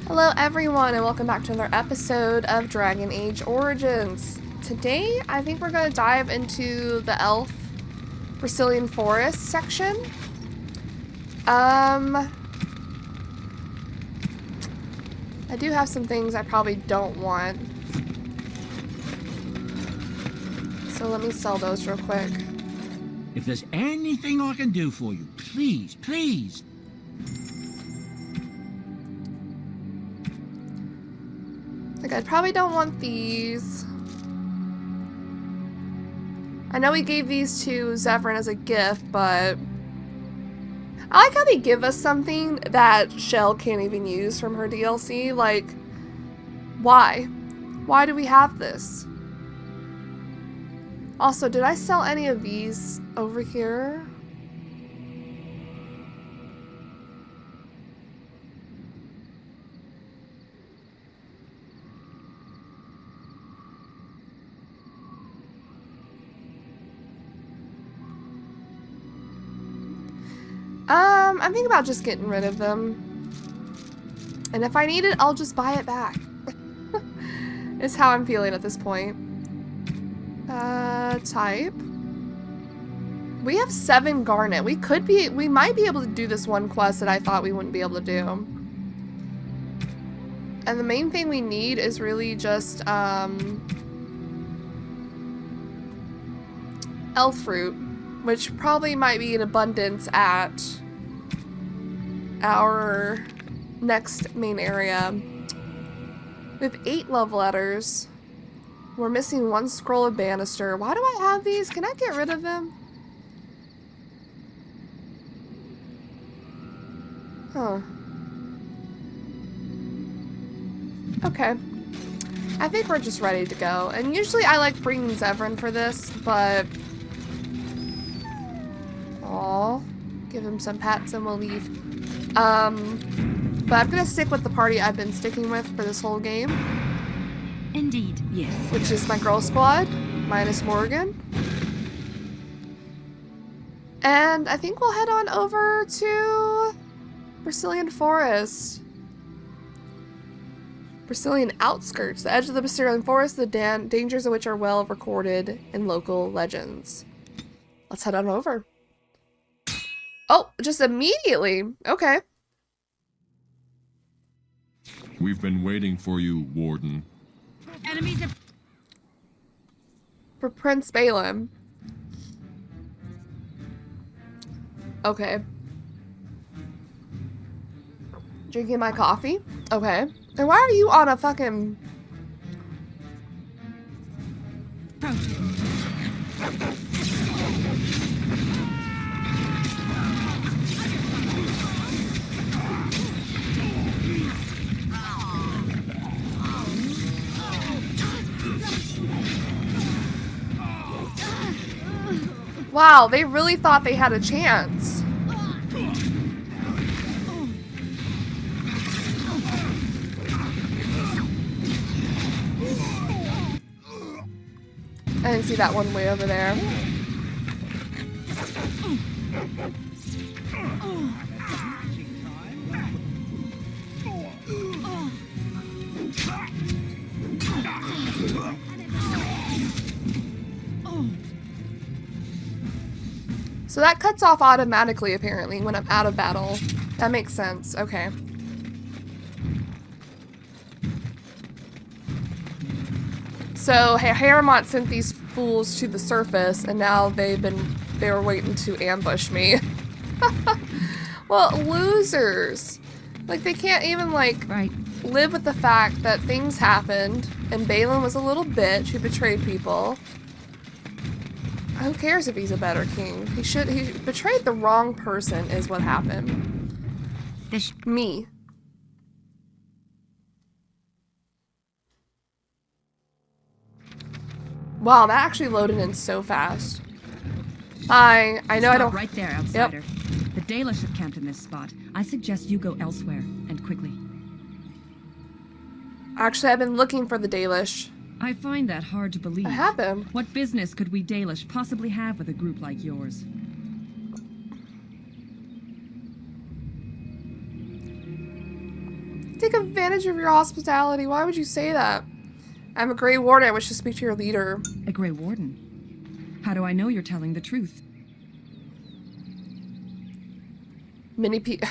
Hello everyone and welcome back to another episode of Dragon Age Origins. Today I think we're going to dive into the elf Brecilian forest section. I do have some things I probably don't want. So let me sell those real quick. If there's anything I can do for you, please, please. Like, I probably don't want these. I know we gave these to Zephyrin as a gift, but I like how they give us something that Shell can't even use from her DLC. Like, why? Why do we have this? Also, did I sell any of these over here? I'm thinking about just getting rid of them. And if I need it, I'll just buy it back. Is how I'm feeling at this point. Type. We have 7 garnet. We might be able to do this one quest that I thought we wouldn't be able to do. And the main thing we need is really just, elf fruit, which probably might be in abundance at our next main area. We have 8 love letters. We're missing 1 scroll of banister. Why do I have these? Can I get rid of them? Huh. Okay. I think we're just ready to go. And usually I like bringing Zephyrin for this, but... Aw. Give him some pats and we'll leave. But I'm gonna stick with the party I've been sticking with for this whole game. Indeed, yes. Which is my girl squad, minus Morgan. And I think we'll head on over to Brecilian Forest. Brecilian outskirts, the edge of the Brecilian Forest, the dangers of which are well recorded in local legends. Let's head on over. Oh, just immediately. Okay. We've been waiting for you, Warden. Enemies are... For Prince Balaam. Okay. Drinking my coffee. Okay. And why are you on a fucking... Wow, they really thought they had a chance. I didn't see that one way over there. So that cuts off automatically, apparently, when I'm out of battle. That makes sense. Okay. So Haremont sent these fools to the surface, and now they were waiting to ambush me. Well, losers. Like, they can't even, like, live with the fact that things happened, and Balin was a little bitch who betrayed people. Who cares if he's a better king? He betrayed the wrong person is what happened. Me. Wow, that actually loaded in so fast. Hi, I know I don't... Right there, outsider. Yep. The Dalish have camped in this spot. I suggest you go elsewhere, and quickly. Actually, I've been looking for the Dalish. I find that hard to believe. I have him. What business could we Dalish possibly have with a group like yours? take advantage of your hospitality. Why would you say that? I'm a Grey Warden. I wish to speak to your leader. A Grey Warden? How do I know you're telling the truth? Many people...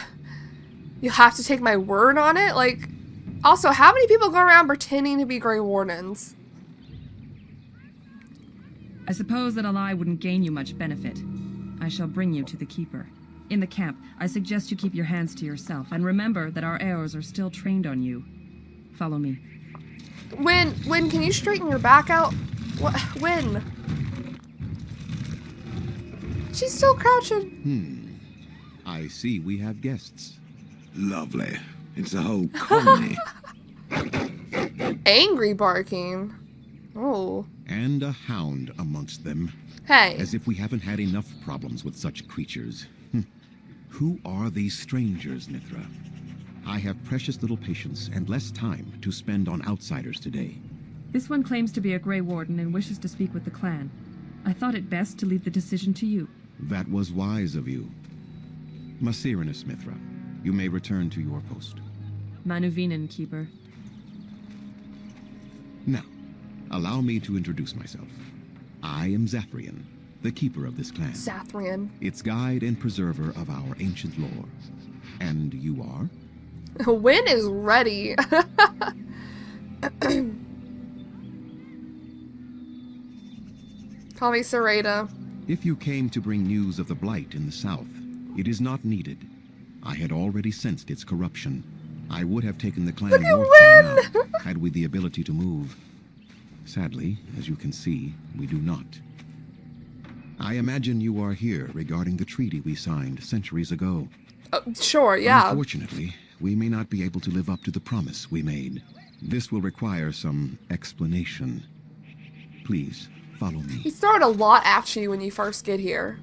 You have to take my word on it? Like, also, how many people go around pretending to be Grey Wardens? I suppose that a lie wouldn't gain you much benefit. I shall bring you to the Keeper. In the camp, I suggest you keep your hands to yourself, and remember that our arrows are still trained on you. Follow me. When can you straighten your back out? What? When? She's still crouching. I see we have guests. Lovely. It's a whole colony. Angry barking. Oh. And a hound amongst them. Hey. As if we haven't had enough problems with such creatures. Who are these strangers, Mithra? I have precious little patience and less time to spend on outsiders today. This one claims to be a Grey Warden and wishes to speak with the clan. I thought it best to leave the decision to you. That was wise of you. Maserenus, Mithra, you may return to your post. Manuvinen, Keeper. Now, allow me to introduce myself. I am Zathrian, the keeper of this clan. Zathrian. Its guide and preserver of our ancient lore. And you are? Win is ready. Call me Sereda. If you came to bring news of the Blight in the south, it is not needed. I had already sensed its corruption. I would have taken the clan Look at north by Win! now, had we the ability to move. Sadly, as you can see, we do not. I imagine you are here regarding the treaty we signed centuries ago. Sure, yeah. Unfortunately, we may not be able to live up to the promise we made. This will require some explanation. Please, follow me. He's throwing a lot at you when you first get here.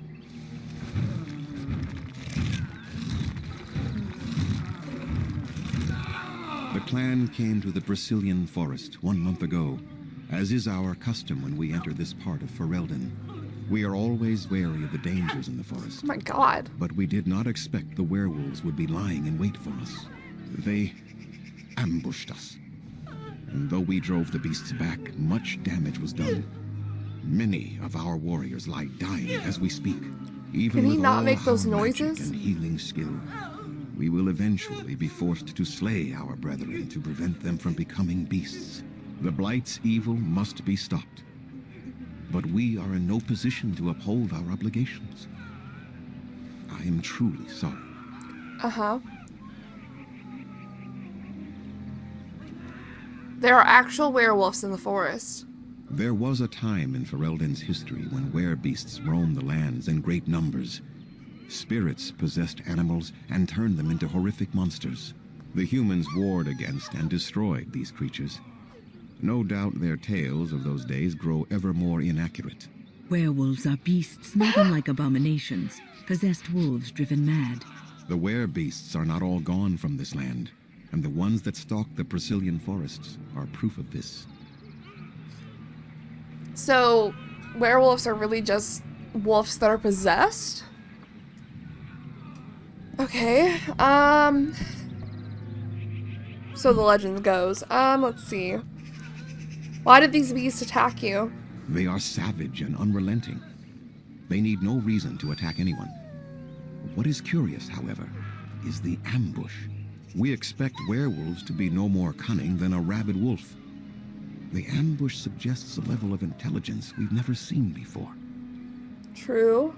The clan came to the Brecilian forest 1 month ago, as is our custom when we enter this part of Ferelden. We are always wary of the dangers in the forest. Oh my god. But we did not expect the werewolves would be lying in wait for us. They ambushed us. And though we drove the beasts back, much damage was done. Many of our warriors lie dying as we speak. Even Can he with not all make those our magic noises? and healing skill, we will eventually be forced to slay our brethren to prevent them from becoming beasts. The Blight's evil must be stopped. But we are in no position to uphold our obligations. I am truly sorry. Uh-huh. There are actual werewolves in the forest. There was a time in Ferelden's history when werebeasts roamed the lands in great numbers. Spirits possessed animals and turned them into horrific monsters. The humans warred against and destroyed these creatures. No doubt their tales of those days grow ever more inaccurate. Werewolves are beasts not unlike abominations, possessed wolves driven mad. The werebeasts are not all gone from this land, and the ones that stalk the Brecilian forests are proof of this. So, werewolves are really just wolves that are possessed? Okay, so the legend goes. Let's see. Why did these beasts attack you? They are savage and unrelenting. They need no reason to attack anyone. What is curious, however, is the ambush. We expect werewolves to be no more cunning than a rabid wolf. The ambush suggests a level of intelligence we've never seen before. True.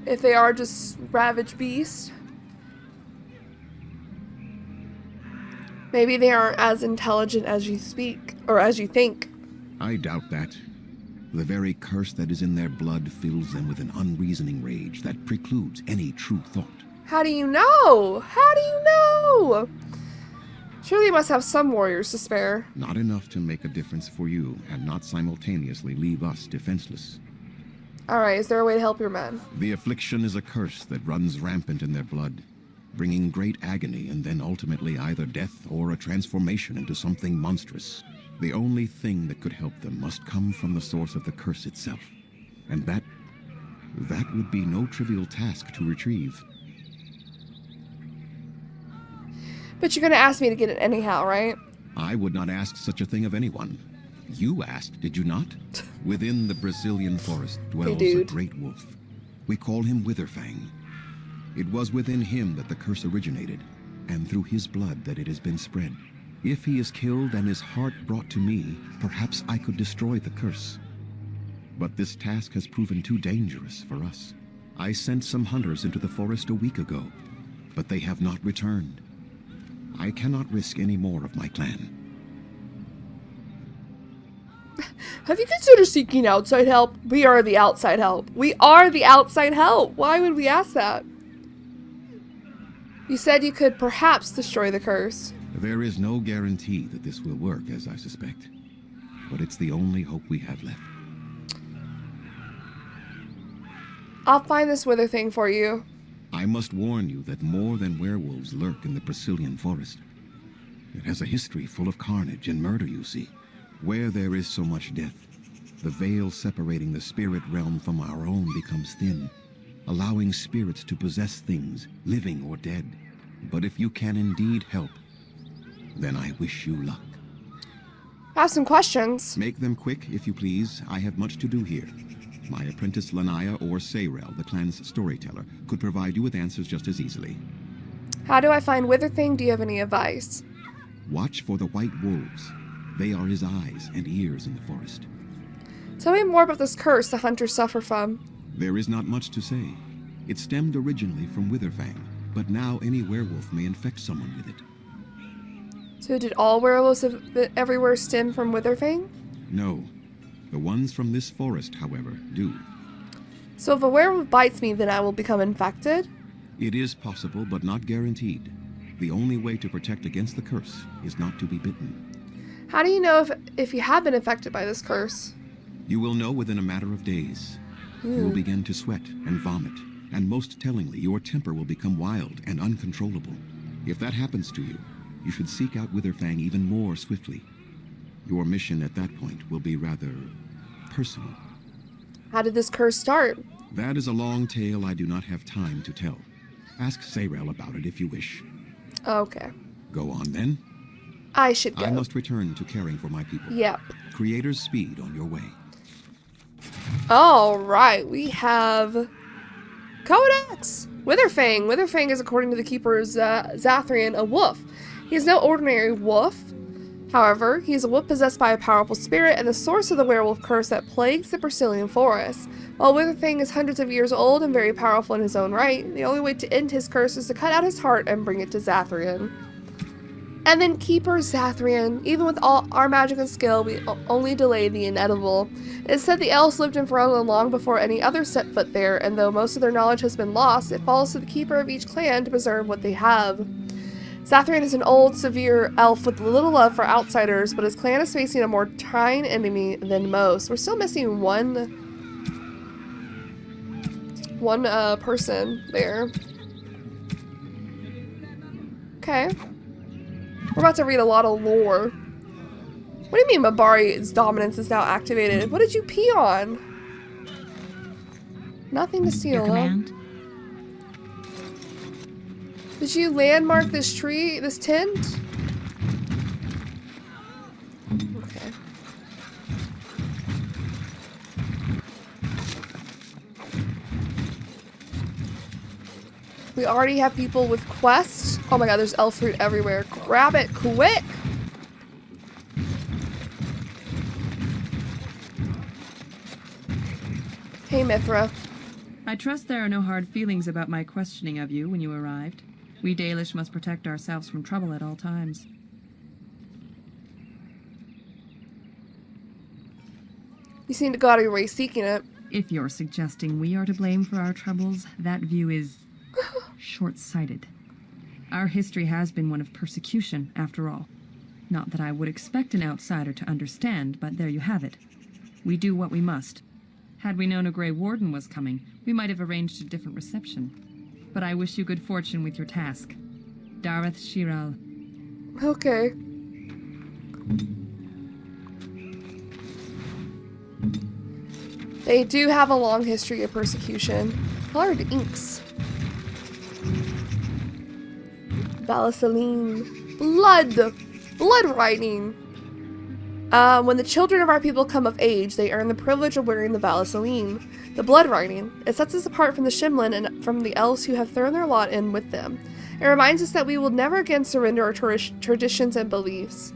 If they are just ravaged beasts. Maybe they aren't as intelligent as you speak, or as you think. I doubt that. The very curse that is in their blood fills them with an unreasoning rage that precludes any true thought. How do you know? How do you know? Surely you must have some warriors to spare. Not enough to make a difference for you, and not simultaneously leave us defenseless. Alright, is there a way to help your men? The affliction is a curse that runs rampant in their blood, bringing great agony and then ultimately either death or a transformation into something monstrous. The only thing that could help them must come from the source of the curse itself. And that would be no trivial task to retrieve. But you're gonna ask me to get it anyhow, right? I would not ask such a thing of anyone. You asked, did you not? Within the Brecilian forest dwells a dude. great wolf. We call him Witherfang. It was within him that the curse originated, and through his blood that it has been spread. If he is killed and his heart brought to me, perhaps I could destroy the curse. But this task has proven too dangerous for us. I sent some hunters into the forest a week ago, but they have not returned. I cannot risk any more of my clan. Have you considered seeking outside help? We are the outside help. We are the outside help. Why would we ask that? You said you could perhaps destroy the curse. There is no guarantee that this will work, as I suspect. But it's the only hope we have left. I'll find this wither thing for you. I must warn you that more than werewolves lurk in the Brecilian forest. It has a history full of carnage and murder, you see. Where there is so much death, the veil separating the spirit realm from our own becomes thin, allowing spirits to possess things, living or dead. But if you can indeed help, then I wish you luck. I have some questions. Make them quick, if you please. I have much to do here. My apprentice Lanaya or Sayrel, the clan's storyteller, could provide you with answers just as easily. How do I find Witherthing? Do you have any advice? Watch for the white wolves. They are his eyes and ears in the forest. Tell me more about this curse the hunters suffer from. There is not much to say. It stemmed originally from Witherfang, but now any werewolf may infect someone with it. So did all werewolves everywhere stem from Witherfang? No. The ones from this forest, however, do. So if a werewolf bites me, then I will become infected? It is possible, but not guaranteed. The only way to protect against the curse is not to be bitten. How do you know if you have been affected by this curse? You will know within a matter of days. You will begin to sweat and vomit, and most tellingly, your temper will become wild and uncontrollable. If that happens to you, you should seek out Witherfang even more swiftly. Your mission at that point will be rather personal. How did this curse start? That is a long tale I do not have time to tell. Ask Sayrel about it if you wish. Okay. Go on then. I should go. I must return to caring for my people. Yep. Creator's speed on your way. Alright, we have Codex! Witherfang. Witherfang is, according to the keeper Zathrian, a wolf. He is no ordinary wolf. However, he is a wolf possessed by a powerful spirit and the source of the werewolf curse that plagues the Brecilian forest. While Witherfang is hundreds of years old and very powerful in his own right, the only way to end his curse is to cut out his heart and bring it to Zathrian. And then Keeper Zathrian, even with all our magic and skill, we only delay the inedible. It is said the elves lived in Ferelden long before any others set foot there, and though most of their knowledge has been lost, it falls to the keeper of each clan to preserve what they have. Zathrian is an old, severe elf with little love for outsiders, but his clan is facing a more trying enemy than most. We're still missing one person there. Okay. We're about to read a lot of lore. What do you mean Mabari's dominance is now activated? What did you pee on? Nothing to steal, Your command? Did you landmark this tree, this tent? Okay. We already have people with quests. Oh my god, there's elf fruit everywhere. Grab it quick! Hey, Mithra. I trust there are no hard feelings about my questioning of you when you arrived. We Dalish must protect ourselves from trouble at all times. You seem to go out of your way seeking it. If you're suggesting we are to blame for our troubles, that view is short-sighted. Our history has been one of persecution, after all. Not that I would expect an outsider to understand, but there you have it. We do what we must. Had we known a Grey Warden was coming, we might have arranged a different reception. But I wish you good fortune with your task. Dareth Shiral. Okay. They do have a long history of persecution. Colored inks. Brecilian. Blood writing. When the children of our people come of age, they earn the privilege of wearing the Brecilian, the blood writing. It sets us apart from the Shimlin and from the elves who have thrown their lot in with them. It reminds us that we will never again surrender our traditions and beliefs.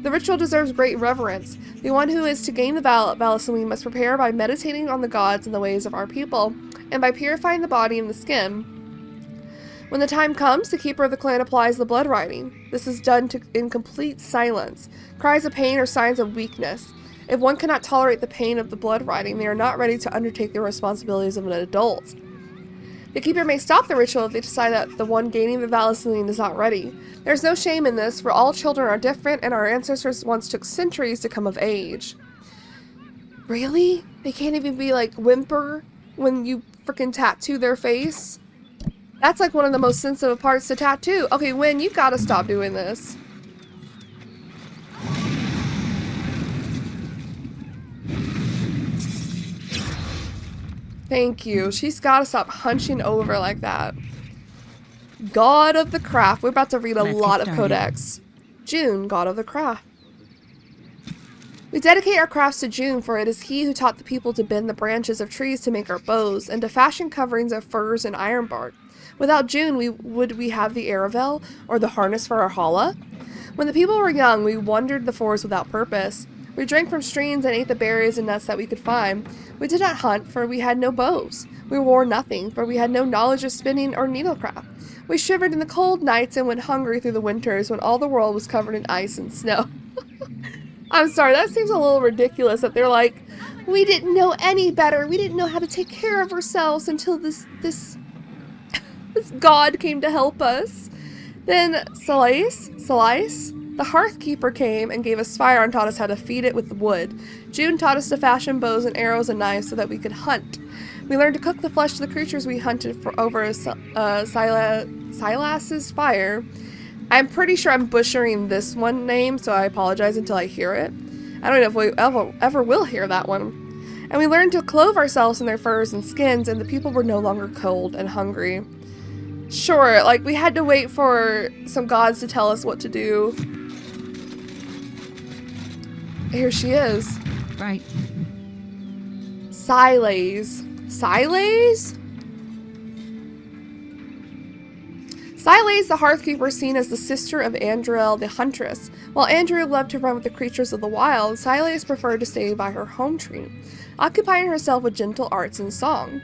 The ritual deserves great reverence. The one who is to gain the Brecilian must prepare by meditating on the gods and the ways of our people, and by purifying the body and the skin. When the time comes, the keeper of the clan applies the blood writing. This is done in complete silence. Cries of pain are signs of weakness. If one cannot tolerate the pain of the blood writing, they are not ready to undertake the responsibilities of an adult. The keeper may stop the ritual if they decide that the one gaining the Brecilian is not ready. There's no shame in this, for all children are different, and our ancestors once took centuries to come of age. Really? They can't even be like whimper when you freaking tattoo their face? That's like one of the most sensitive parts to tattoo. Okay, Wynn, you gotta stop doing this. Thank you. She's gotta stop hunching over like that. God of the Craft. We're about to read a lot of codex. June, God of the Craft. We dedicate our crafts to June, for it is he who taught the people to bend the branches of trees to make our bows, and to fashion coverings of furs and ironbark. Without June, would we have the Aravel, or the harness for our Hala? When the people were young, we wandered the forest without purpose. We drank from streams and ate the berries and nuts that we could find. We did not hunt, for we had no bows. We wore nothing, for we had no knowledge of spinning or needlecraft. We shivered in the cold nights and went hungry through the winters when all the world was covered in ice and snow. I'm sorry, that seems a little ridiculous that they're like, we didn't know any better. We didn't know how to take care of ourselves until this god came to help us. Then Salice, the hearth keeper, came and gave us fire and taught us how to feed it with wood. June taught us to fashion bows and arrows and knives so that we could hunt. We learned to cook the flesh of the creatures we hunted for over Silas's fire. I'm pretty sure I'm butchering this one name, so I apologize until I hear it. I don't know if we ever will hear that one. And we learned to clothe ourselves in their furs and skins, and the people were no longer cold and hungry. Sure, like, we had to wait for some gods to tell us what to do. Here she is. Right. Silas. Silas? Silas, the Hearthkeeper, is seen as the sister of Andriel the Huntress. While Andriel loved to run with the creatures of the wild, Silas preferred to stay by her home tree, occupying herself with gentle arts and song.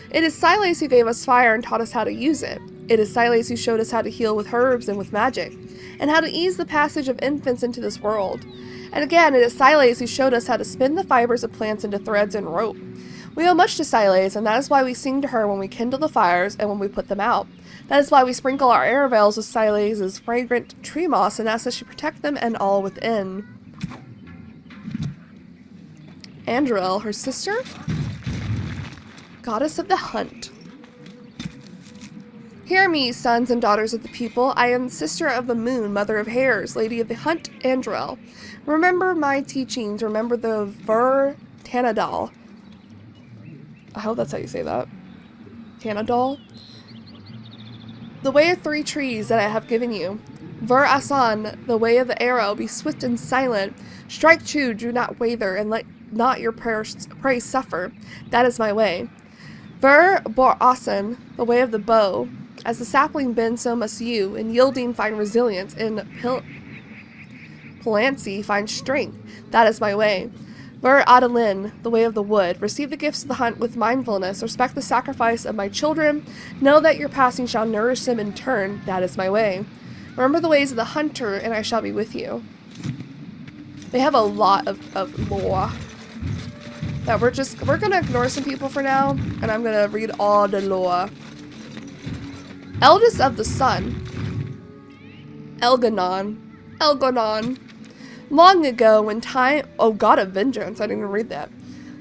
It is Silas who gave us fire and taught us how to use it. It is Silas who showed us how to heal with herbs and with magic, and how to ease the passage of infants into this world. And again, it is Silas who showed us how to spin the fibers of plants into threads and rope. We owe much to Silas, and that is why we sing to her when we kindle the fires and when we put them out. That is why we sprinkle our aravels with Silas's fragrant tree moss and ask that she protect them and all within. Andriel, her sister? Goddess of the Hunt. Hear me, sons and daughters of the people. I am the sister of the moon, mother of hares, lady of the hunt, Andriel. Remember my teachings. Remember the Ver Tanadal. I hope that's how you say that. Tanadal. The way of 3 trees that I have given you. Ver Asan, the way of the arrow. Be swift and silent. Strike true, do not waver, and let not your prey suffer. That is my way. Ver Bor Asan, the way of the bow. As the sapling bends, so must you. In yielding, find resilience. In Palancy, find strength. That is my way. Ver Adalin, the way of the wood. Receive the gifts of the hunt with mindfulness. Respect the sacrifice of my children. Know that your passing shall nourish them in turn. That is my way. Remember the ways of the hunter, and I shall be with you. They have a lot of lore. That we're gonna ignore some people for now, and I'm gonna read all the lore. Eldest of the sun. Elgonon. Long ago, when time... Oh, god of vengeance. I didn't even read that.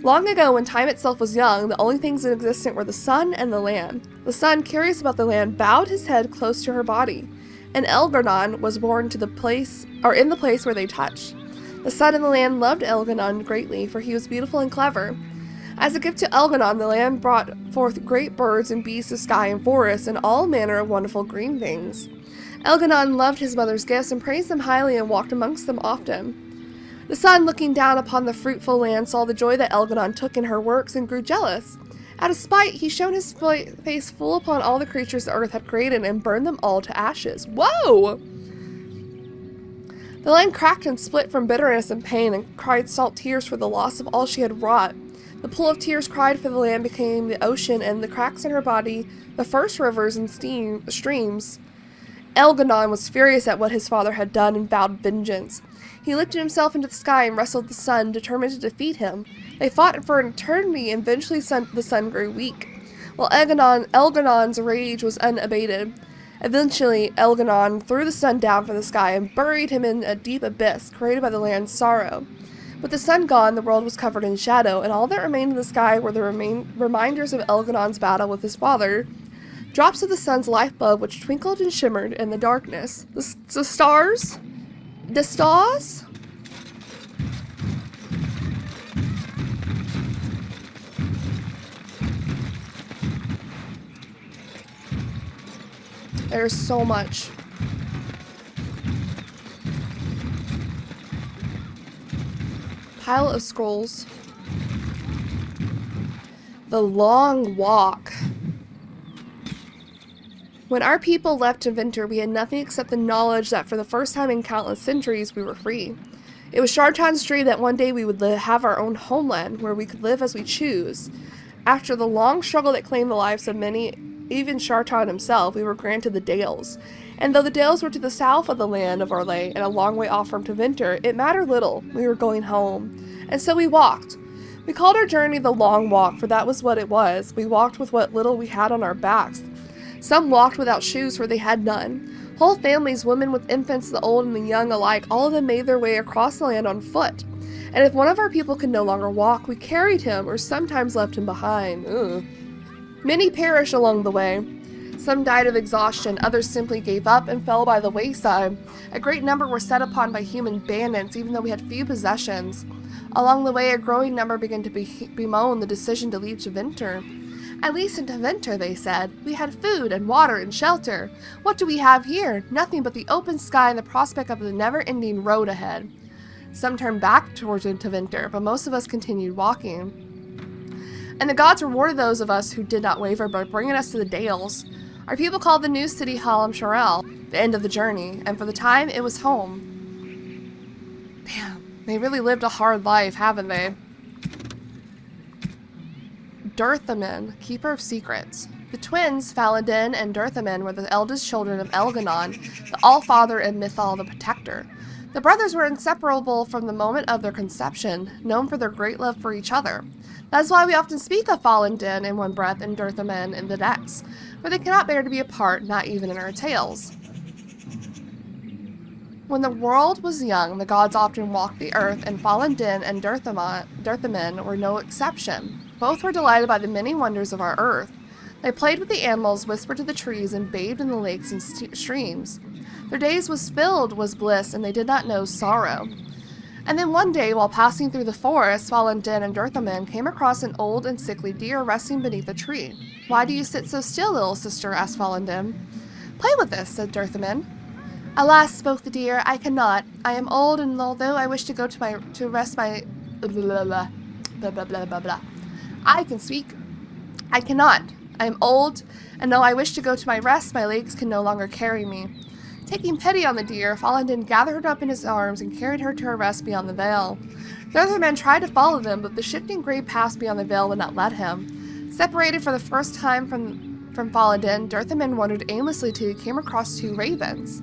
Long ago, when time itself was young, the only things existent were the sun and the land. The sun, curious about the land, bowed his head close to her body, and Elgonon was born to the place, or in the place where they touched. The sun and the land loved Elgonon greatly, for he was beautiful and clever. As a gift to Elgonon, the land brought forth great birds and beasts of sky and forest, and all manner of wonderful green things. Elgonon loved his mother's gifts and praised them highly and walked amongst them often. The sun, looking down upon the fruitful land, saw the joy that Elgonon took in her works and grew jealous. Out of spite, he shone his face full upon all the creatures the earth had created and burned them all to ashes. Whoa! The land cracked and split from bitterness and pain and cried salt tears for the loss of all she had wrought. The pool of tears cried for the land became the ocean, and the cracks in her body the first rivers and streams. Elgonon was furious at what his father had done and vowed vengeance. He lifted himself into the sky and wrestled the sun, determined to defeat him. They fought for an eternity, and eventually the sun grew weak, while Elgonon's rage was unabated. Eventually, Elgonon threw the sun down from the sky and buried him in a deep abyss created by the land's sorrow. With the sun gone, the world was covered in shadow, and all that remained in the sky were the reminders of Elgonon's battle with his father, drops of the sun's lifeblood which twinkled and shimmered in the darkness. The stars? The stars? There's so much. Pile of scrolls. The Long Walk. When our people left to winter, we had nothing except the knowledge that for the first time in countless centuries, we were free. It was Shartan's dream that one day we would have our own homeland, where we could live as we choose. After the long struggle that claimed the lives of many, even Shartan himself, we were granted the Dales. And though the Dales were to the south of the land of Orlais and a long way off from Tevinter, it mattered little. We were going home. And so we walked. We called our journey the Long Walk, for that was what it was. We walked with what little we had on our backs. Some walked without shoes, for they had none. Whole families, women with infants, the old and the young alike, all of them made their way across the land on foot. And if one of our people could no longer walk, we carried him, or sometimes left him behind. Ugh. Many perished along the way. Some died of exhaustion, others simply gave up and fell by the wayside. A great number were set upon by human bandits, even though we had few possessions. Along the way, a growing number began to bemoan the decision to leave Tevinter. At least in Tevinter, they said, we had food and water and shelter. What do we have here? Nothing but the open sky and the prospect of the never-ending road ahead. Some turned back towards Tevinter, but most of us continued walking. And the gods rewarded those of us who did not waver by bringing us to the Dales. Our people called the new city Halam Sharel, the end of the journey, and for the time it was home. Damn, they really lived a hard life, haven't they? Durthamin, Keeper of Secrets. The twins, Faladin and Durthamin, were the eldest children of Elgonon, the All-Father and Mythal the Protector. The brothers were inseparable from the moment of their conception, known for their great love for each other. That is why we often speak of Faladin in one breath and Durthamin in the next, for they cannot bear to be apart, not even in our tales. When the world was young, the gods often walked the earth, and Faladin and Durthamin were no exception. Both were delighted by the many wonders of our earth. They played with the animals, whispered to the trees, and bathed in the lakes and streams. Their days was filled with bliss, and they did not know sorrow. And then one day, while passing through the forest, Faladin and Durthamin came across an old and sickly deer resting beneath a tree. "Why do you sit so still, little sister?" asked Faladin. "Play with us," said Durthamin. "Alas," spoke the deer, "I cannot. I am old, and although I wish to go to rest my blah blah blah blah blah blah blah blah. I can speak. I cannot. I am old, and though I wish to go to my rest, my legs can no longer carry me." Taking pity on the deer, Faladin gathered her up in his arms and carried her to her rest beyond the vale. The other men tried to follow them, but the shifting gray paths beyond the vale would not let him. Separated for the first time from Faladin, Durthamin wandered aimlessly till he came across two ravens.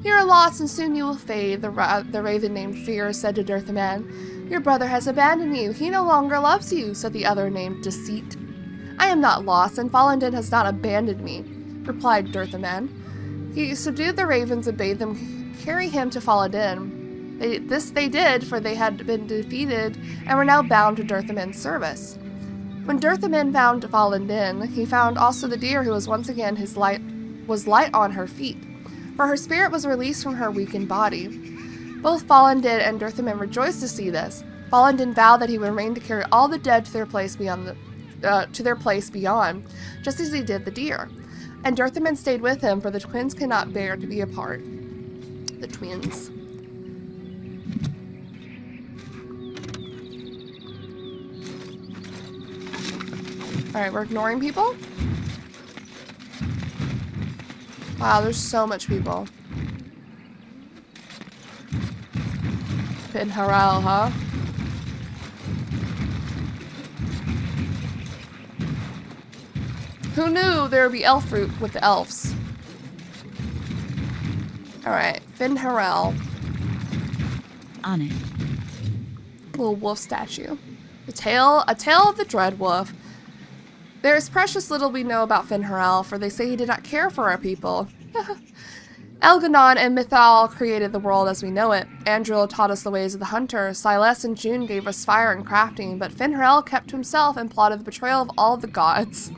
"You are lost, and soon you will fade," the raven named Fear said to Durthamin. "Your brother has abandoned you. He no longer loves you," said the other named Deceit. "I am not lost, and Faladin has not abandoned me," replied Durthamin. He subdued the ravens and bade them carry him to Faladin. This they did, for they had been defeated and were now bound to Durthamin's service. When Durthamin found Faladin, he found also the deer, who was once again light on her feet, for her spirit was released from her weakened body. Both Faladin and Durthamin rejoiced to see this. Faladin vowed that he would remain to carry all the dead to their place beyond, just as he did the deer. And Dirthaman stayed with him, for the twins could not bear to be apart. The twins. Alright, we're ignoring people? Wow, there's so much people. Pin Harel, huh? Who knew there would be elf fruit with the elves? Alright, Finn Harel. On it. Little wolf statue. A tale of the Dread Wolf. There is precious little we know about Finn Harel, for they say he did not care for our people. Elganon and Mythal created the world as we know it. Andril taught us the ways of the hunter. Silas and June gave us fire and crafting, but Finn Harel kept to himself and plotted the betrayal of all the gods.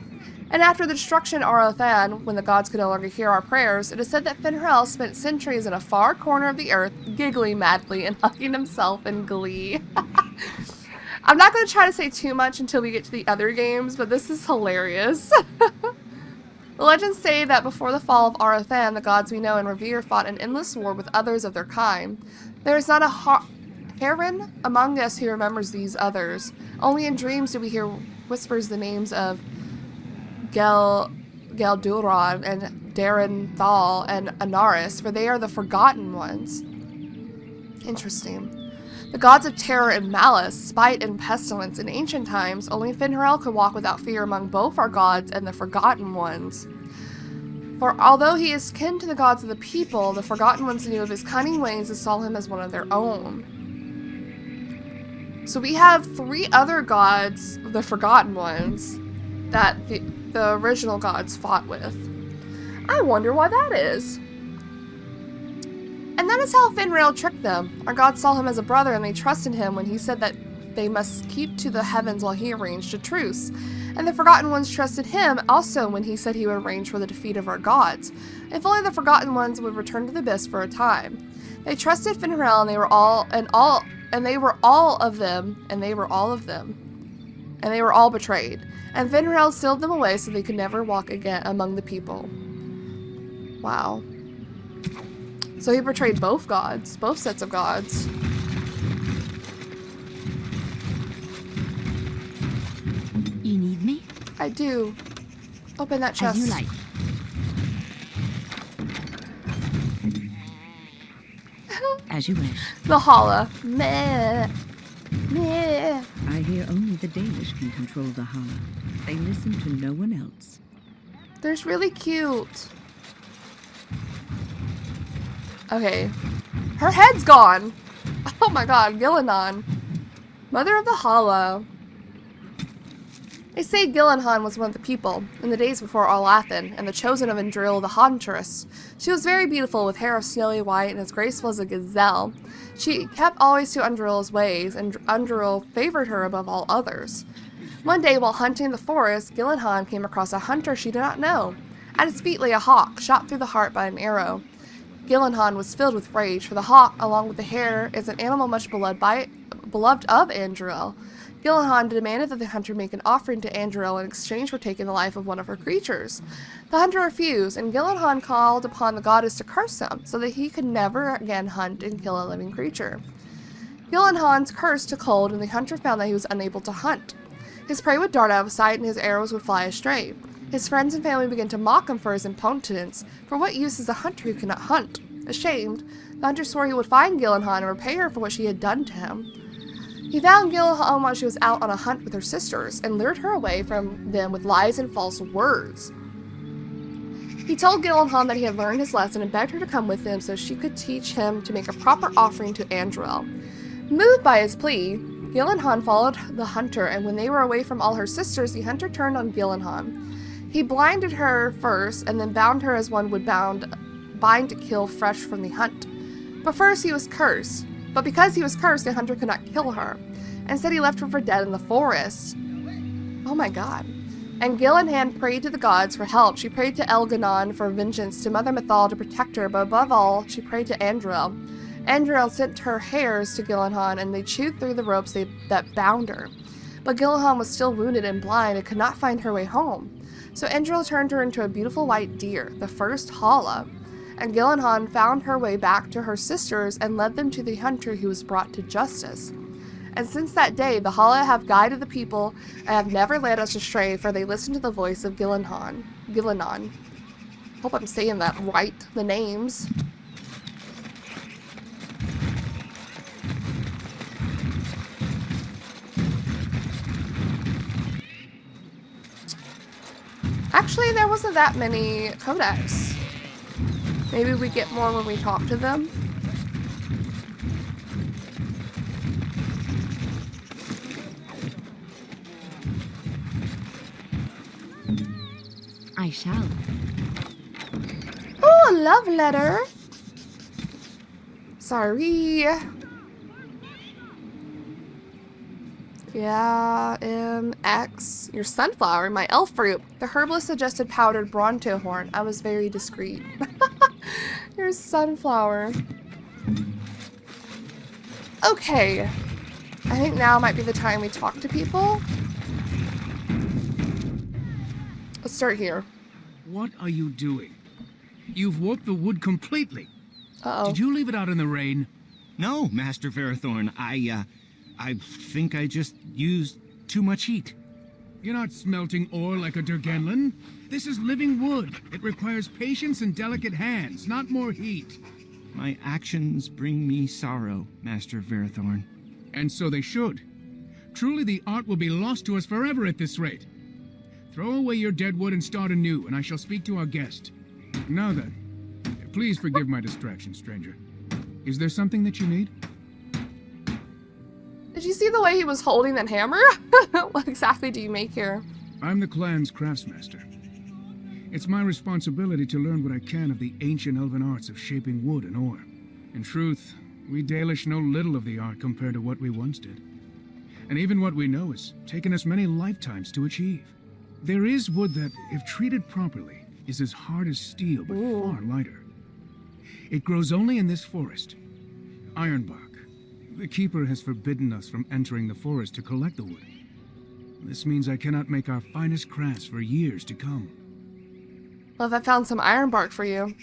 And after the destruction of Arothan, when the gods could no longer hear our prayers, it is said that Finn Harel spent centuries in a far corner of the earth, giggling madly and hugging himself in glee. I'm not going to try to say too much until we get to the other games, but this is hilarious. The legends say that before the fall of Arothan, the gods we know and revere fought an endless war with others of their kind. There is not a heron among us who remembers these others. Only in dreams do we hear whispers the names of Geldurod and Darren Thal and Anaris, for they are the forgotten ones. Interesting. The gods of terror and malice, spite and pestilence. In ancient times, only Finn Harel could walk without fear among both our gods and the forgotten ones. For although he is kin to the gods of the people, the forgotten ones knew of his cunning ways and saw him as one of their own. So we have 3 other gods, the forgotten ones, that the original gods fought with. I wonder why that is. And that is how Finn Harel tricked them. Our gods saw him as a brother and they trusted him when he said that they must keep to the heavens while he arranged a truce. And the Forgotten Ones trusted him also when he said he would arrange for the defeat of our gods. If only the Forgotten Ones would return to the abyss for a time. They trusted Finn Harel and they were all betrayed. And Finn Harel sealed them away so they could never walk again among the people. Wow. So he betrayed both gods, both sets of gods. You need me? I do. Open that chest. As you like. As you wish. The holla. Meh. Meh. I hear only the Dalish can control the holla. They listen to no one else. They're really cute. Okay. Her head's gone. Oh my god, Gillinan. Mother of the Hollow. They say Gillinan was one of the people, in the days before Arlathan, and the chosen of Andril the Huntress. She was very beautiful, with hair of snowy white and as graceful as a gazelle. She kept always to Andril's ways, and Andril favored her above all others. One day, while hunting in the forest, Gillinan came across a hunter she did not know. At his feet lay a hawk, shot through the heart by an arrow. Gillinan was filled with rage, for the hawk, along with the hare, is an animal much beloved of Andril. Gillinan demanded that the hunter make an offering to Andril in exchange for taking the life of one of her creatures. The hunter refused, and Gillinan called upon the goddess to curse him, so that he could never again hunt and kill a living creature. Gillinan's curse took hold, and the hunter found that he was unable to hunt. His prey would dart out of sight, and his arrows would fly astray. His friends and family began to mock him for his impotence. For what use is a hunter who cannot hunt? Ashamed, the hunter swore he would find Gillinan and repay her for what she had done to him. He found Gillinan while she was out on a hunt with her sisters, and lured her away from them with lies and false words. He told Gillinan that he had learned his lesson and begged her to come with him so she could teach him to make a proper offering to Andril. Moved by his plea, Gillinan followed the hunter, and when they were away from all her sisters, the hunter turned on Gillinan. He blinded her first, and then bound her as one would bind to kill fresh from the hunt. But first he was cursed. But because he was cursed, the hunter could not kill her. Instead, he left her for dead in the forest. Oh my god. And Gillinan prayed to the gods for help. She prayed to Elganon for vengeance, to Mother Mythal to protect her, but above all, she prayed to Andril. Andril sent her hares to Gillinan, and they chewed through the ropes that bound her. But Gillinan was still wounded and blind and could not find her way home. So Indril turned her into a beautiful white deer, the first Hala, and Gyllenhaal found her way back to her sisters and led them to the hunter who was brought to justice. And since that day, the Hala have guided the people and have never led us astray, for they listen to the voice of Gyllenhaal. Hope I'm saying that right, the names. Actually, there wasn't that many codex. Maybe we get more when we talk to them. I shall. Oh, a love letter. Sorry. Yeah, X. Your sunflower, my elf fruit. The herbalist suggested powdered bronto horn. I was very discreet. Your sunflower. Okay. I think now might be the time we talk to people. Let's start here. What are you doing? You've warped the wood completely. Uh-oh. Did you leave it out in the rain? No, Master Verathorn. I think I just used too much heat. You're not smelting ore like a Durgenlin. This is living wood. It requires patience and delicate hands, not more heat. My actions bring me sorrow, Master Verathorn. And so they should. Truly, the art will be lost to us forever at this rate. Throw away your dead wood and start anew, and I shall speak to our guest. Now then, please forgive my distraction, stranger. Is there something that you need? Did you see the way he was holding that hammer? What exactly do you make here? I'm the clan's craftsmaster. It's my responsibility to learn what I can of the ancient elven arts of shaping wood and ore. In truth, we Dalish know little of the art compared to what we once did. And even what we know has taken us many lifetimes to achieve. There is wood that, if treated properly, is as hard as steel but far lighter. It grows only in this forest. Ironbark. The Keeper has forbidden us from entering the forest to collect the wood. This means I cannot make our finest crafts for years to come. Well, if I found some ironbark for you.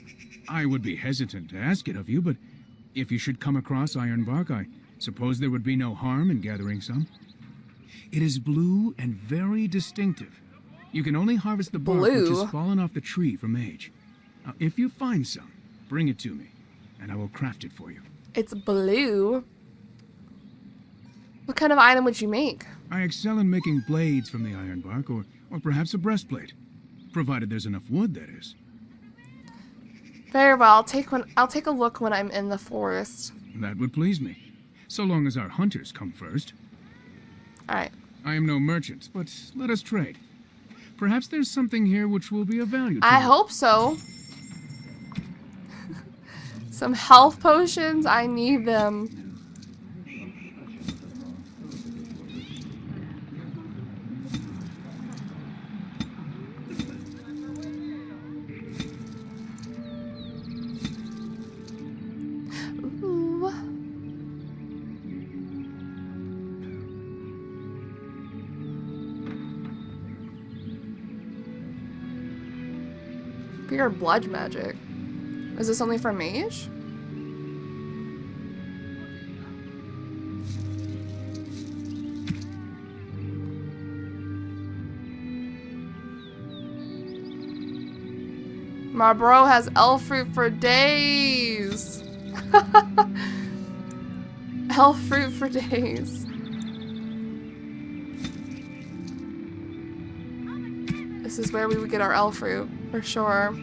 I would be hesitant to ask it of you, but if you should come across ironbark, I suppose there would be no harm in gathering some. It is blue and very distinctive. You can only harvest the bark which has fallen off the tree from age. Now, if you find some, bring it to me, and I will craft it for you. It's blue. What kind of item would you make? I excel in making blades from the ironbark, or perhaps a breastplate, provided there's enough wood, that is. Very well. I'll take a look when I'm in the forest. That would please me, so long as our hunters come first. All right. I am no merchant, but let us trade. Perhaps there's something here which will be of value to I you. hope so. Some health potions. I need them. Ooh. Pure blood magic. Is this only for mage? My bro has elf fruit for days. Elf fruit for days. This is where we would get our elf fruit, for sure.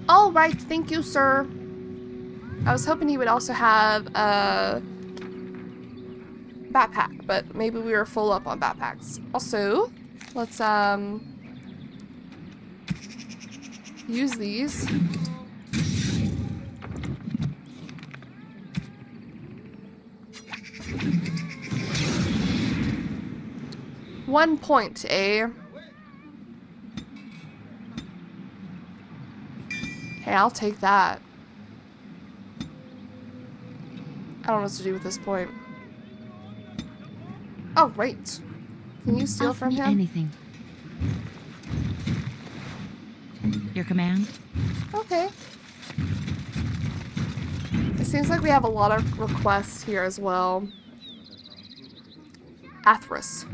All right, thank you, sir. I was hoping he would also have a backpack, but maybe we were full up on backpacks. Also, let's use these. One point, eh? Hey, I'll take that. I don't know what to do with this point. Oh, right. Can you steal Ask from me him? anything. Your command? Okay. It seems like we have a lot of requests here as well. Athras.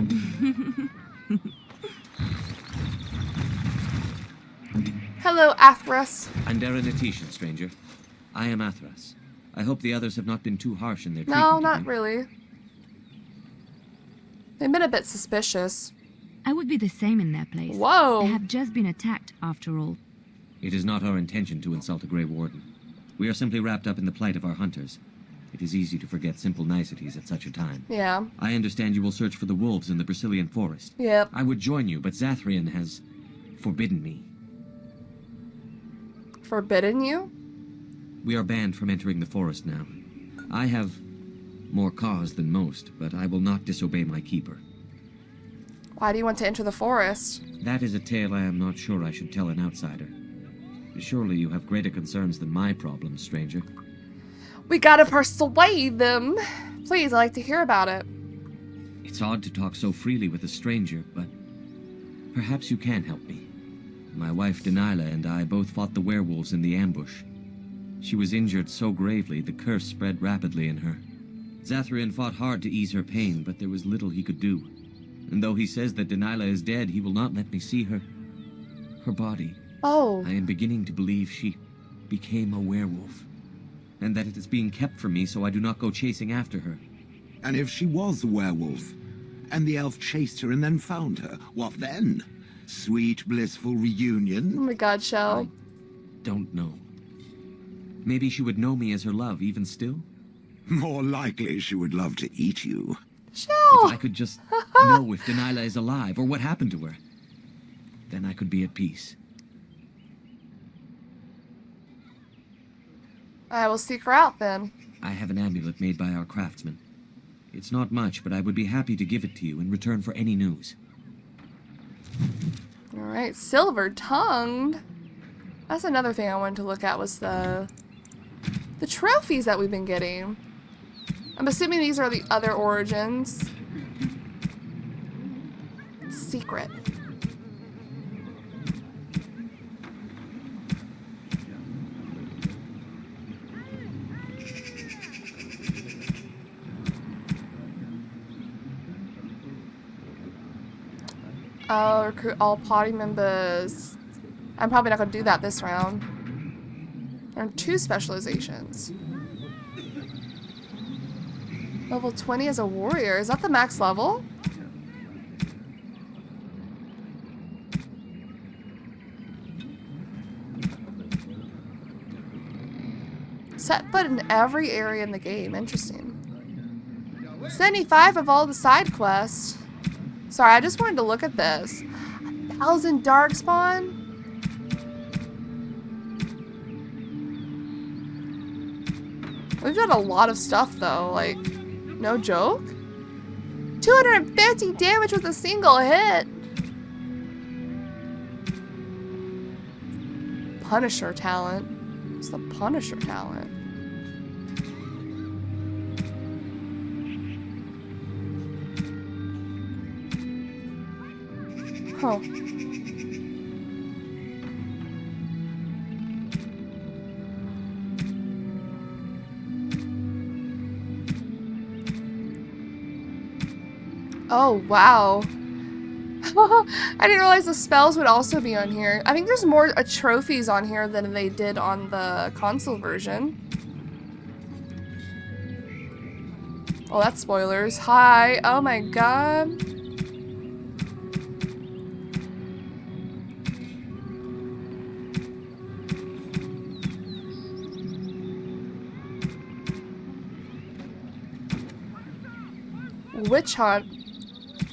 Hello, Athras. Andera Natishan, stranger. I am Athras. I hope the others have not been too harsh in their treatment No, of not me. really. They've been a bit suspicious. I would be the same in their place. Whoa. They have just been attacked, after all. It is not our intention to insult a Grey Warden. We are simply wrapped up in the plight of our hunters. It is easy to forget simple niceties at such a time. Yeah. I understand you will search for the wolves in the Brecilian forest. Yep. I would join you, but Zathrian has forbidden me. Forbidden you? We are banned from entering the forest now. I have more cause than most, but I will not disobey my keeper. Why do you want to enter the forest? That is a tale I am not sure I should tell an outsider. Surely you have greater concerns than my problems, stranger. We gotta persuade them. Please, I'd like to hear about it. It's odd to talk so freely with a stranger, but perhaps you can help me. My wife Denilah and I both fought the werewolves in the ambush. She was injured so gravely, the curse spread rapidly in her. Zathrian fought hard to ease her pain, but there was little he could do. And though he says that Denilah is dead, he will not let me see her body. Oh. I am beginning to believe she became a werewolf, and that it is being kept from me so I do not go chasing after her. And if she was a werewolf, and the elf chased her and then found her, what then? Sweet, blissful Oh reunion? my god, Shell. Don't know. Maybe she would know me as her love, even still? More likely she would love to eat you. If Shell! I could just know if Denilah is alive, or what happened to her, then I could be at peace. I will seek her out then. I have an amulet made by our craftsman. It's not much, but I would be happy to give it to you in return for any news. Alright, silver-tongued. That's another thing I wanted to look at was the trophies that we've been getting. I'm assuming these are the other origins. Secret. Oh, recruit all party members. I'm probably not going to do that this round. Earn 2 specializations. Level 20 as a warrior. Is that the max level? Set foot in every area in the game. Interesting. 75 of all the side quests. Sorry, I just wanted to look at this. 1,000 darkspawn? We've done a lot of stuff though, like, no joke. 250 damage with a single hit. Punisher talent. It's the Punisher talent. Huh. Oh, wow. I didn't realize the spells would also be on here. I think there's more trophies on here than they did on the console version. Oh, that's spoilers. Hi. Oh my god. Witch hunt.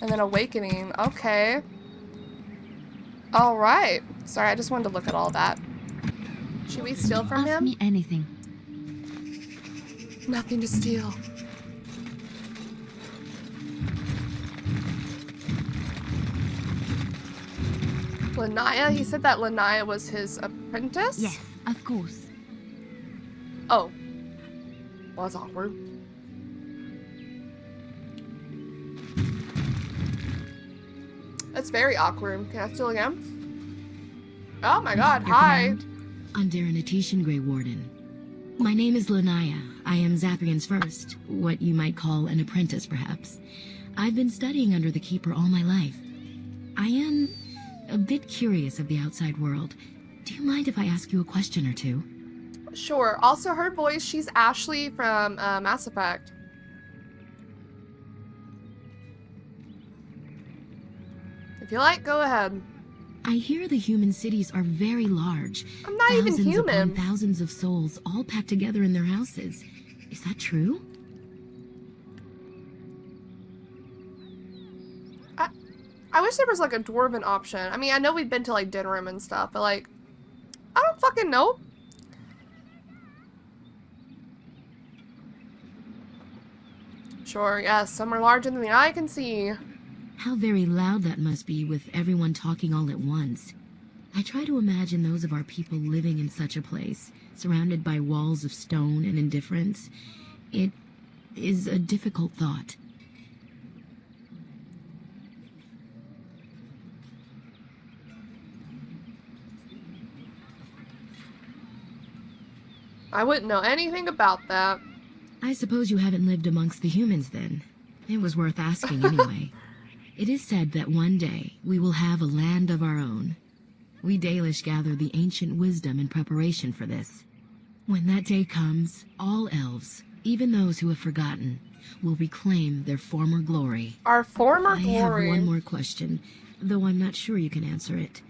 And then awakening. Okay. Alright. Sorry, I just wanted to look at all that. Should we steal from Ask him? me anything. Nothing to steal. Lanaya? He said that Lanaya was his apprentice? Yes, Of course. Oh. Well, that's awkward. That's very awkward. Can I steal again? Oh my god, Your hi. command? I'm Darren Grey Warden. My name is Lanaya. I am Zathrian's first, what you might call an apprentice, perhaps. I've been studying under the Keeper all my life. I am a bit curious of the outside world. Do you mind if I ask you a question or two? Sure. Also, her voice, she's Ashley from Mass Effect. If you like, go ahead. I hear the human cities are very large. I'm not even thousands human. upon thousands of souls all packed together in their houses. Is that true? I wish there was like a dwarven option. I mean, I know we've been to like Dinram and stuff, but like, I don't fucking know. Sure, yes, some are larger than the eye can see. How very loud that must be with everyone talking all at once. I try to imagine those of our people living in such a place, surrounded by walls of stone and indifference. It is a difficult thought. I wouldn't know anything about that. I suppose you haven't lived amongst the humans then. It was worth asking anyway. It is said that one day we will have a land of our own. We Dalish gather the ancient wisdom in preparation for this. When that day comes, all elves, even those who have forgotten, will reclaim their former glory. Our former glory? I have one more question, though I'm not sure you can answer it.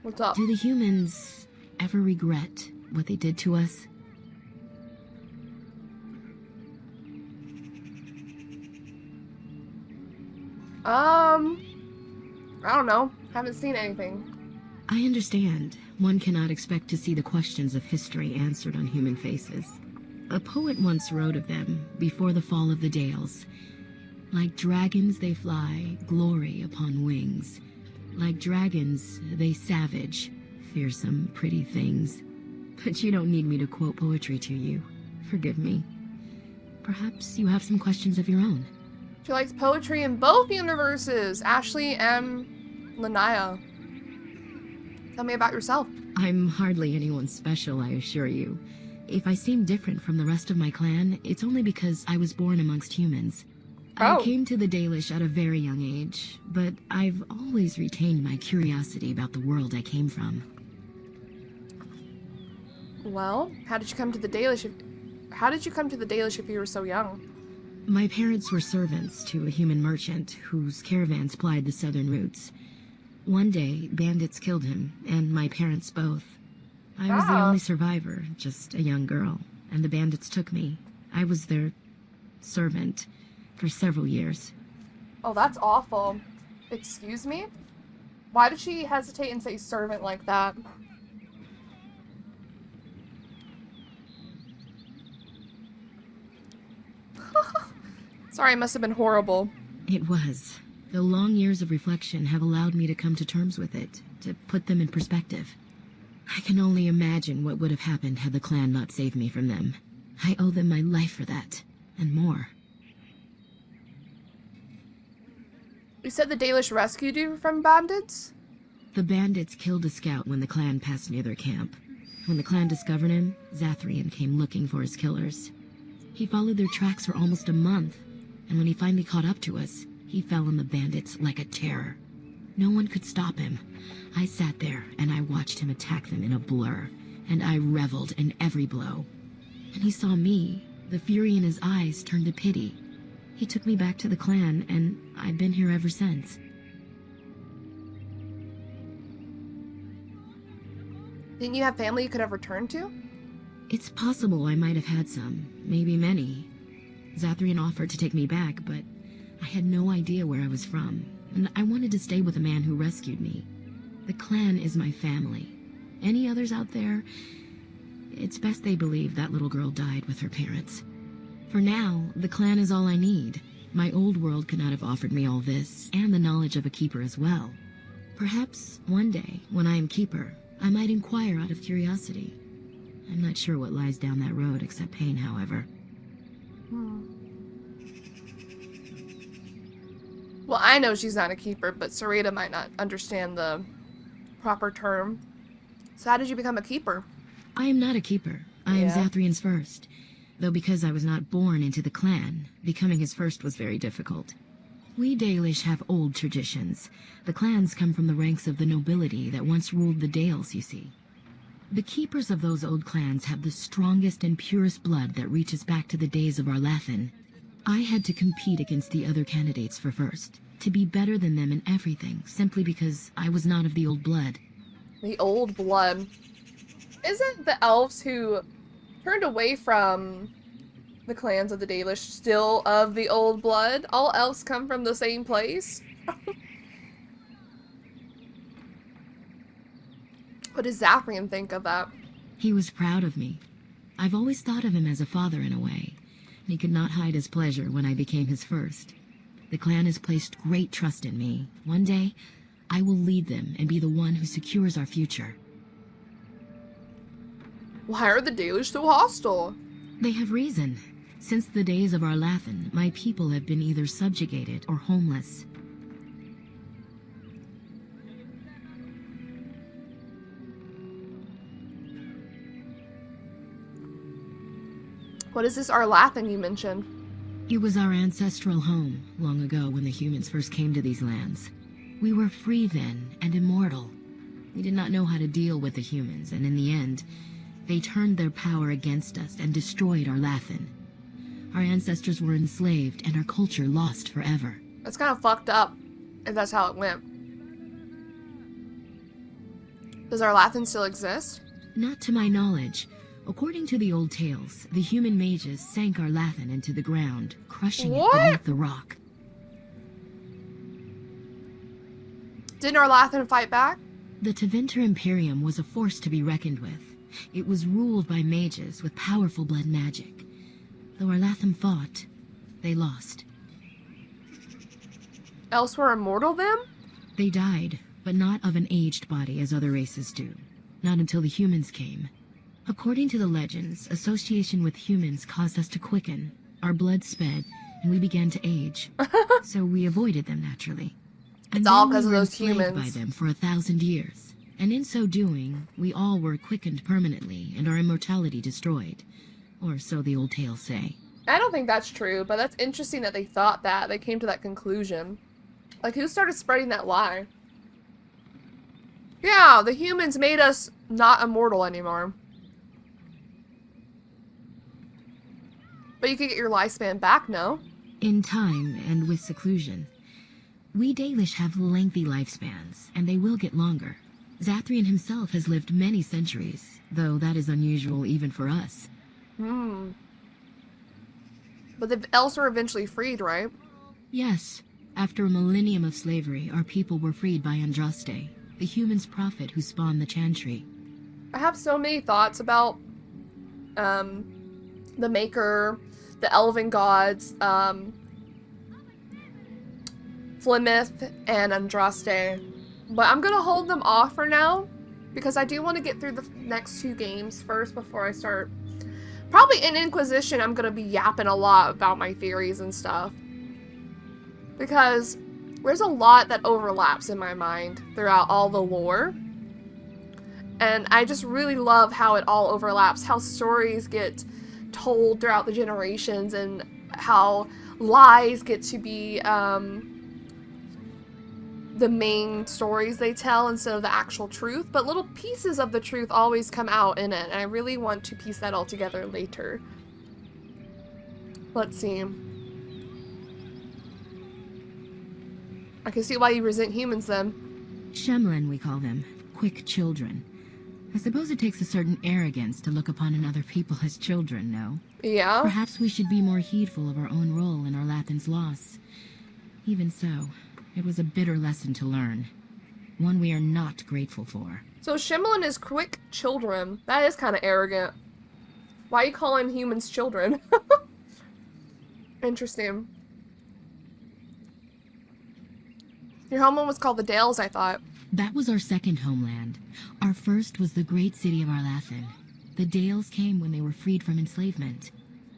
What's up? Do the humans ever regret what they did to us? I don't know. Haven't seen anything. I understand. One cannot expect to see the questions of history answered on human faces. A poet once wrote of them, before the fall of the Dales. Like dragons they fly, glory upon wings. Like dragons, they savage, fearsome, pretty things. But you don't need me to quote poetry to you. Forgive me. Perhaps you have some questions of your own. She likes poetry in both universes. Ashley and Lanaya. Tell me about yourself. I'm hardly anyone special, I assure you. If I seem different from the rest of my clan, it's only because I was born amongst humans. I came to the Dalish at a very young age, but I've always retained my curiosity about the world I came from. Well, how did you come to the Dalish if you were so young? My parents were servants to a human merchant whose caravans plied the southern routes. One day, bandits killed him, and my parents both. I was the only survivor, just a young girl, and the bandits took me. I was their servant for several years. Oh, that's awful. Excuse me? Why did she hesitate and say servant like that? Sorry, it must have been horrible. It was. The long years of reflection have allowed me to come to terms with it, to put them in perspective. I can only imagine what would have happened had the clan not saved me from them. I owe them my life for that, and more. You said the Dalish rescued you from bandits? The bandits killed a scout when the clan passed near their camp. When the clan discovered him, Zathrian came looking for his killers. He followed their tracks for almost a month, and when he finally caught up to us, he fell on the bandits like a terror. No one could stop him. I sat there, and I watched him attack them in a blur, and I reveled in every blow. When he saw me, the fury in his eyes turned to pity. He took me back to the clan, and I've been here ever since. Didn't you have family you could have returned to? It's possible I might have had some, maybe many. Zathrian offered to take me back, but I had no idea where I was from, and I wanted to stay with the man who rescued me. The clan is my family. Any others out there? It's best they believe that little girl died with her parents. For now, the clan is all I need. My old world could not have offered me all this, and the knowledge of a keeper as well. Perhaps one day, when I am keeper, I might inquire out of curiosity. I'm not sure what lies down that road except pain, however. Well, I know she's not a keeper, but Sarita might not understand the proper term. So how did you become a keeper? I am not a keeper. I am Yeah. Zathrian's first. Though because I was not born into the clan, becoming his first was very difficult. We Dalish have old traditions. The clans come from the ranks of the nobility that once ruled the Dales, you see. The keepers of those old clans have the strongest and purest blood that reaches back to the days of Arlathan. I had to compete against the other candidates for first, to be better than them in everything, simply because I was not of the old blood. The old blood. Isn't the elves who turned away from the clans of the Dalish still of the old blood? All elves come from the same place? What does Zathrian think of that? He was proud of me. I've always thought of him as a father in a way. He could not hide his pleasure when I became his first. The clan has placed great trust in me. One day, I will lead them and be the one who secures our future. Why are the Dalish so hostile? They have reason. Since the days of Arlathan, my people have been either subjugated or homeless. What is this Arlathan you mentioned? It was our ancestral home, long ago when the humans first came to these lands. We were free then, and immortal. We did not know how to deal with the humans, and in the end, they turned their power against us and destroyed Arlathan. Our ancestors were enslaved, and our culture lost forever. That's kind of fucked up, if that's how it went. Does Arlathan still exist? Not to my knowledge. According to the old tales, the human mages sank Arlathan into the ground, crushing it beneath the rock. Didn't Arlathan fight back? The Tevinter Imperium was a force to be reckoned with. It was ruled by mages with powerful blood magic. Though Arlathan fought, they lost. Elves were immortal then? They died, but not of an aged body as other races do. Not until the humans came. According to the legends, association with humans caused us to quicken. Our blood sped, and we began to age. So we avoided them naturally. It's all because we of were those enslaved humans. by them for 1,000 years. And in so doing, we all were quickened permanently and our immortality destroyed. Or so the old tales say. I don't think that's true, but that's interesting that they thought that. They came to that conclusion. Like, who started spreading that lie? Yeah, the humans made us not immortal anymore. But you could get your lifespan back, no? In time and with seclusion. We Dalish have lengthy lifespans, and they will get longer. Zathrian himself has lived many centuries, though that is unusual even for us. But the elves were eventually freed, right? Yes. After a millennium of slavery, our people were freed by Andraste, the human's prophet who spawned the Chantry. I have so many thoughts about the Maker, the Elven gods, Flemeth, and Andraste. But I'm gonna hold them off for now, because I do want to get through the next two games first before I start. Probably in Inquisition, I'm gonna be yapping a lot about my theories and stuff. Because there's a lot that overlaps in my mind throughout all the lore. And I just really love how it all overlaps, how stories get told throughout the generations, and how lies get to be the main stories they tell instead of the actual truth. But little pieces of the truth always come out in it, and I really want to piece that all together later. Let's see. I can see why you resent humans then. Shemlin, we call them. Quick children. I suppose it takes a certain arrogance to look upon another people as children, no? Yeah? Perhaps we should be more heedful of our own role in Arlathan's loss. Even so, it was a bitter lesson to learn. One we are not grateful for. So Shemlin is quick children. That is kind of arrogant. Why are you calling humans children? Interesting. Your homeland was called the Dales, I thought. That was our second homeland. Our first was the great city of Arlathan. The Dales came when they were freed from enslavement.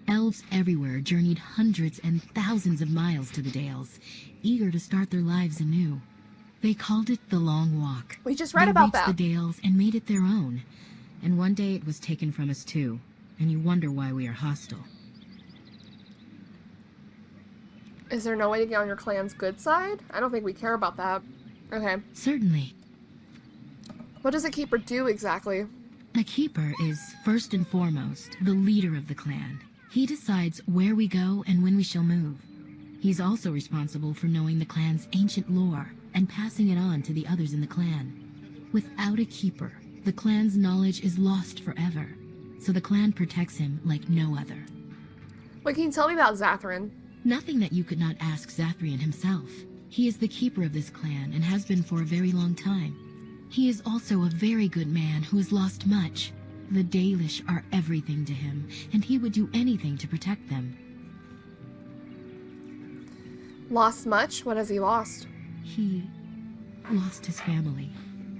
Elves everywhere journeyed hundreds and thousands of miles to the Dales, eager to start their lives anew. They called it the Long Walk. We just read about that. They reached the Dales and made it their own. And one day it was taken from us too, and you wonder why we are hostile. Is there no way to get on your clan's good side? I don't think we care about that. Okay. Certainly. What does a keeper do exactly? A keeper is, first and foremost, the leader of the clan. He decides where we go and when we shall move. He's also responsible for knowing the clan's ancient lore and passing it on to the others in the clan. Without a keeper, the clan's knowledge is lost forever, so the clan protects him like no other. What can you tell me about Zathrin? Nothing that you could not ask Zathrian himself. He is the keeper of this clan and has been for a very long time. He is also a very good man who has lost much. The Dalish are everything to him, and he would do anything to protect them. Lost much? What has he lost? He lost his family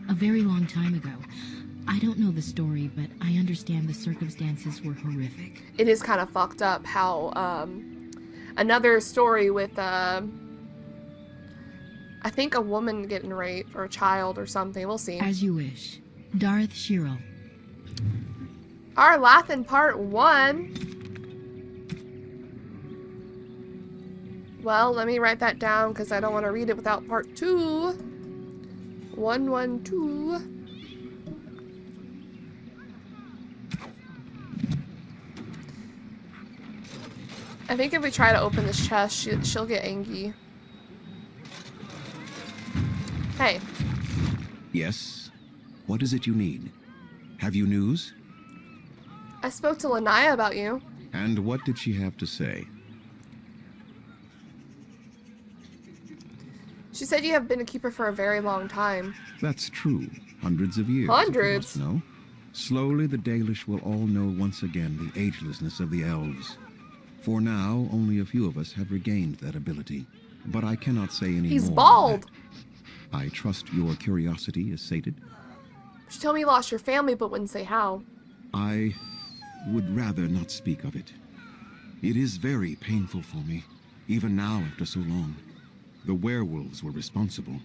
a very long time ago. I don't know the story, but I understand the circumstances were horrific. It is kind of fucked up how, another story with, I think a woman getting raped, or a child, or something. We'll see. As you wish. Darth Shirel. Our Lathan Part 1. Well, let me write that down, because I don't want to read it without Part 2. 112. I think if we try to open this chest, she'll get angry. Hey. Yes? What is it you need? Have you news? I spoke to Lanaya about you. And what did she have to say? She said you have been a keeper for a very long time. That's true. Hundreds of years. Hundreds? If you must know. Slowly the Dalish will all know once again the agelessness of the elves. For now, only a few of us have regained that ability. But I cannot say any more. He's bald. I trust your curiosity is sated. She told me you lost your family, but wouldn't say how. I would rather not speak of it. It is very painful for me, even now after so long. The werewolves were responsible.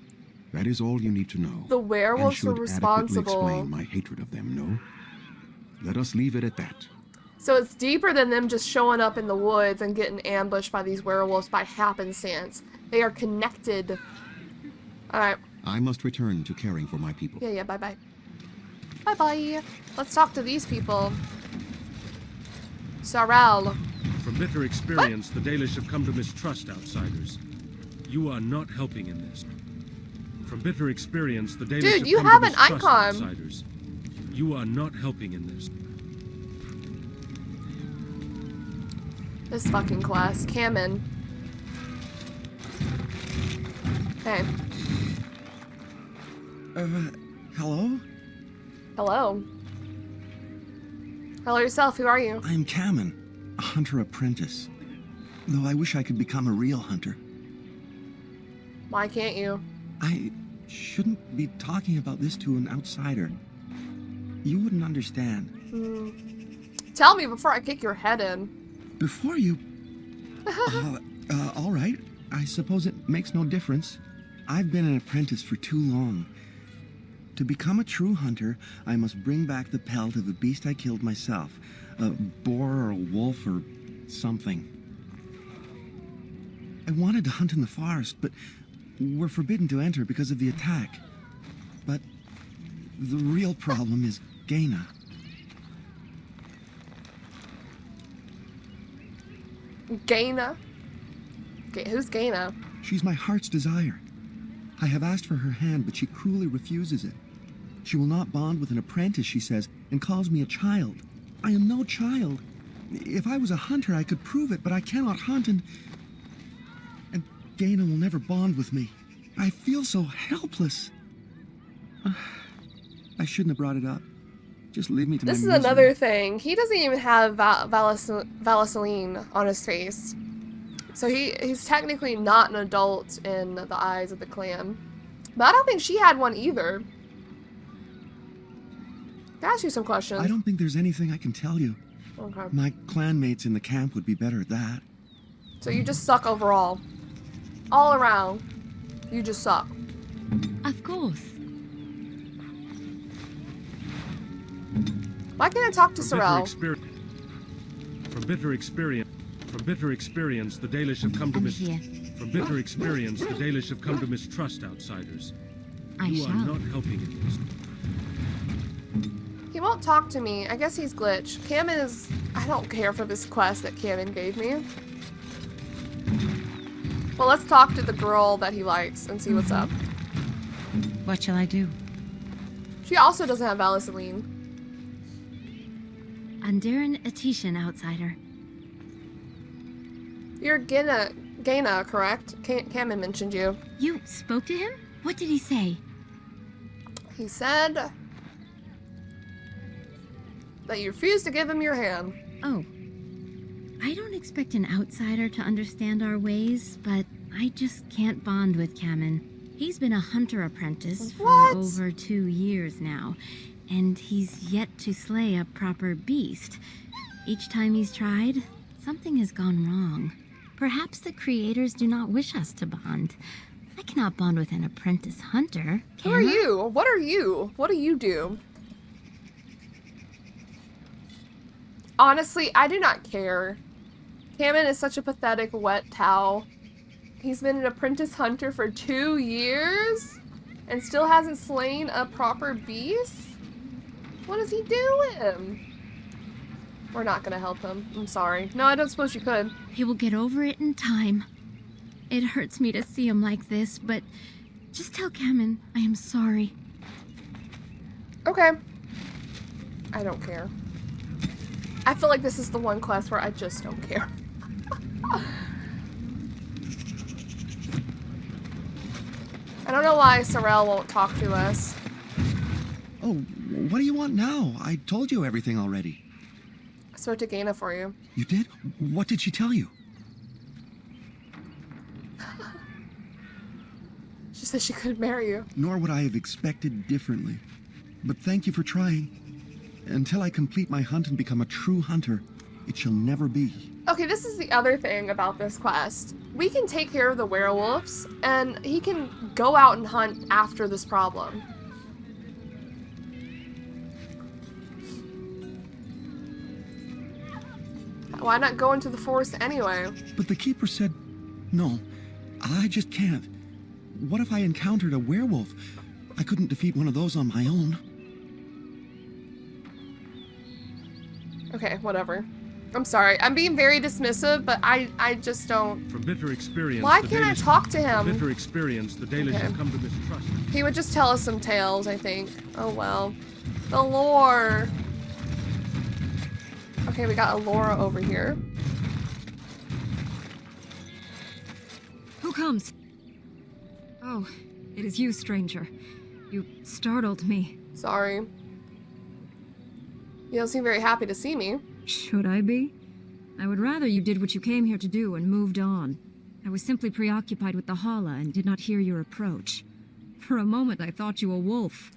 That is all you need to know. The werewolves were and should adequately responsible. explain my hatred of them, no? Let us leave it at that. So it's deeper than them just showing up in the woods and getting ambushed by these werewolves by happenstance. They are connected. Alright. I must return to caring for my people. Yeah, bye-bye. Bye-bye. Let's talk to these people. Sarel. From bitter experience, the Dalish have come to mistrust outsiders. You are not helping in this. From bitter experience, the Dalish Dude, you have an icon. Outsiders. You are not helping in this. This fucking class. Kamen. Hey. Hello? Hello. Hello yourself. Who are you? I'm Kamen, a hunter apprentice. Though I wish I could become a real hunter. Why can't you? I shouldn't be talking about this to an outsider. You wouldn't understand. Tell me before I kick your head in. Before you... all right. I suppose it makes no difference. I've been an apprentice for too long. To become a true hunter, I must bring back the pelt of a beast I killed myself. A boar or a wolf or something. I wanted to hunt in the forest, but were forbidden to enter because of the attack. But the real problem is Gaina. Gaina? Who's Gaina? She's my heart's desire. I have asked for her hand, but she cruelly refuses it. She will not bond with an apprentice, she says, and calls me a child. I am no child. If I was a hunter, I could prove it, but I cannot hunt, and Gaina will never bond with me. I feel so helpless. I shouldn't have brought it up. Just leave me to my This is misery. another thing. He doesn't even have Vaseline on his face. So he's technically not an adult in the eyes of the clan. But I don't think she had one either. Can I ask you some questions? I don't think there's anything I can tell you. Okay. My clanmates in the camp would be better at that. So you just suck overall. All around. You just suck. Of course. Why can't I talk to Sorrel? From bitter experience, the Dalish have come to mistrust outsiders. You are not helping in this. He won't talk to me. I guess he's glitched. Cameron is... I don't care for this quest that Cameron gave me. Well, let's talk to the girl that he likes and see what's up. What shall I do? She also doesn't have Valicilline. Andiran Atishan, outsider. You're Gaina, correct? Cameron mentioned you. You spoke to him? What did he say? He said that you refused to give him your hand. Oh. I don't expect an outsider to understand our ways, but I just can't bond with Kamen. He's been a hunter apprentice for over 2 years now, and he's yet to slay a proper beast. Each time he's tried, something has gone wrong. Perhaps the creators do not wish us to bond. I cannot bond with an apprentice hunter, can I? Who are you? What are you? What do you do? Honestly, I do not care. Cameron is such a pathetic wet towel. He's been an apprentice hunter for 2 years and still hasn't slain a proper beast? What does he do with him? We're not gonna help him. I'm sorry. No, I don't suppose you could. He will get over it in time. It hurts me to see him like this, but just tell Kamen I am sorry. Okay. I don't care. I feel like this is the one quest where I just don't care. I don't know why Sorrel won't talk to us. Oh, what do you want now? I told you everything already. I spoke to Gaina for you. You did? What did she tell you? She said she couldn't marry you. Nor would I have expected differently. But thank you for trying. Until I complete my hunt and become a true hunter, it shall never be. Okay, this is the other thing about this quest. We can take care of the werewolves, and he can go out and hunt after this problem. Why not go into the forest anyway? But the keeper said, no, I just can't. What if I encountered a werewolf? I couldn't defeat one of those on my own. Okay, whatever. I'm sorry. I'm being very dismissive, but I just don't... From bitter experience... Why can't I talk to him? From bitter experience, the Dalish have come to mistrust. He would just tell us some tales, I think. Oh, well. The lore. Okay, we got Alora over here. Who comes? Oh, it is you, stranger. You startled me. Sorry. You don't seem very happy to see me. Should I be? I would rather you did what you came here to do and moved on. I was simply preoccupied with the Hala and did not hear your approach. For a moment I thought you a wolf.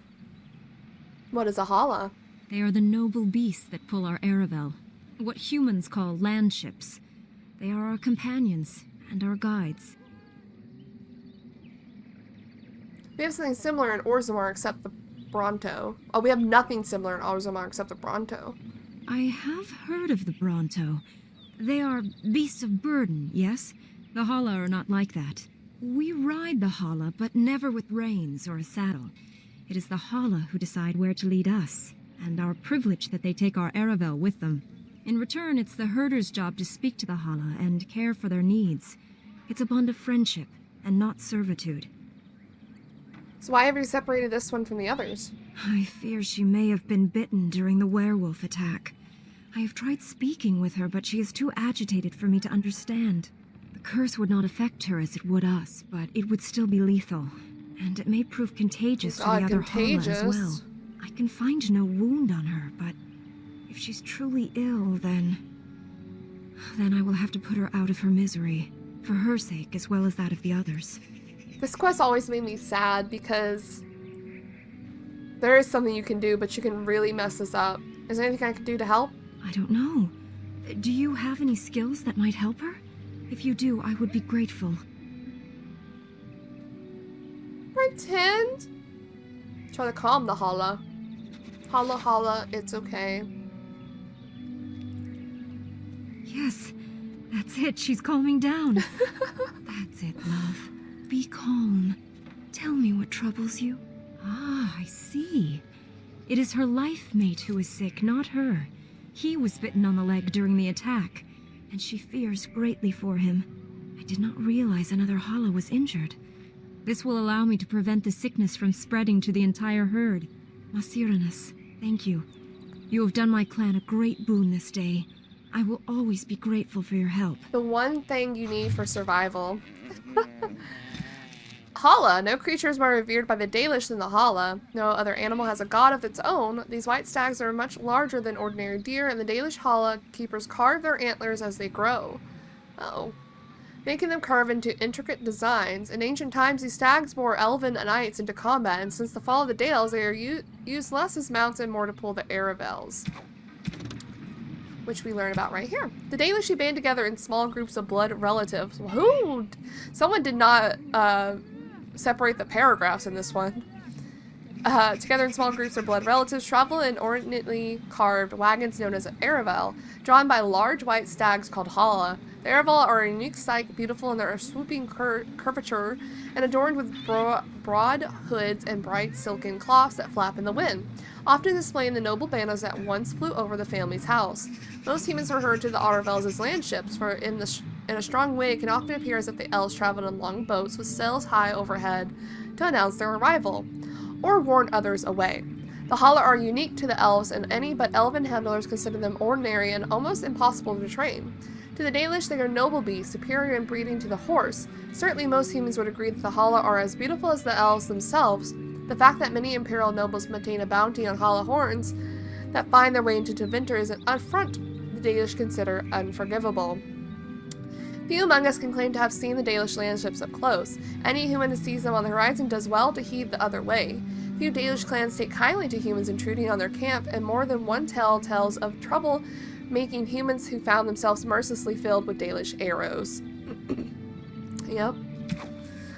What is a Hala? They are the noble beasts that pull our Aravel. What humans call landships. They are our companions and our guides. We have something similar in Orzammar except the Bronto. Oh, we have nothing similar in Orzammar except the Bronto. I have heard of the Bronto. They are beasts of burden, yes? The Hala are not like that. We ride the Hala, but never with reins or a saddle. It is the Hala who decide where to lead us, and our privilege that they take our Aravel with them. In return, it's the herder's job to speak to the Hala and care for their needs. It's a bond of friendship, and not servitude. So why have you separated this one from the others? I fear she may have been bitten during the werewolf attack. I have tried speaking with her, but she is too agitated for me to understand. The curse would not affect her as it would us, but it would still be lethal. And it may prove contagious to the other Hala as well. I can find no wound on her, but if she's truly ill, then I will have to put her out of her misery, for her sake as well as that of the others. This quest always made me sad because There is something you can do, but you can really mess this up. Is there anything I can do to help? I don't know. Do you have any skills that might help her? If you do, I would be grateful. Pretend? Try to calm the Hala. Hala, Hala, it's okay. Yes, that's it. She's calming down. That's it, love. Be calm. Tell me what troubles you. Ah, I see. It is her life mate who is sick, not her. He was bitten on the leg during the attack, and she fears greatly for him. I did not realize another Hala was injured. This will allow me to prevent the sickness from spreading to the entire herd. Masiranus, thank you. You have done my clan a great boon this day. I will always be grateful for your help. The one thing you need for survival. Hala. No creature is more revered by the Dalish than the Hala. No other animal has a god of its own. These white stags are much larger than ordinary deer, and the Dalish Hala keepers carve their antlers as they grow. Oh. Making them carve into intricate designs. In ancient times, these stags bore elven knights into combat, and since the fall of the Dales, they are used less as mounts and more to pull the Arabels, which we learn about right here. The Dalish band together in small groups of blood relatives. Who? Someone did not separate the paragraphs in this one. Together in small groups of blood relatives, travel in ornately carved wagons known as Aravel, drawn by large white stags called Hala. The Aravel are a unique sight, beautiful in their swooping curvature, and adorned with broad hoods and bright silken cloths that flap in the wind, often displaying the noble banners that once flew over the family's house. Most humans refer to the Aravels as landships, for in a strong wind it can often appear as if the elves traveled in long boats with sails high overhead to announce their arrival, or warn others away. The Hala are unique to the elves, and any but elven handlers consider them ordinary and almost impossible to train. To the Dalish, they are noble beasts, superior in breeding to the horse. Certainly most humans would agree that the Hala are as beautiful as the elves themselves. The fact that many imperial nobles maintain a bounty on Hala horns that find their way into Tevinter is an affront the Dalish consider unforgivable. Few among us can claim to have seen the Dalish landships up close. Any human who sees them on the horizon does well to heed the other way. Few Dalish clans take kindly to humans intruding on their camp, and more than one tale tells of trouble making humans who found themselves mercilessly filled with Dalish arrows. Yep.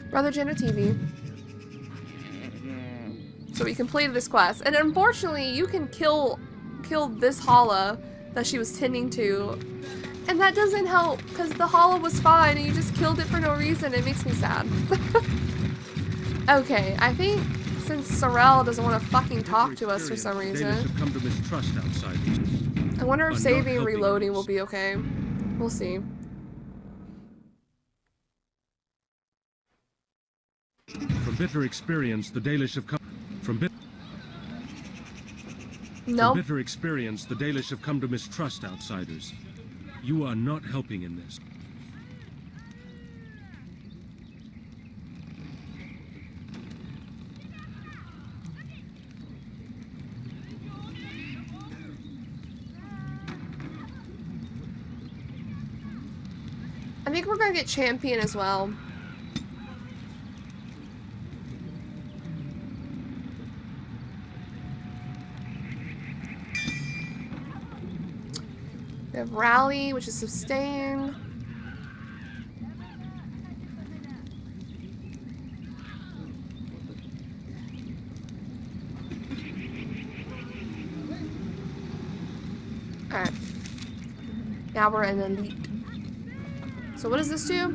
Brother Jenna TV. So we completed this quest, and unfortunately you can kill this Hala that she was tending to, and that doesn't help because the Hala was fine and you just killed it for no reason. It makes me sad. Okay, I think since Sorrel doesn't want to fucking talk to us for some reason, Come to mistrust outsiders. I wonder if saving and reloading will be okay. We'll see. From bitter experience, the Dalish have come from bitter experience, the Dalish have come to mistrust outsiders. You are not helping in this. I think we're gonna get champion as well. We have rally, which is sustain. Alright. Now we're an elite. So what does this do?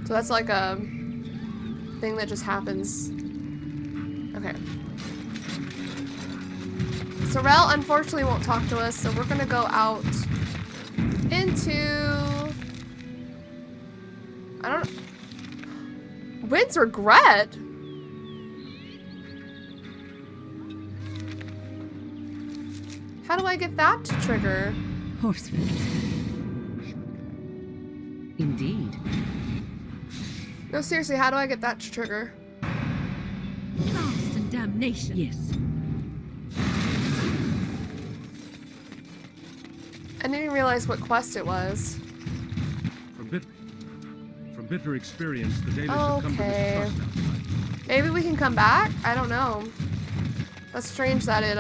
So that's like a thing that just happens. Okay. Sorrel unfortunately won't talk to us, so we're gonna go out into... I don't know. Wind's Regret? How do I get that to trigger? Horsefit. Indeed. No, seriously, how do I get that to trigger? Lost and damnation. Yes. I didn't realize what quest it was. From bitter experience, the Dalish have come to mistrust outsiders. Maybe we can come back? I don't know. That's strange that it,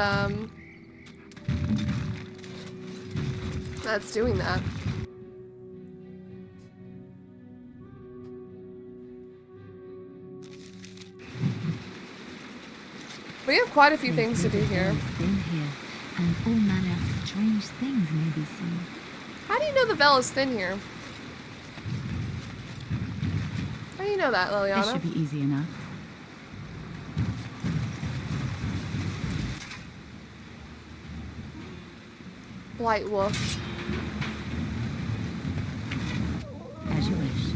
that's doing that. We have quite a few things to do here. Been here, and all manner of strange things may be seen. How do you know the veil is thin here? How do you know that, Liliana? This should be easy enough. Blight wolf. As you wish.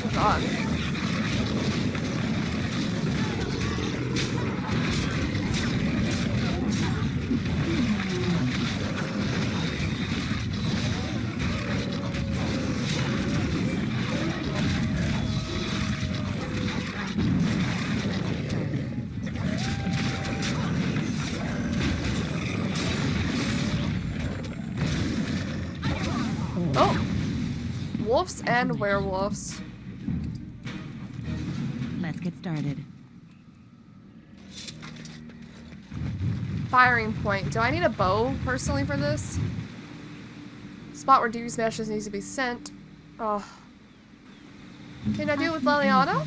Oh God. Oh! Wolves and werewolves. Let's get started. Firing point. Do I need a bow personally for this? Spot where dew smashes needs to be sent. Oh. Can I do it with Liliana?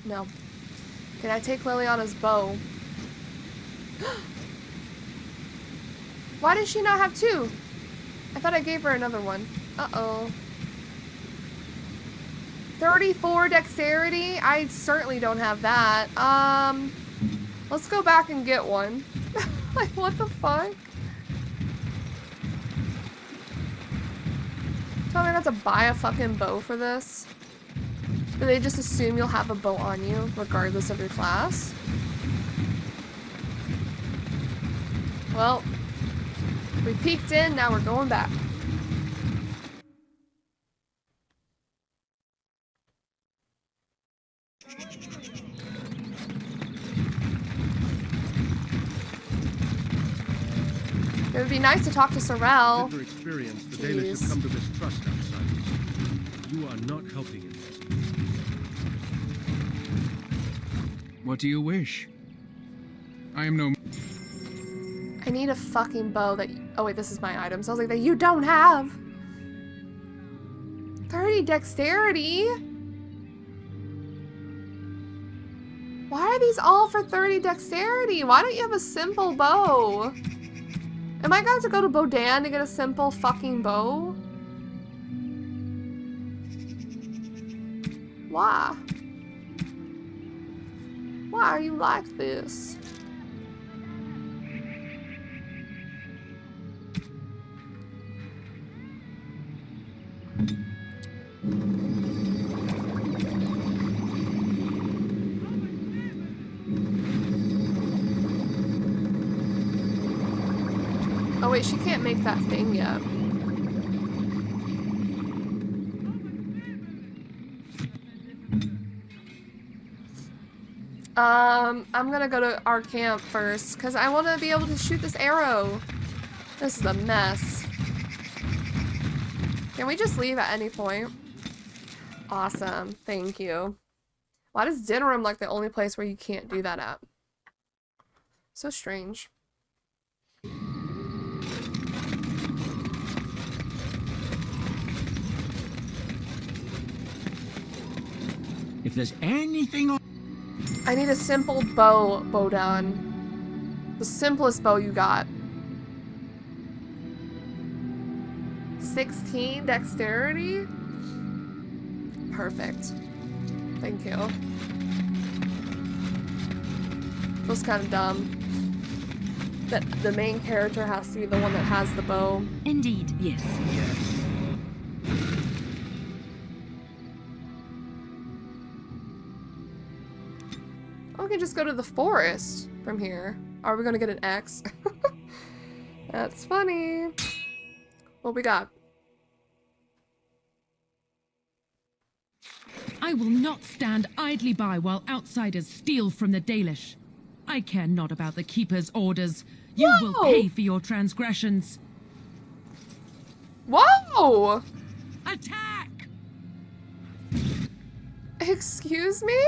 No. Can I take Liliana's bow? Why does she not have two? I thought I gave her another one. Uh-oh. 34 dexterity? I certainly don't have that. Let's go back and get one. Like, what the fuck? Tell me I have to buy a fucking bow for this? Do they just assume you'll have a bow on you, regardless of your class? Well, we peeked in, now we're going back. It would be nice to talk to Sorrel. Bitter experience, the Dalish have come to mistrust outsiders. You are not helping in this. What do you wish? I am no... I need a fucking bow that... Oh wait, this is my item. So I was like, that you don't have! 30 dexterity? Why are these all for 30 dexterity? Why don't you have a simple bow? Am I going to go to Bodan to get a simple fucking bow? Why? Why are you like this? Oh wait, she can't make that thing yet. I'm gonna go to our camp first, because I want to be able to shoot this arrow. This is a mess. Can we just leave at any point? Awesome, thank you. Why does Dinnerum like the only place where you can't do that at? So strange. If there's anything on... I need a simple bow, Bodan. The simplest bow you got. 16 dexterity? Perfect. Thank you. Feels kind of dumb that the main character has to be the one that has the bow. Indeed, yes. Oh, we can just go to the forest from here. Are we gonna get an X? That's funny. What we got? I will not stand idly by while outsiders steal from the Dalish. I care not about the Keeper's orders. You will pay for your transgressions. Whoa! Attack! Excuse me?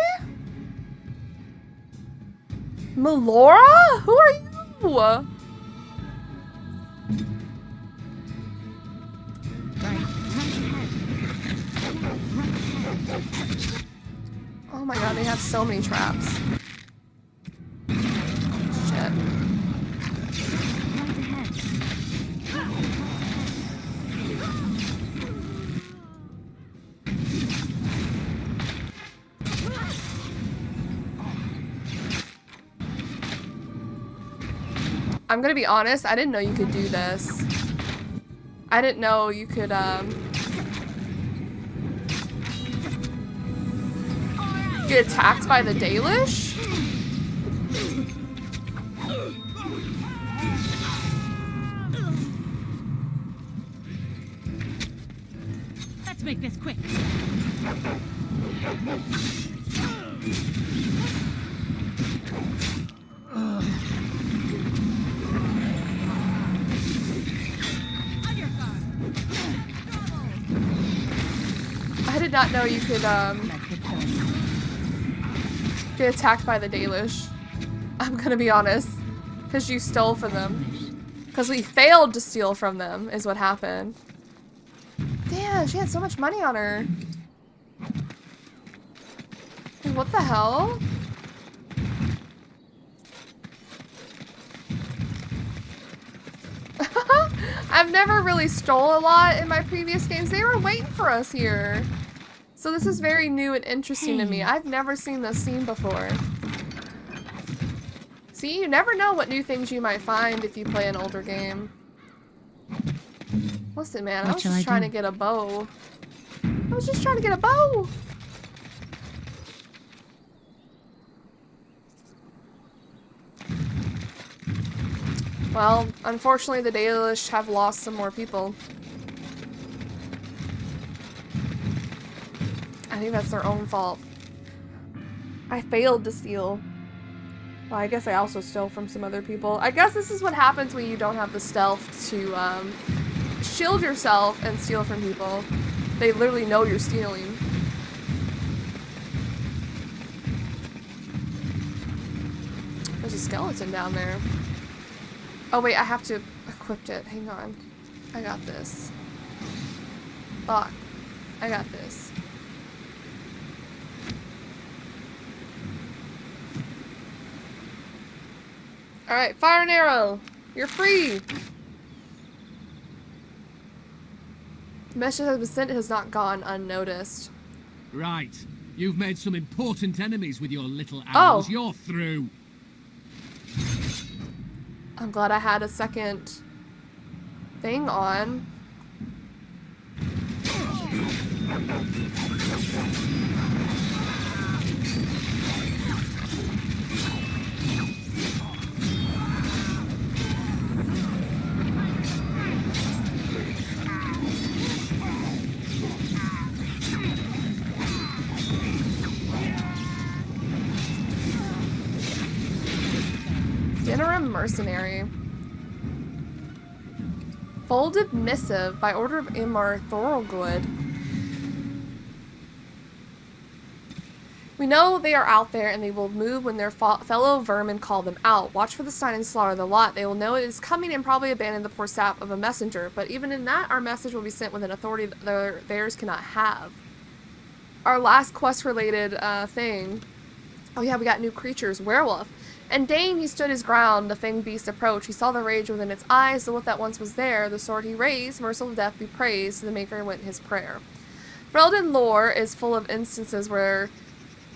Melora? Who are you? Oh my god, they have so many traps. Shit. I'm gonna be honest, I didn't know you could do this. I didn't know you could, get attacked by the Dalish? Let's make this quick. I did not know you could, get attacked by the Dalish. I'm gonna be honest. Because you stole from them. Because we failed to steal from them, is what happened. Damn, she had so much money on her. Dude, what the hell? I've never really stole a lot in my previous games. They were waiting for us here. So this is very new and interesting to me. I've never seen this scene before. See, you never know what new things you might find if you play an older game. Listen, man, I was just trying to get a bow. I was just trying to get a bow. Well, unfortunately, the Dalish have lost some more people. I think that's their own fault. I failed to steal. Well, I guess I also stole from some other people. I guess this is what happens when you don't have the stealth to shield yourself and steal from people. They literally know you're stealing. There's a skeleton down there. Oh wait, I have to equip it. Hang on. I got this. Fuck. I got this. Alright, fire an arrow. You're free. The message has been sent. It has not gone unnoticed. Right. You've made some important enemies with your little arrows. Oh. You're through. I'm glad I had a second thing on. Interim Mercenary. Folded Missive by order of Imar Thorgood. We know they are out there and they will move when their fellow vermin call them out. Watch for the sign and slaughter the lot. They will know it is coming and probably abandon the poor sap of a messenger. But even in that, our message will be sent with an authority that theirs cannot have. Our last quest-related thing. Oh yeah, we got new creatures. Werewolf. And Dane, he stood his ground. The fanged beast approached. He saw the rage within its eyes, the wolf that once was there. The sword he raised, merciful death be praised. To the maker went his prayer. Ferelden lore is full of instances where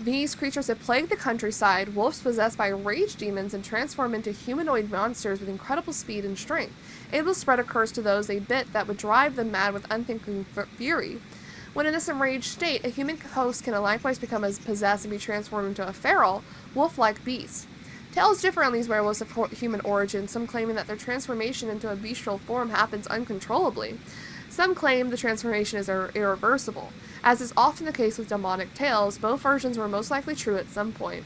these creatures have plagued the countryside, wolves possessed by rage demons and transform into humanoid monsters with incredible speed and strength, able to spread a curse to those they bit that would drive them mad with unthinking fury. When in this enraged state, a human host can likewise become as possessed and be transformed into a feral, wolf-like beast. Tales differ on these werewolves of human origin, some claiming that their transformation into a bestial form happens uncontrollably. Some claim the transformation is irreversible. As is often the case with demonic tales, both versions were most likely true at some point.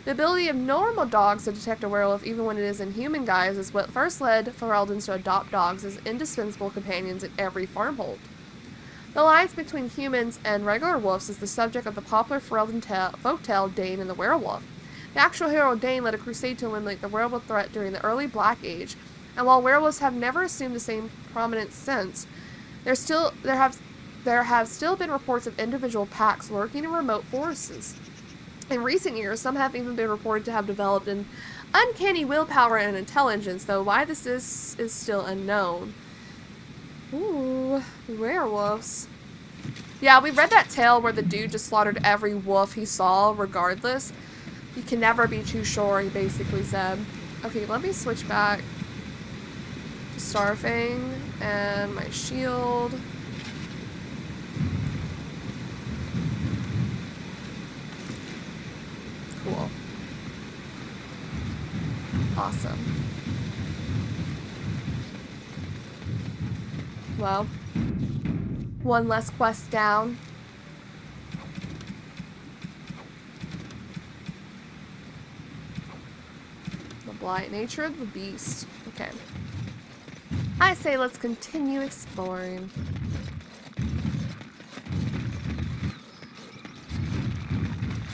The ability of normal dogs to detect a werewolf even when it is in human guise is what first led Fereldans to adopt dogs as indispensable companions in every farmhold. The alliance between humans and regular wolves is the subject of the popular Ferelden folktale Dane and the Werewolf. The actual hero Dane led a crusade to eliminate the werewolf threat during the early Black Age, and while werewolves have never assumed the same prominence since, there have still been reports of individual packs lurking in remote forests. In recent years, some have even been reported to have developed an uncanny willpower and intelligence, though why this is still unknown. Ooh, werewolves. Yeah, we read that tale where the dude just slaughtered every wolf he saw, regardless. You can never be too sure, he basically said. Okay, let me switch back to Starfang and my shield. Cool. Awesome. Well, one less quest down. The blight nature of the beast. Okay. I say let's continue exploring.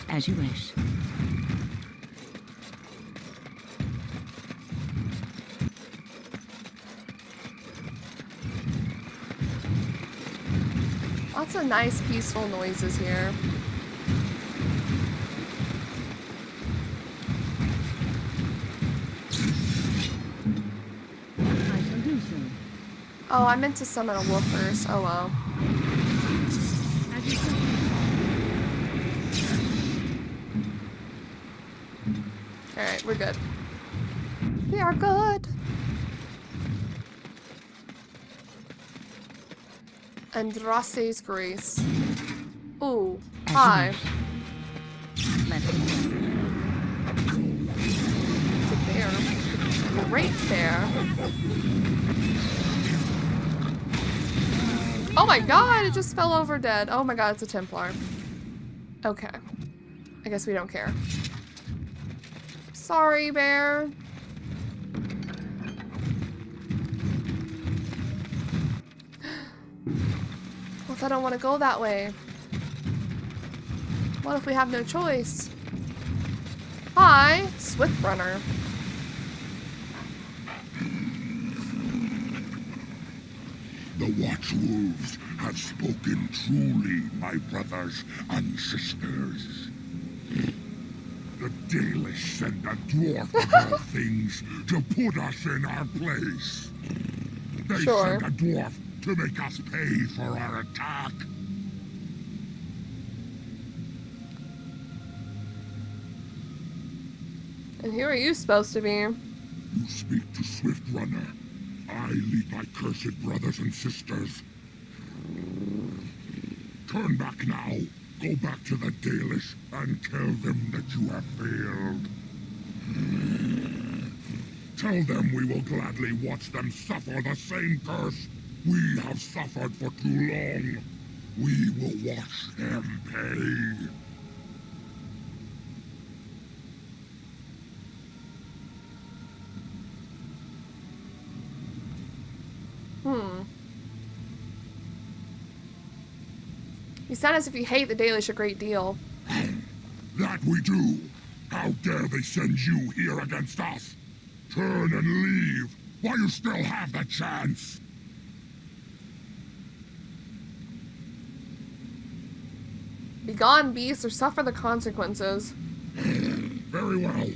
As you wish. Lots of nice, peaceful noises here. I shall do so. Oh, I meant to summon a wolf first. Oh well. Alright, we're good. We are good. Andraste's Grace. Ooh, hi. It's a bear. Great bear. Oh my god, it just fell over dead. Oh my god, it's a Templar. Okay. I guess we don't care. Sorry, bear. What if I don't want to go that way? What if we have no choice? Hi, Swift Runner. The Watchwolves have spoken truly, my brothers and sisters. The Dalish sent a dwarf of all things to put us in our place. They sent a dwarf to make us pay for our attack. And who are you supposed to be? You speak to Swift Runner. I lead my cursed brothers and sisters. Turn back now. Go back to the Dalish and tell them that you have failed. Tell them we will gladly watch them suffer the same curse we have suffered for too long. We will watch them pay. You sound as if you hate the Dalish a great deal. That we do. How dare they send you here against us? Turn and leave while you still have the chance. Begone, beasts, or suffer the consequences. Very well.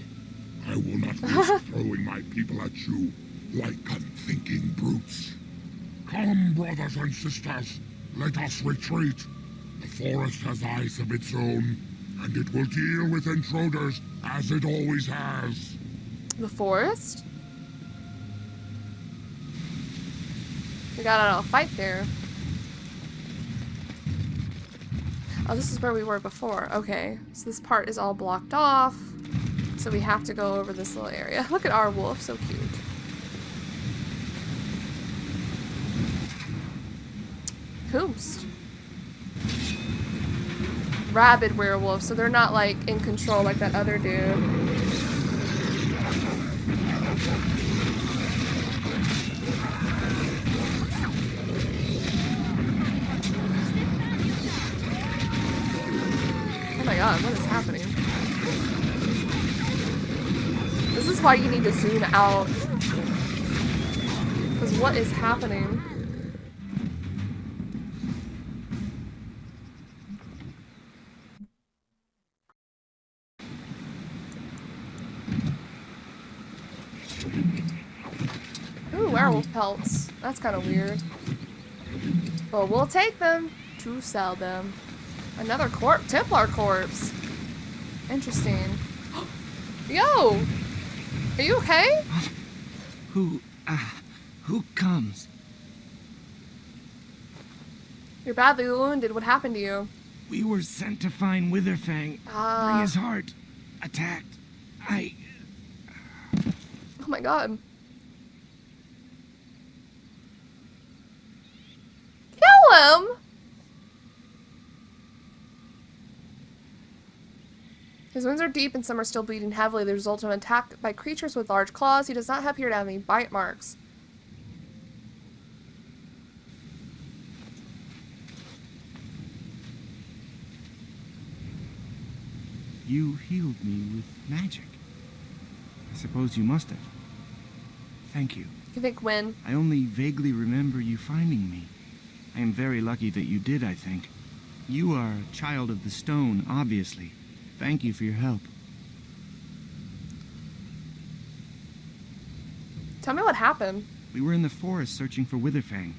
I will not risk throwing my people at you like unthinking brutes. Come, brothers and sisters, let us retreat. The forest has eyes of its own, and it will deal with intruders as it always has. The forest? We got a fight there. Oh, this is where we were before. Okay, so this part is all blocked off. So we have to go over this little area. Look at our wolf, so cute. Coast. rabid werewolf, so they're not like in control like that other dude. Oh my god, what is happening? This is why you need to zoom out. Because what is happening? Ooh, werewolf pelts. That's kind of weird. But we'll take them to sell them. Another Templar corpse. Interesting. Yo! Are you okay? Who comes? You're badly wounded. What happened to you? We were sent to find Witherfang. Bring his heart. Attacked. Oh my god. Kill him! His wounds are deep and some are still bleeding heavily. The result of an attack by creatures with large claws. He does not appear to have any bite marks. You healed me with magic. I suppose you must have. Thank you. You think when? I only vaguely remember you finding me. I am very lucky that you did, I think. You are a child of the stone, obviously. Thank you for your help. Tell me what happened. We were in the forest searching for Witherfang.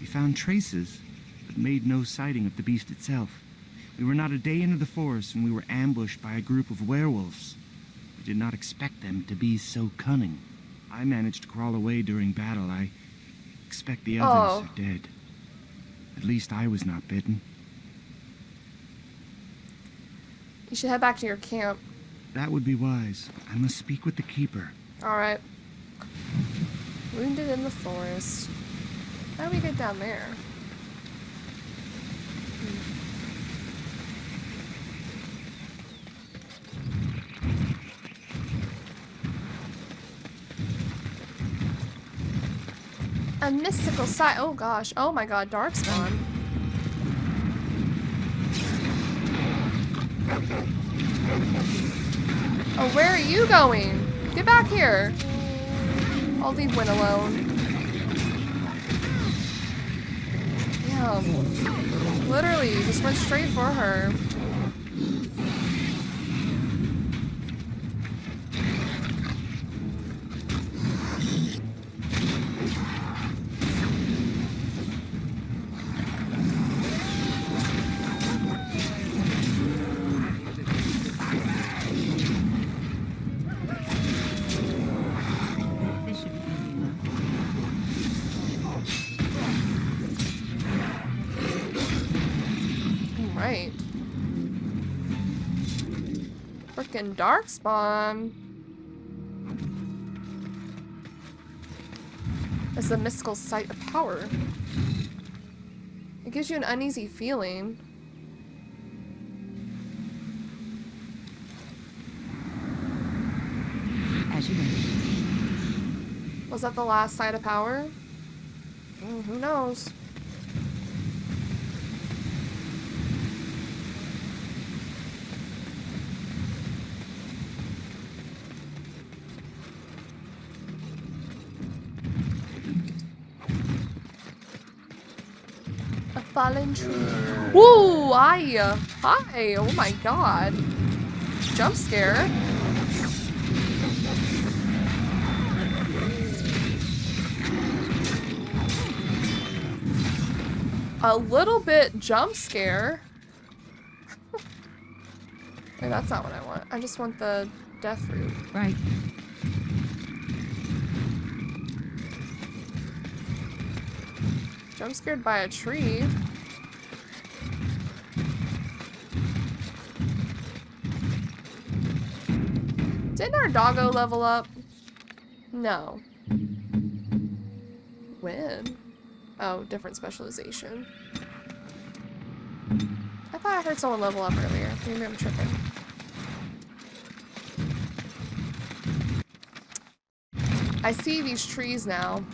We found traces, but made no sighting of the beast itself. We were not a day into the forest when we were ambushed by a group of werewolves. We did not expect them to be so cunning. I managed to crawl away during battle. I expect the others are dead. At least I was not bitten. You should head back to your camp. That would be wise. I must speak with the keeper. Alright. Wounded in the forest. How do we get down there? A mystical site. Oh gosh. Oh my god. Darkspawn. Oh, where are you going? Get back here. I'll leave Win alone. Damn. Literally, you just went straight for her. Right. Frickin' Darkspawn. It's a mystical site of power. It gives you an uneasy feeling. As you wish. Was that the last site of power? Who knows? Fallen tree. Woo! Hi! Hi! Oh my god. Jump scare. A little bit jump scare. Wait, that's not what I want. I just want the death root. Right. Jump scared by a tree. Didn't our doggo level up? No. When? Oh, different specialization. I thought I heard someone level up earlier. Maybe I'm tripping. I see these trees now.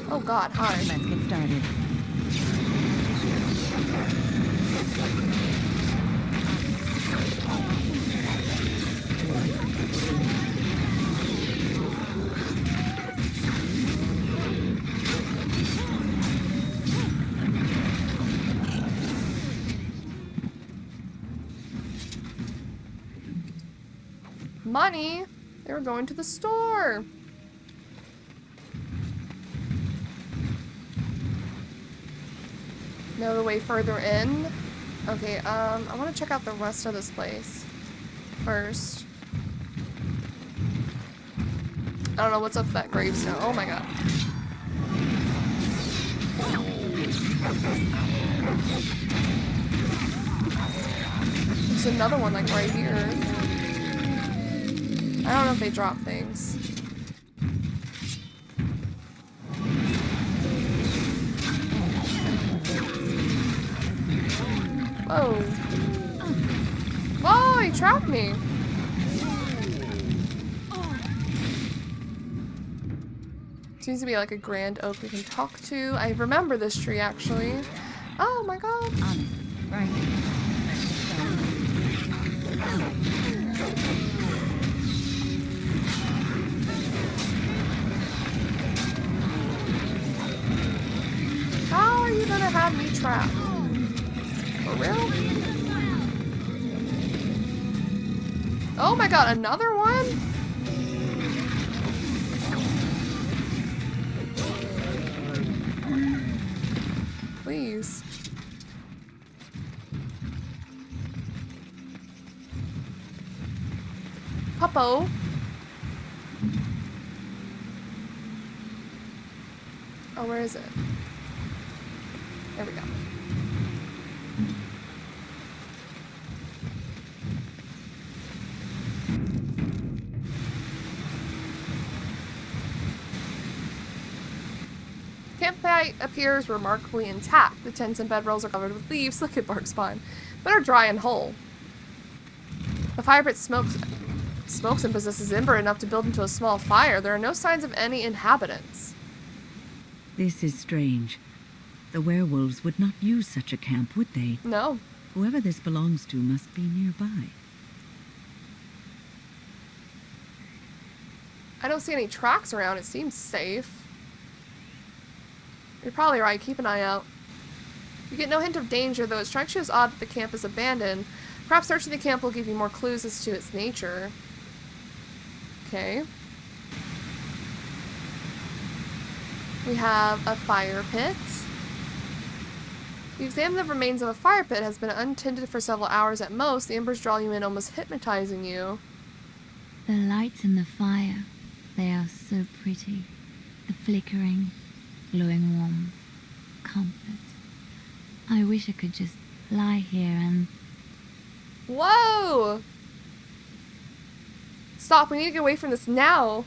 Oh god, hi. Let's get started. Money! They were going to the store! No, the way further in? Okay, I want to check out the rest of this place first. I don't know what's up with that gravestone. Oh my god. There's another one like right here. I don't know if they drop things. Whoa. Oh, he trapped me. Seems to be like a grand oak we can talk to. I remember this tree actually. Oh my god. Right. How are you gonna have me trapped? For real? Oh my god, another one? Please. Puppo. Oh, where is it? There we go. Campsite appears remarkably intact. The tents and bedrolls are covered with leaves, look at bark spine, but are dry and whole. The fire pit smokes and possesses ember enough to build into a small fire. There are no signs of any inhabitants. This is strange. The werewolves would not use such a camp, would they? No. Whoever this belongs to must be nearby. I don't see any tracks around. It seems safe. You're probably right. Keep an eye out. You get no hint of danger, though it strikes you as odd that the camp is abandoned. Perhaps searching the camp will give you more clues as to its nature. Okay. We have a fire pit. You examine the remains of a fire pit. It has been untended for several hours at most. The embers draw you in, almost hypnotizing you. The lights in the fire, they are so pretty. The flickering, glowing warmth, comfort. I wish I could just lie here and... Whoa! Stop, we need to get away from this now.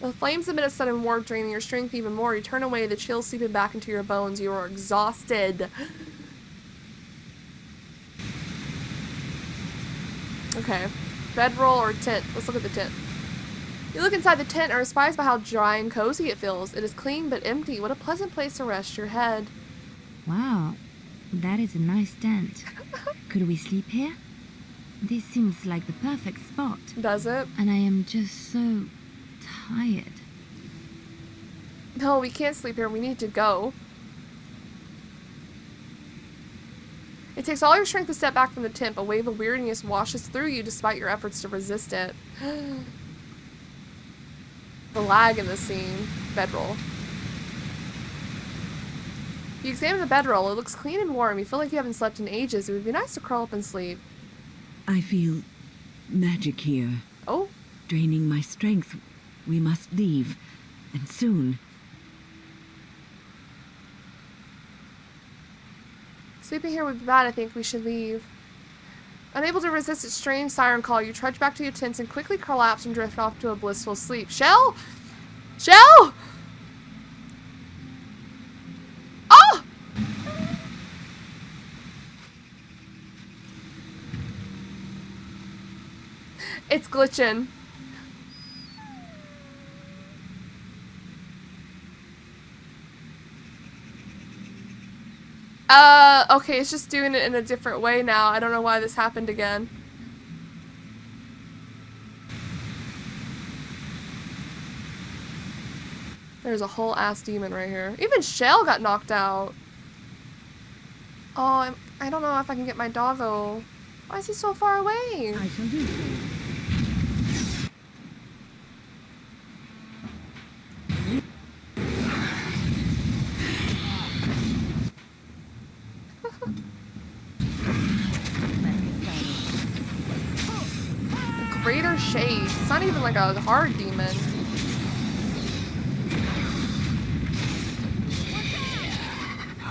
The flames emit a sudden warp, draining your strength even more. You turn away, the chill seeping back into your bones. You are exhausted. Okay. Bedroll or tent? Let's look at the tent. You look inside the tent and are surprised by how dry and cozy it feels. It is clean but empty. What a pleasant place to rest your head. Wow, that is a nice tent. Could we sleep here? This seems like the perfect spot. Does it? And I am just so tired. No, we can't sleep here. We need to go. It takes all your strength to step back from the tent. A wave of weirdness washes through you despite your efforts to resist it. The lag in this scene. Bedroll. You examine the bedroll. It looks clean and warm. You feel like you haven't slept in ages. It would be nice to curl up and sleep. I feel magic here. Oh? Draining my strength. We must leave. And soon. Sleeping here would be bad. I think we should leave. Unable to resist its strange siren call, you trudge back to your tents and quickly collapse and drift off to a blissful sleep. Shell? Shell? Oh! It's glitching. Okay, it's just doing it in a different way now. I don't know why this happened again. There's a whole ass demon right here. Even Shell got knocked out. Oh, I don't know if I can get my doggo. Why is he so far away? I shall do so. Greater Shade. It's not even like a hard demon.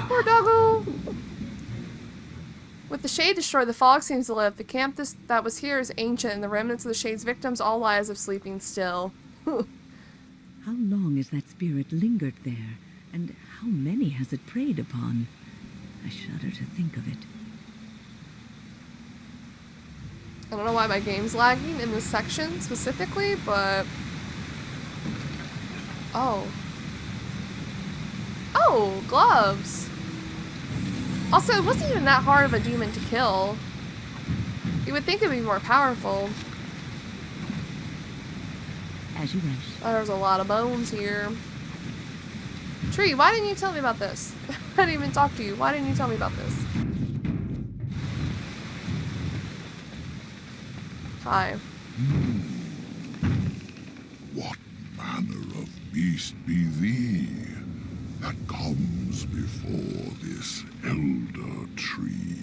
Poor doggo. With the Shade destroyed, the fog seems to live. The camp that was here is ancient, and the remnants of the Shade's victims all lie as if sleeping still. How long has that spirit lingered there, and how many has it preyed upon? I shudder to think of it. I don't know why my game's lagging in this section specifically, but... Oh. Oh, gloves. Also, it wasn't even that hard of a demon to kill. You would think it would be more powerful. As you wish. Oh, there's a lot of bones here. Tree, why didn't you tell me about this? I didn't even talk to you. Why didn't you tell me about this? Hi. What manner of beast be thee that comes before this elder tree?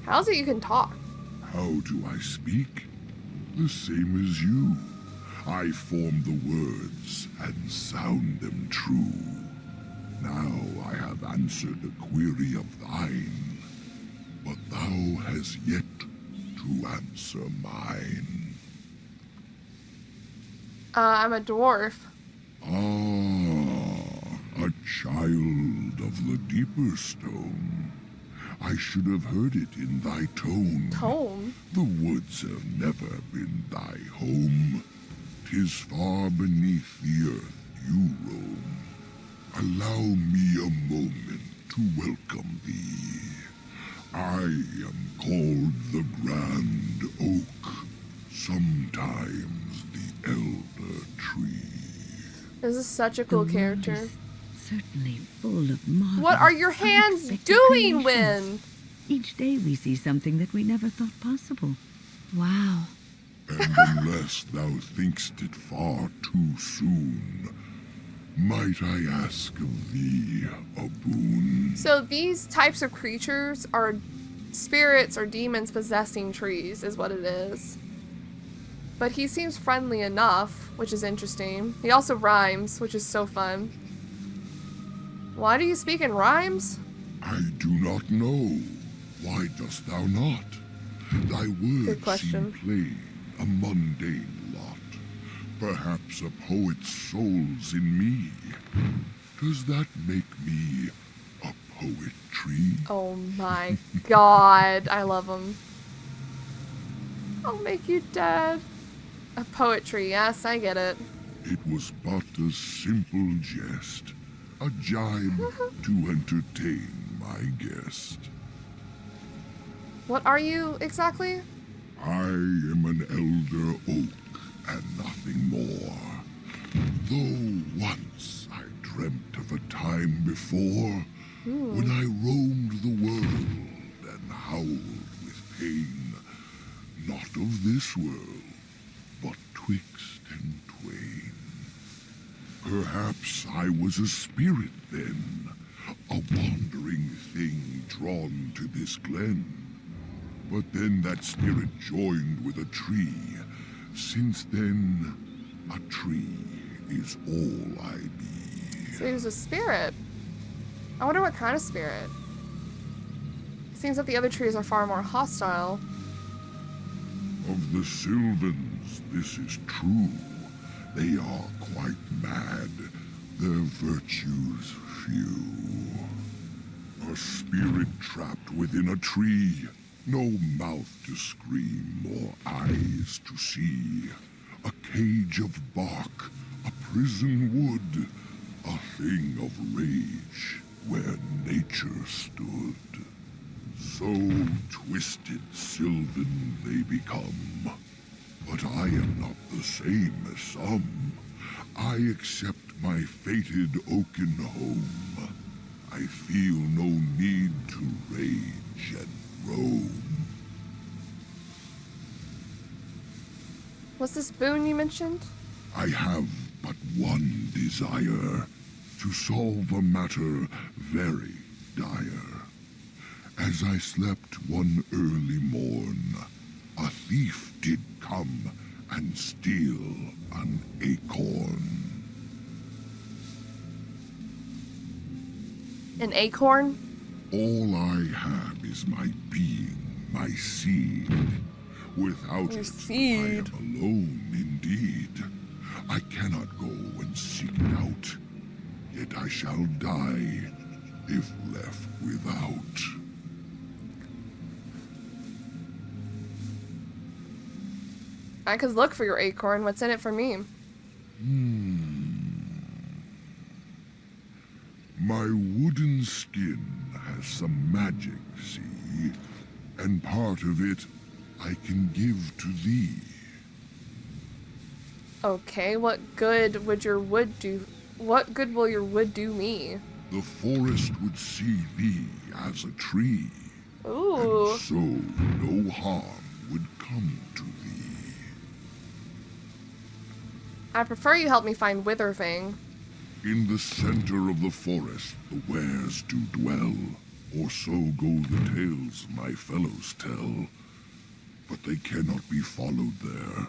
How's it you can talk? How do I speak? The same as you. I form the words and sound them true. Now I have answered a query of thine, but thou hast yet to answer mine. I'm a dwarf. Ah, a child of the deeper stone. I should have heard it in thy tone. Tone? The woods have never been thy home. 'Tis far beneath the earth you roam. Allow me a moment to welcome thee. I am called the Grand Oak, sometimes the Elder Tree. This is such a cool character. Certainly full of marvelous, What are your hands unexpected doing, creations. Win? Each day we see something that we never thought possible. Wow. And unless thou thinkst it far too soon, might I ask of thee a boon? So these types of creatures are spirits or demons possessing trees, is what it is. But he seems friendly enough, which is interesting. He also rhymes, which is so fun. Why do you speak in rhymes? I do not know. Why dost thou not? Thy Good words question. seem plain, a mundane lot. Perhaps a poet's soul's in me. Does that make me a poetry? Oh my god, I love him. I'll make you dead. A poetry, yes, I get it. It was but a simple jest, a jibe to entertain my guest. What are you exactly? I am an elder oak and nothing more. Though once I dreamt of a time before when I roamed the world and howled with pain, not of this world, but twixt and twain. Perhaps I was a spirit then, a wandering thing drawn to this glen. But then that spirit joined with a tree. Since then, a tree is all I be. So he's a spirit. I wonder what kind of spirit. It seems that the other trees are far more hostile. Of the Sylvans, this is true. They are quite mad, their virtues few. A spirit trapped within a tree. No mouth to scream or eyes to see. A cage of bark, a prison wood. A thing of rage where nature stood. So twisted sylvan they become. But I am not the same as some. I accept my fated oaken home. I feel no need to rage and roam. What's this boon you mentioned? I have but one desire, to solve a matter very dire. As I slept one early morn, a thief did come and steal an acorn. An acorn? All I have is my being, my seed. Without Your it, seed. I am alone indeed. I cannot go and seek it out, yet I shall die if left without. I could look for your acorn. What's in it for me? My wooden skin has some magic, see? And part of it I can give to thee. Okay, what good would your wood do? What good will your wood do me? The forest would see thee as a tree. Ooh. And so no harm would come to thee. I prefer you help me find Witherfang. In the center of the forest the wares do dwell, or so go the tales my fellows tell. But they cannot be followed there.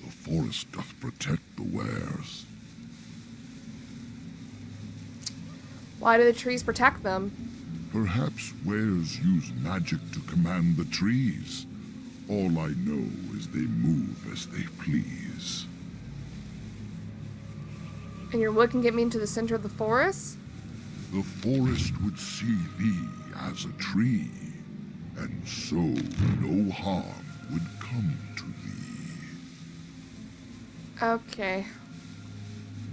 The forest doth protect the wares. Why do the trees protect them? Perhaps wares use magic to command the trees. All I know is they move as they please. And your wood can get me into the center of the forest? The forest would see thee as a tree, and so no harm would come to thee. Okay.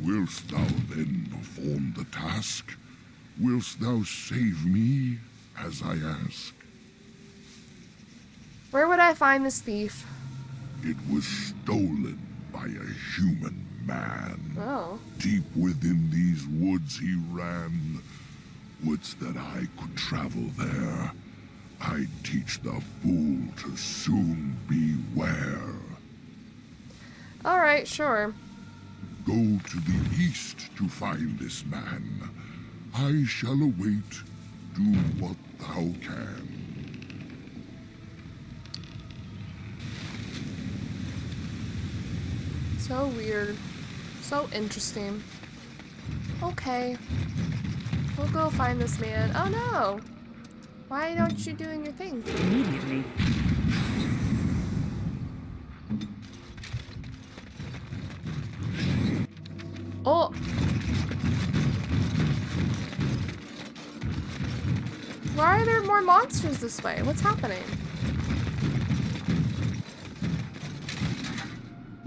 Wilt thou then perform the task? Wilt thou save me as I ask? Where would I find this thief? It was stolen by a human man. Oh. Deep within these woods he ran. Woods that I could travel there. I'd teach the fool to soon beware. Alright, sure. Go to the east to find this man. I shall await. Do what thou can. So weird. So interesting. Okay. We'll go find this man. Oh no! Why don't you doing your thing? Immediately. Oh! Why are there more monsters this way? What's happening?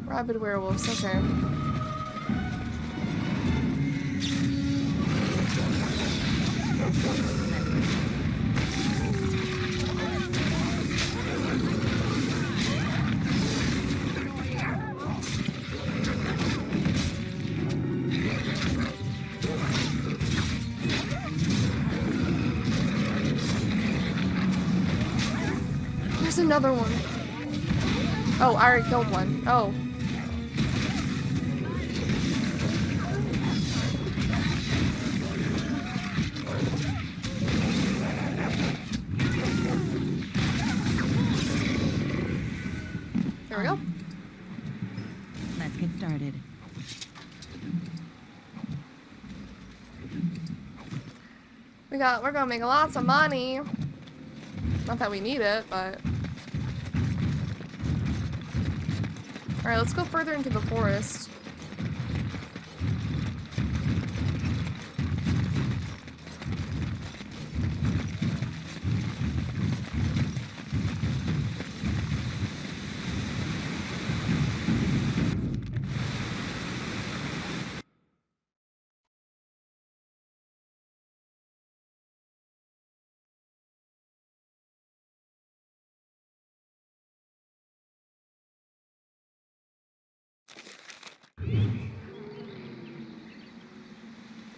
Rabid werewolves, okay. There's another one. Oh, I already killed one. Oh. There we go. Let's get started. We're gonna make lots of money. Not that we need it, but. Alright, let's go further into the forest.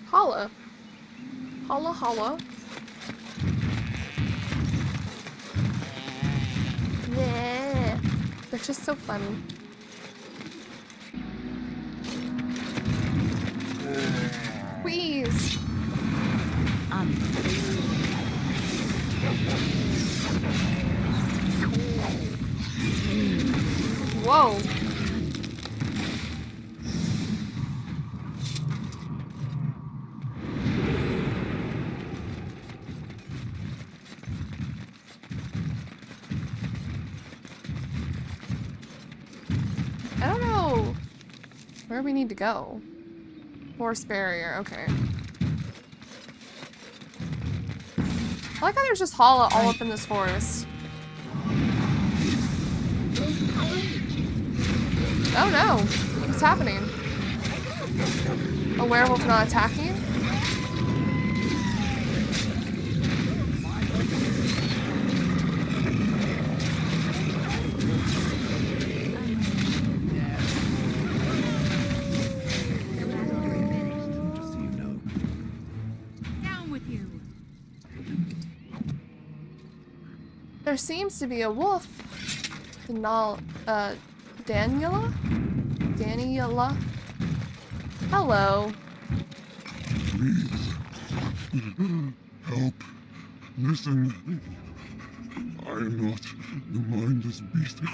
Holla. Holla, holla. Yeah. They're just so funny. Please. Whoa. I don't know where we need to go. Forest barrier, okay. I like how there's just Hala all up in this forest. Oh no! What's happening? A werewolf not attacking? There seems to be a wolf. Daniela? Daniela? Hello. Please. Help. Listen. I am not the mindless beast I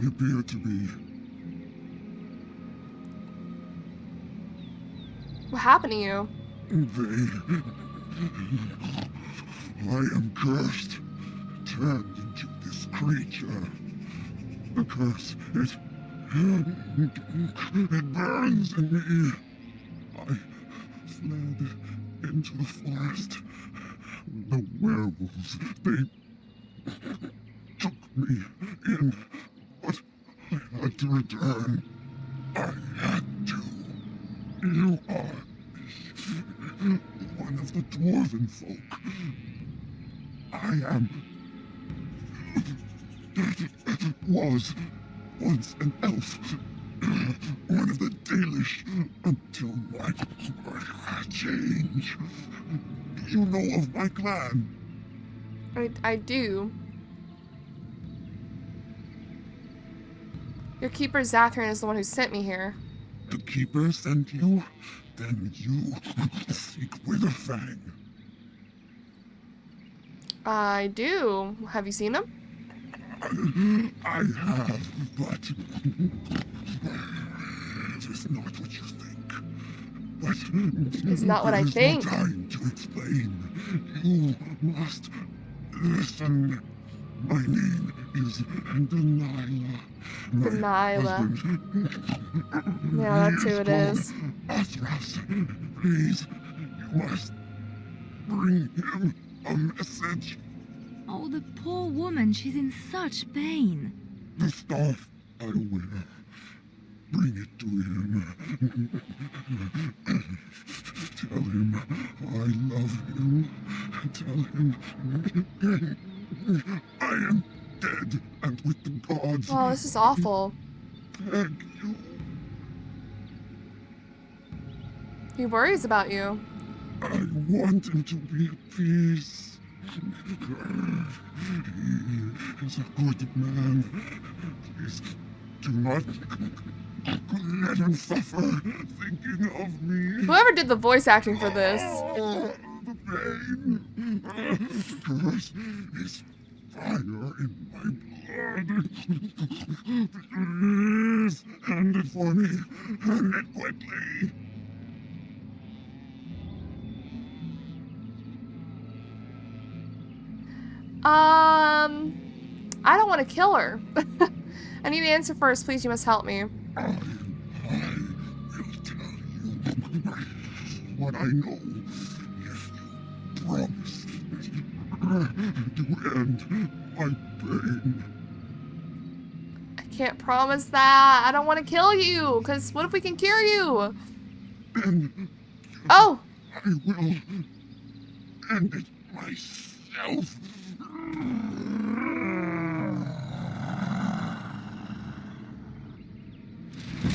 appear to be. What happened to you? I am cursed. Turned into this creature. The curse, it burns in me. I fled into the forest. The werewolves, they took me in, but I had to return. I had to. You are one of the dwarven folk. I am... was once an elf, one of the Dalish, until my change. Do you know of my clan? I do. Your keeper Zathrin is the one who sent me here. The keeper sent you? Then you seek Witherfang. I do. Have you seen him? I have, but it is not what you think. But it's not what I think. There is no time to explain. You must listen. My name is Delilah. Delilah. Yeah, that's who it is. Athras, please, you must bring him a message. Oh, the poor woman. She's in such pain. The staff I wear. Bring it to him. Tell him I love him. Tell him I am dead and with the gods. Oh, this is awful. Beg you. He worries about you. I want him to be at peace. He is a good man. Please do not let him suffer thinking of me. Whoever did the voice acting for this. Oh, the pain. Curse is fire in my blood. Please hand it for me. Hand it quickly. I don't want to kill her. I need an answer first, please. You must help me. I will tell you what I know if you promise to end my pain. I can't promise that. I don't want to kill you, because what if we can cure you? Then oh! I will end it myself.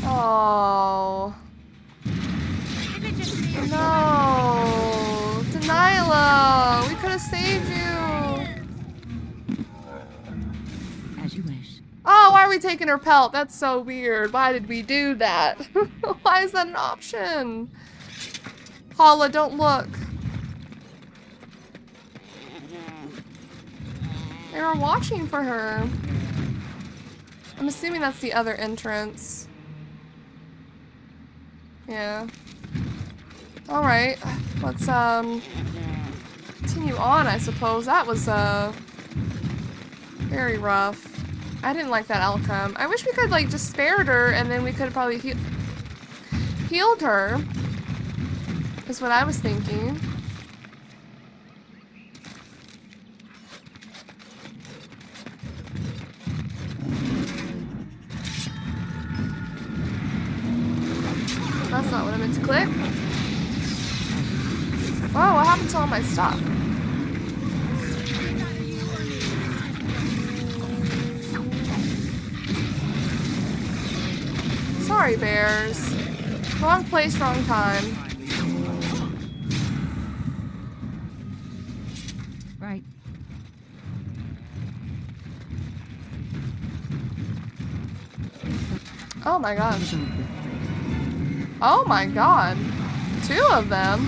Oh. No. we taking her pelt? That's so weird. Why did we do that? Why is that an option? Paula, don't look. They were watching for her. I'm assuming that's the other entrance. Yeah. Alright. Let's, continue on, I suppose. That was, very rough. I didn't like that outcome. I wish we could, like, just spared her, and then we could have probably healed her. Is what I was thinking. That's not what I meant to click. Whoa, what happened to all my stuff? Sorry, bears. Wrong place, wrong time. Right. Oh my god. Oh my god. 2 of them.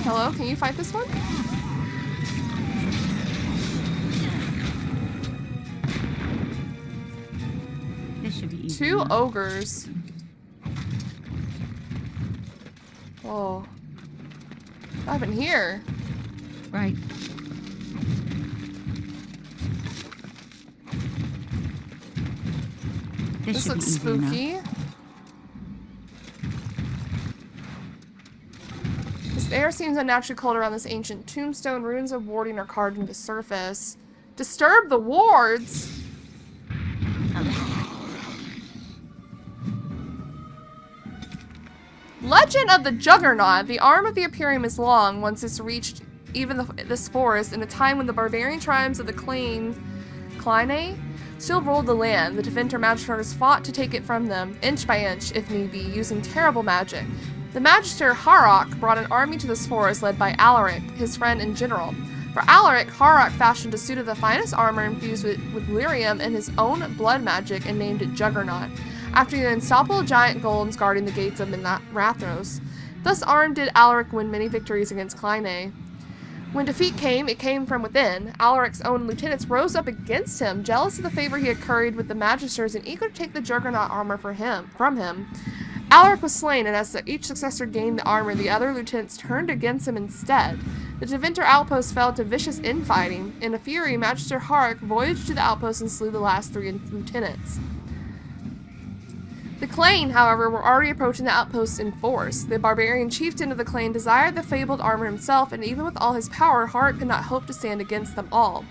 Hello, can you fight this one? This should be easy. 2 ogres. Whoa. What happened here? Right. This looks spooky. This air seems unnaturally cold around this ancient tombstone. Runes of warding are carved into surface. Disturb the wards? Legend of the Juggernaut. The arm of the Imperium is long once it's reached even this forest in a time when the barbarian tribes of the Cline still ruled the land. The Deventer Magisters fought to take it from them, inch by inch, if need be, using terrible magic. The Magister Harrock brought an army to this forest led by Alaric, his friend and general. For Alaric, Harrock fashioned a suit of the finest armor infused with lyrium and his own blood magic and named it Juggernaut, after the unstoppable giant golem guarding the gates of Rathros. Thus armed did Alaric win many victories against Cline. When defeat came, it came from within. Alaric's own lieutenants rose up against him, jealous of the favor he had curried with the Magisters and eager to take the Juggernaut armor from him. Alaric was slain, and as each successor gained the armor, the other lieutenants turned against him instead. The Deventer outpost fell to vicious infighting. In a fury, Magister Harrock voyaged to the outpost and slew the last 3 lieutenants. The Cline, however, were already approaching the outposts in force. The barbarian chieftain of the Cline desired the fabled armor himself, and even with all his power, Harrock could not hope to stand against them all.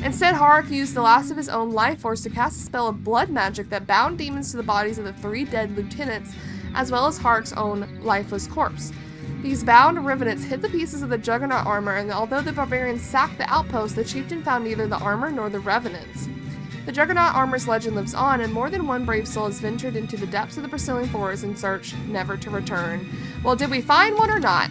Instead, Harrock used the last of his own life force to cast a spell of blood magic that bound demons to the bodies of the 3 dead lieutenants, as well as Harrock's own lifeless corpse. These bound revenants hid the pieces of the Juggernaut armor, and although the barbarians sacked the outpost, the chieftain found neither the armor nor the revenants. The Juggernaut armor's legend lives on, and more than one brave soul has ventured into the depths of the Brecilian forest in search, never to return. Well, did we find one or not?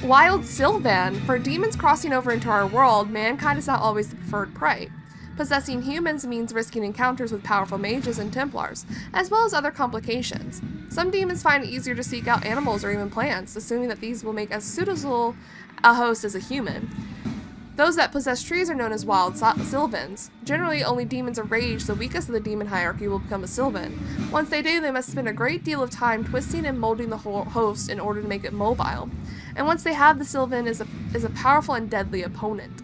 Wild Sylvan. For demons crossing over into our world, mankind is not always the preferred prey. Possessing humans means risking encounters with powerful mages and Templars, as well as other complications. Some demons find it easier to seek out animals or even plants, assuming that these will make as suitable a host as a human. Those that possess trees are known as wild Sylvans. Generally, only demons of rage, the weakest of the demon hierarchy, will become a Sylvan. Once they do, they must spend a great deal of time twisting and molding the whole host in order to make it mobile. And once they have, the Sylvan is a powerful and deadly opponent.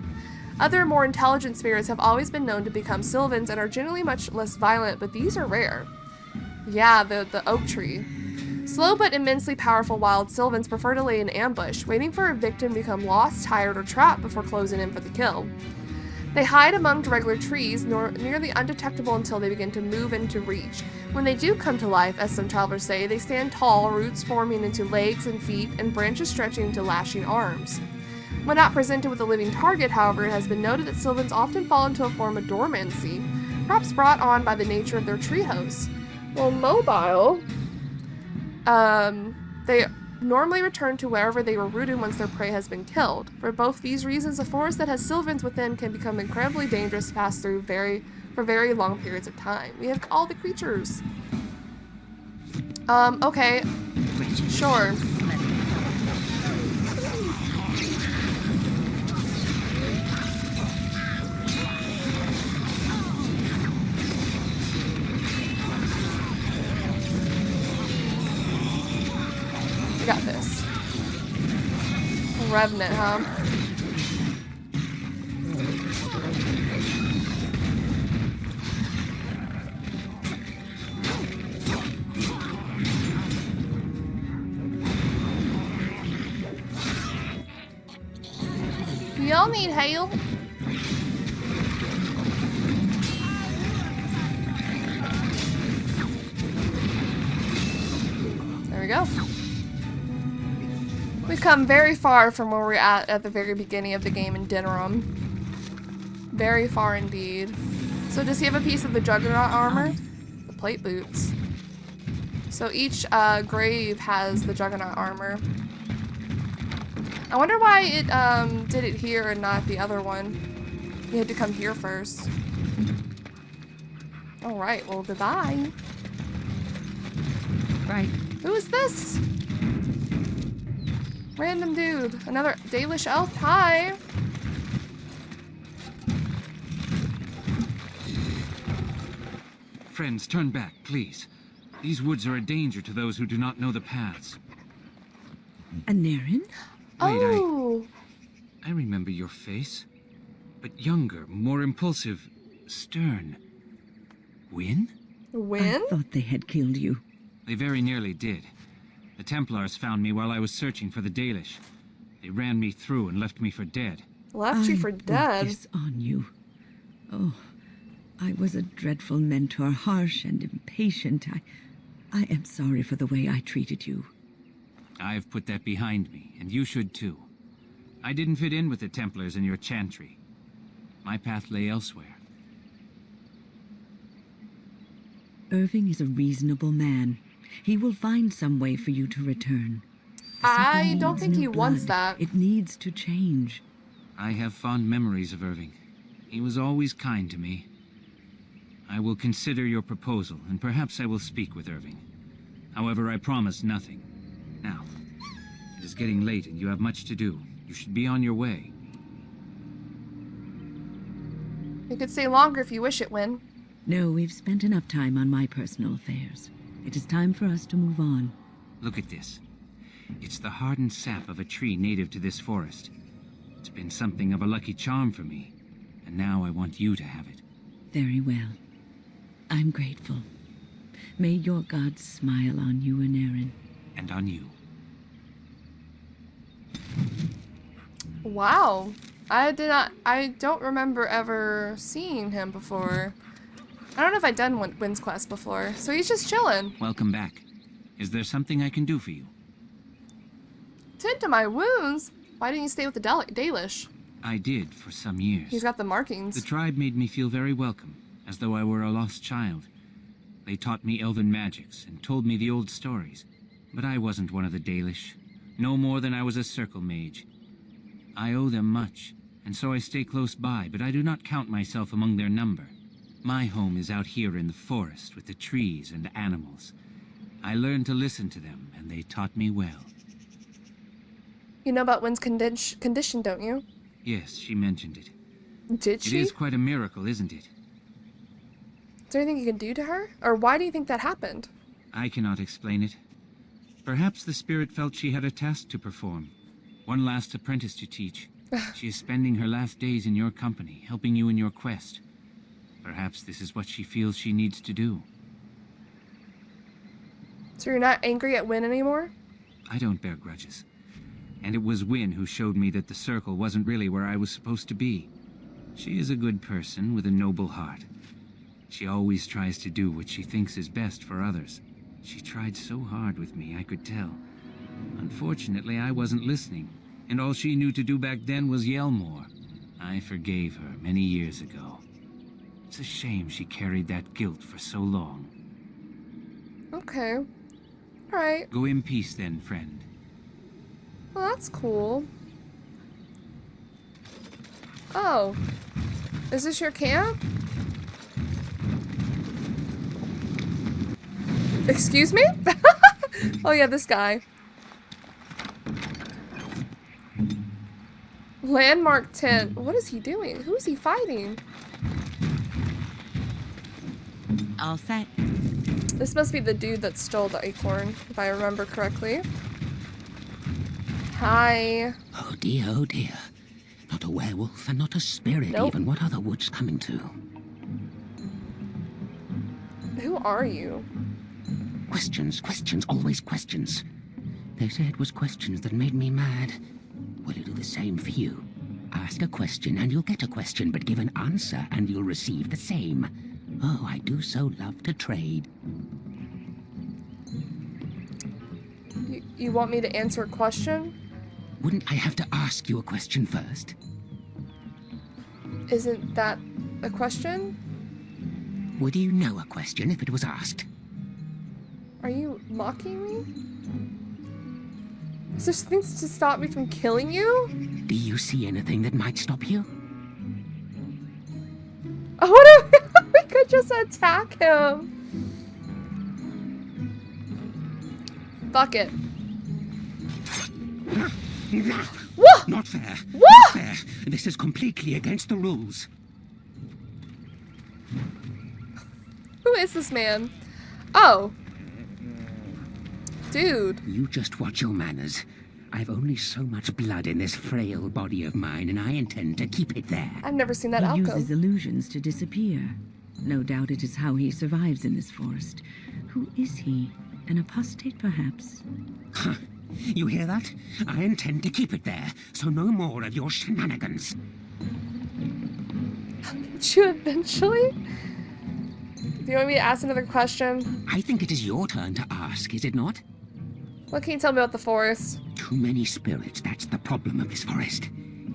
Other, more intelligent spirits have always been known to become Sylvans and are generally much less violent, but these are rare. Yeah, the oak tree. Slow but immensely powerful wild Sylvans prefer to lay in ambush, waiting for a victim to become lost, tired, or trapped before closing in for the kill. They hide among regular trees, nearly undetectable until they begin to move into reach. When they do come to life, as some travelers say, they stand tall, roots forming into legs and feet, and branches stretching into lashing arms. When not presented with a living target, however, it has been noted that Sylvans often fall into a form of dormancy, perhaps brought on by the nature of their tree hosts. Well, mobile. They normally return to wherever they were rooted once their prey has been killed. For both these reasons, a forest that has sylvans within can become incredibly dangerous to pass through for very long periods of time. We have all the creatures. Okay. Sure. Got this. Revenant, huh? Y'all need help? There we go. We've come very far from where we're at the very beginning of the game in Denerim. Very far indeed. So does he have a piece of the Juggernaut armor? The plate boots. So each grave has the Juggernaut armor. I wonder why it did it here and not the other one. You had to come here first. Alright, well goodbye. Right. Who is this? Random dude. Another Dalish elf? Hi! Friends, turn back, please. These woods are a danger to those who do not know the paths. Anaren? Oh! I remember your face. But younger, more impulsive, stern. Wynn? Wynn? I thought they had killed you. They very nearly did. The Templars found me while I was searching for the Dalish. They ran me through and left me for dead. Left you for dead? This on you. Oh, I was a dreadful mentor, harsh and impatient. I am sorry for the way I treated you. I've put that behind me, and you should too. I didn't fit in with the Templars in your chantry. My path lay elsewhere. Irving is a reasonable man. He will find some way for you to return. I don't think he wants that. It needs to change. I have fond memories of Irving. He was always kind to me. I will consider your proposal, and perhaps I will speak with Irving. However, I promise nothing. Now, it is getting late and you have much to do. You should be on your way. You could stay longer if you wish it, Wynn. No, we've spent enough time on my personal affairs. It is time for us to move on. Look at this. It's the hardened sap of a tree native to this forest. It's been something of a lucky charm for me, and now I want you to have it. Very well. I'm grateful. May your gods smile on you, Anaren. And on you. Wow. I don't remember ever seeing him before. I don't know if I've done Wynn's quest before, so he's just chilling. Welcome back. Is there something I can do for you? Tend to my wounds? Why didn't you stay with the Dalish? I did for some years. He's got the markings. The tribe made me feel very welcome, as though I were a lost child. They taught me elven magics and told me the old stories. But I wasn't one of the Dalish, no more than I was a circle mage. I owe them much, and so I stay close by, but I do not count myself among their number. My home is out here in the forest with the trees and animals. I learned to listen to them, and they taught me well. You know about Wynn's condition, don't you? Yes, she mentioned it. Did she? It is quite a miracle, isn't it? Is there anything you can do to her? Or why do you think that happened? I cannot explain it. Perhaps the spirit felt she had a task to perform. One last apprentice to teach. She is spending her last days in your company, helping you in your quest. Perhaps this is what she feels she needs to do. So you're not angry at Wynn anymore? I don't bear grudges. And it was Wynn who showed me that the circle wasn't really where I was supposed to be. She is a good person with a noble heart. She always tries to do what she thinks is best for others. She tried so hard with me, I could tell. Unfortunately, I wasn't listening, and all she knew to do back then was yell more. I forgave her many years ago. It's a shame she carried that guilt for so long. Okay. Alright. Go in peace then, friend. Well, that's cool. Oh. Is this your camp? Excuse me? Oh yeah, this guy. Landmark tent. What is he doing? Who is he fighting? All set. This must be the dude that stole the acorn, if I remember correctly. Hi. Oh dear, oh dear. Not a werewolf and not a spirit even. What are the woods coming to? Who are you? Questions, questions, always questions. They say it was questions that made me mad. Will you do the same for you? Ask a question and you'll get a question, but give an answer and you'll receive the same. Oh, I do so love to trade. You want me to answer a question? Wouldn't I have to ask you a question first? Isn't that a question? Would you know a question if it was asked? Are you mocking me? Is there things to stop me from killing you? Do you see anything that might stop you? Oh, what if we could just attack him? Fuck it. Whoa! Not fair. Whoa! Not fair. This is completely against the rules. Who is this man? Oh. Dude. You just watch your manners. I've only so much blood in this frail body of mine, and I intend to keep it there. I've never seen that He outcome. uses illusions to disappear. No doubt it is how he survives in this forest. Who is he? An apostate, perhaps? Huh. You hear that? I intend to keep it there, so no more of your shenanigans. Did you eventually? Do you want me to ask another question? I think it is your turn to ask, is it not? What can you tell me about the forest? Too many spirits, that's the problem of this forest.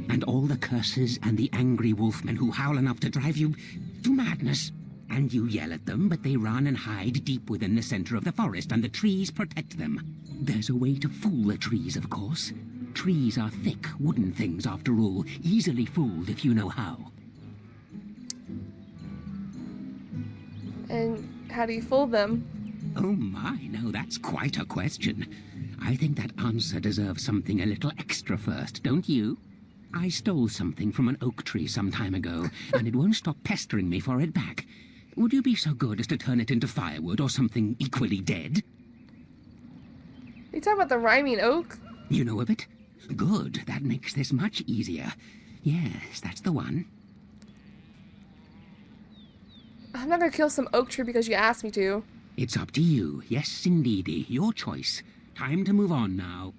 And all the curses and the angry wolfmen who howl enough to drive you to madness. And you yell at them, but they run and hide deep within the center of the forest, and the trees protect them. There's a way to fool the trees, of course. Trees are thick, wooden things, after all, easily fooled if you know how. And how do you fool them? Oh my, no, that's quite a question. I think that answer deserves something a little extra first, don't you? I stole something from an oak tree some time ago, and it won't stop pestering me for it back. Would you be so good as to turn it into firewood or something equally dead? You talking about the rhyming oak? You know of it? Good, that makes this much easier. Yes, that's the one. I'm not gonna kill some oak tree because you asked me to. It's up to you. Yes, indeedy. Your choice. Time to move on now.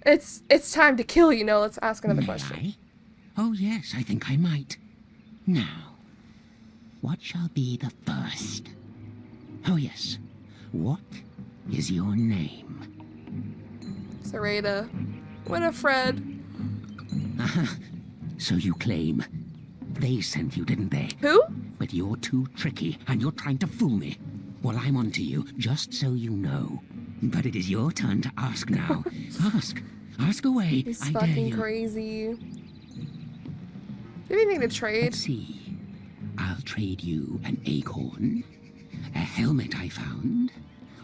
It's time to kill you. No, let's ask another question. I? Oh, yes, I think I might. Now, what shall be the first? Oh, yes. What is your name? Sereda. Winifred. So you claim. They sent you, didn't they? Who? But you're too tricky, and you're trying to fool me. Well, I'm on to you, just so you know. But it is your turn to ask now. Ask. Ask away. He's I dare fucking you. crazy. Do you need to trade? Let's see. I'll trade you an acorn, a helmet I found,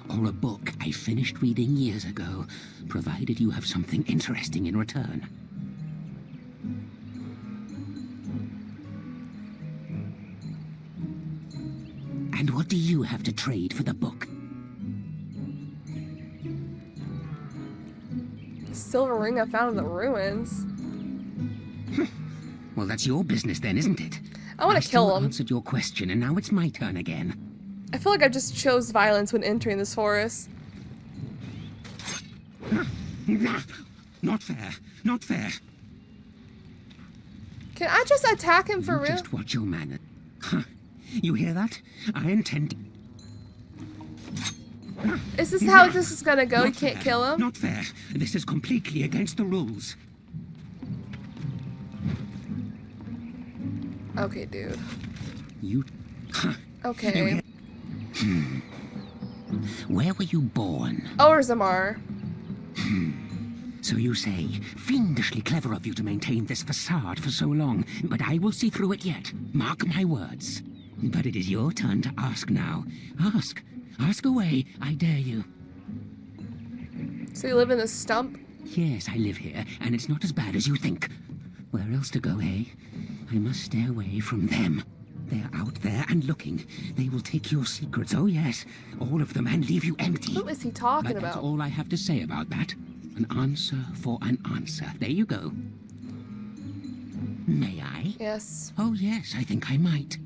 or a book I finished reading years ago, provided you have something interesting in return. And what do you have to trade for the book? Silver ring I found in the ruins. Well, that's your business then, isn't it? I want to kill him. I answered your question, and now it's my turn again. I feel like I just chose violence when entering this forest. Not fair. Not fair. Can I just attack him for You real? just watch your manner. Huh. You hear that? I intend... Is this how this is gonna go? Not You can't fair. kill him? Not fair. This is completely against the rules. Okay, dude. You... Okay. Where were you born? Orzammar. So you say, fiendishly clever of you to maintain this facade for so long, but I will see through it yet. Mark my words. But it is your turn to ask now. Ask. Ask away, I dare you. So you live in this stump? Yes, I live here, and it's not as bad as you think. Where else to go, eh? I must stay away from them. They're out there and looking. They will take your secrets, oh yes, all of them, and leave you empty. Who is he talking But about? that's all I have to say about that. An answer for an answer. There you go. May I? Yes. Oh yes, I think I might.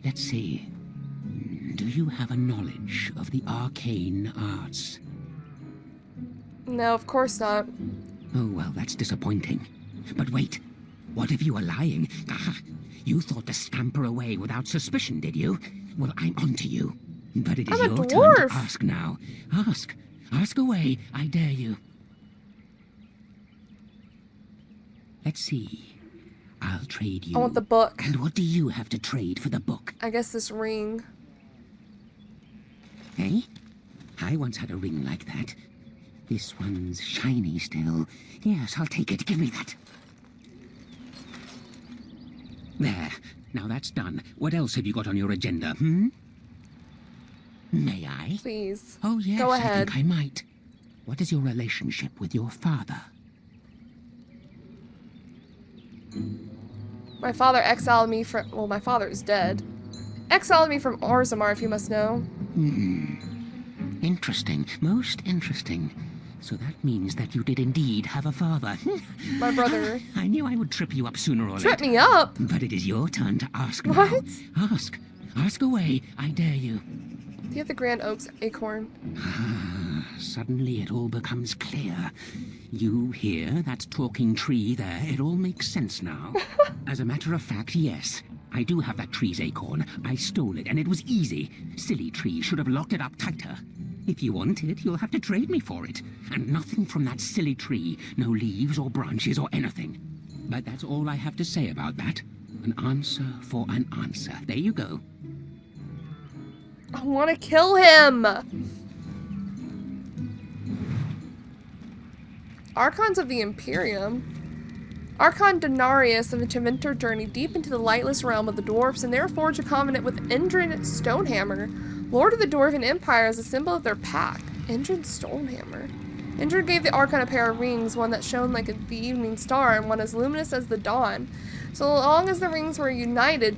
Let's see. Do you have a knowledge of the arcane arts? No, of course not. Oh, well, that's disappointing. But wait, what if you are lying? Ah, you thought to scamper away without suspicion, did you? Well, I'm onto you. But it is I'm a your dwarf. turn to ask now. Ask. Ask away, I dare you. Let's see. I'll trade you. I want the book. And what do you have to trade for the book? I guess this ring. Eh? I once had a ring like that. This one's shiny still. Yes, I'll take it. Give me that. There. Now that's done. What else have you got on your agenda, May I? Please. Oh, yes, Go I ahead. think I might. What is your relationship with your father? My father exiled me from... Well, my father is dead. Exiled me from Orzammar, if you must know. Interesting. Most interesting. So that means that you did indeed have a father. My brother. I knew I would trip you up sooner or later. Trip me up? But it is your turn to ask now. What? Ask. Ask away. I dare you. Do you have the Grand Oak's acorn? Suddenly it all becomes clear. You here, that talking tree there, it all makes sense now. As a matter of fact, yes. I do have that tree's acorn. I stole it, and it was easy. Silly tree should have locked it up tighter. If you want it, you'll have to trade me for it. And nothing from that silly tree. No leaves or branches or anything. But that's all I have to say about that. An answer for an answer. There you go. I want to kill him! Archons of the Imperium. Archon Denarius of the Tevinter journeyed deep into the lightless realm of the dwarfs and there forged a covenant with Indrid Stonehammer, Lord of the Dwarven Empire, as a symbol of their pact. Indrid Stonehammer. Indrid gave the Archon a pair of rings, one that shone like the evening star and one as luminous as the dawn. So long as the rings were united,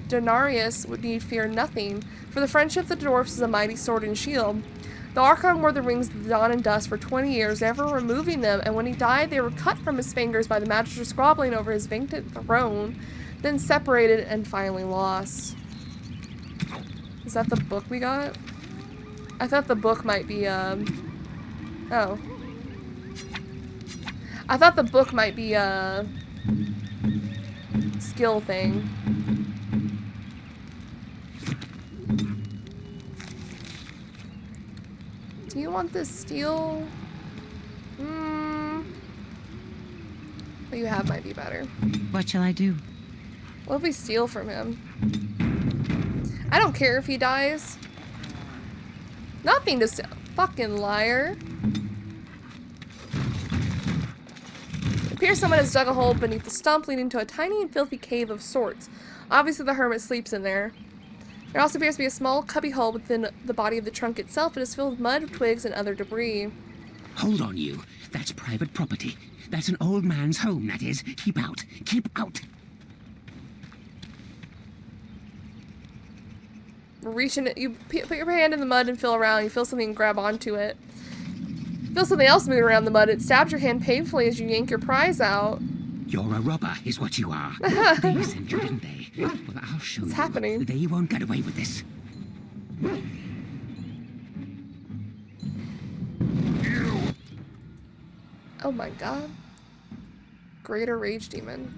Denarius would need fear nothing, for the friendship of the dwarfs is a mighty sword and shield. The Archon wore the rings of the dawn and dusk for 20 years, never removing them, and when he died, they were cut from his fingers by the Magister squabbling over his vacant throne, then separated and finally lost. Is that the book we got? I thought the book might be, oh. I thought the book might be a skill thing. Do you want this steel? What you have might be better. What shall I do? What if we steal from him? I don't care if he dies. Nothing to steal. Fucking liar. It appears someone has dug a hole beneath the stump leading to a tiny and filthy cave of sorts. Obviously the hermit sleeps in there. There also appears to be a small cubby hole within the body of the trunk itself. It is filled with mud, twigs, and other debris. Hold on, you. That's private property. That's an old man's home, that is. Keep out. Keep out. Reaching it, you put your hand in the mud and feel around. You feel something grab onto it. You feel something else moving around the mud. It stabs your hand painfully as you yank your prize out. You're a robber, is what you are. They sent you, didn't they? Well, I'll show you. What's happening? They won't get away with this. Oh my god. Greater Rage Demon.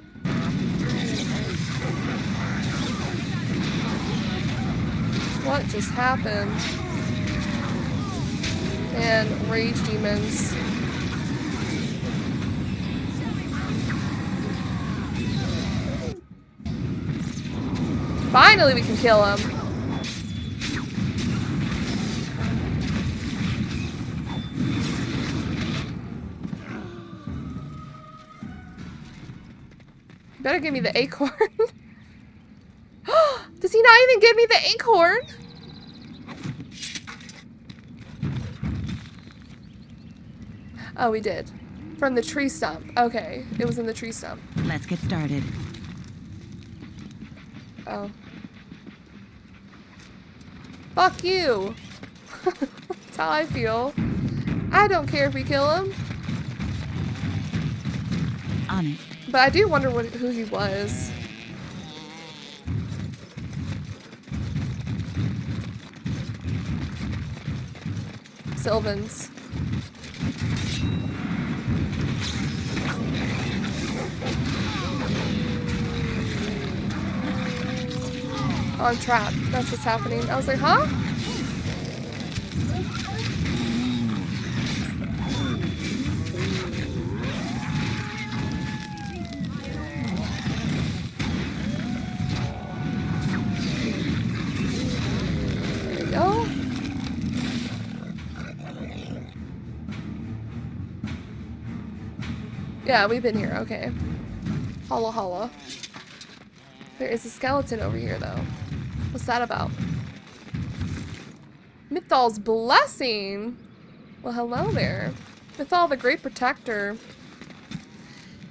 What just happened? And Rage Demons. Finally we can kill him. You better give me the acorn. Does he not even give me the acorn? Oh, we did. From the tree stump. Okay, it was in the tree stump. Let's get started. Oh. Fuck you. That's how I feel. I don't care if we kill him. On it. But I do wonder who he was. Sylvans. Oh, I'm trapped. That's what's happening. I was like, huh? There we go. Yeah, we've been here. Okay. Holla holla. There is a skeleton over here, though. What's that about? Mythal's blessing? Well, hello there. Mythal, the great protector.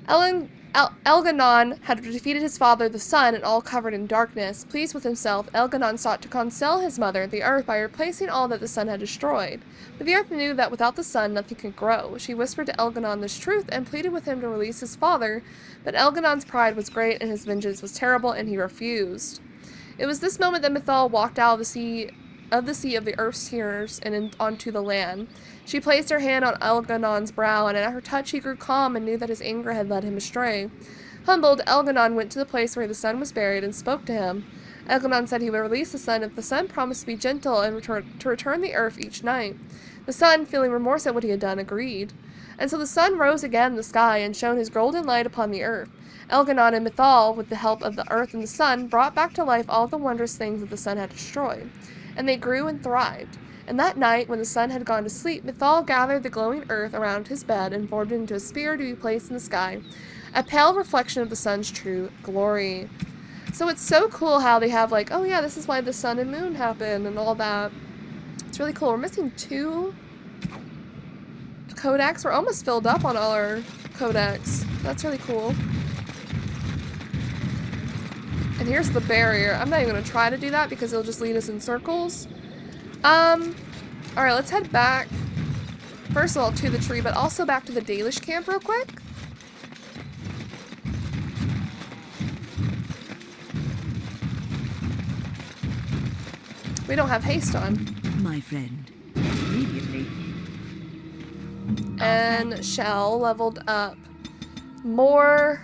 Elganon had defeated his father, the sun, and all covered in darkness. Pleased with himself, Elganon sought to console his mother, the earth, by replacing all that the sun had destroyed. But the earth knew that without the sun, nothing could grow. She whispered to Elganon this truth and pleaded with him to release his father, but Elganon's pride was great and his vengeance was terrible, and he refused. It was this moment that Mythal walked out of the sea of the earth's tears and onto the land. She placed her hand on Elganon's brow, and at her touch he grew calm and knew that his anger had led him astray. Humbled, Elganon went to the place where the sun was buried and spoke to him. Elganon said he would release the sun if the sun promised to be gentle and return the earth each night. The sun, feeling remorse at what he had done, agreed. And so the sun rose again in the sky and shone his golden light upon the earth. Elganon and Mythal, with the help of the earth and the sun, brought back to life all the wondrous things that the sun had destroyed. And they grew and thrived. And that night, when the sun had gone to sleep, Mythal gathered the glowing earth around his bed and formed it into a spear to be placed in the sky, a pale reflection of the sun's true glory. So it's so cool how they have like, oh yeah, this is why the sun and moon happened and all that. It's really cool. We're missing 2 codex. We're almost filled up on all our codex. That's really cool. And here's the barrier. I'm not even going to try to do that because it'll just lead us in circles. Alright, let's head back. First of all, to the tree, but also back to the Dalish camp real quick. We don't have haste on. My friend. Immediately. And Shell leveled up. More.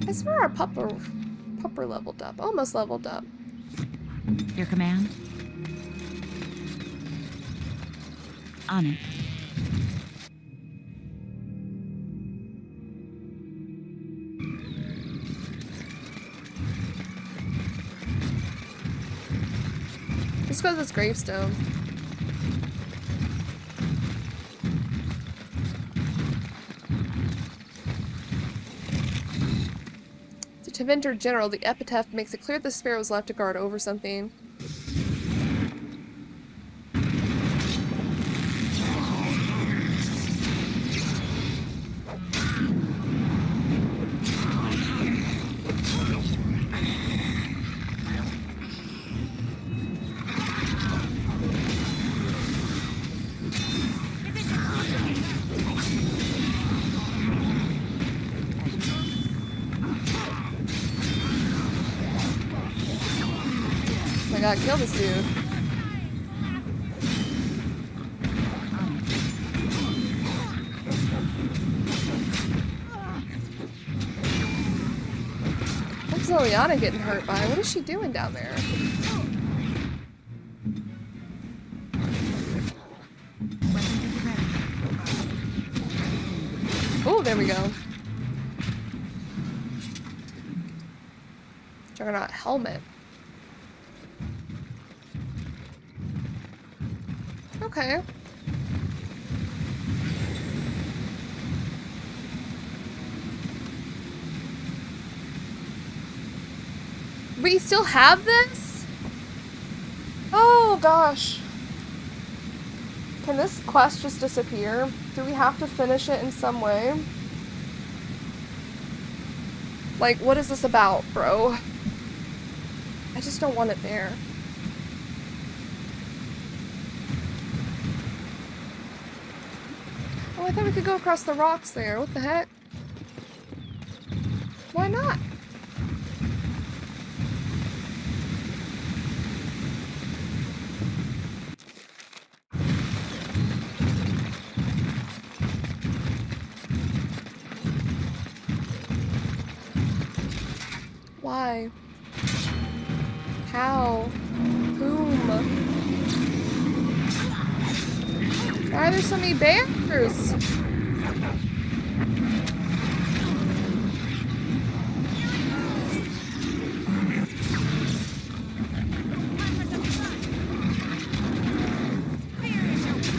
I swear our pupper leveled up. Almost leveled up. Your command? On it. Let's go to this gravestone. To Tevinter General, the epitaph makes it clear the spirit was left to guard over something. I gotta kill this dude. What's Liliana getting hurt by? What is she doing down there? Oh, there we go. Juggernaut helmet. Okay. We still have this? Oh gosh. Can this quest just disappear? Do we have to finish it in some way? Like, what is this about, bro? I just don't want it there. Oh, I thought we could go across the rocks there. What the heck? Why not? Why? How? Whom? Why are there so many bears?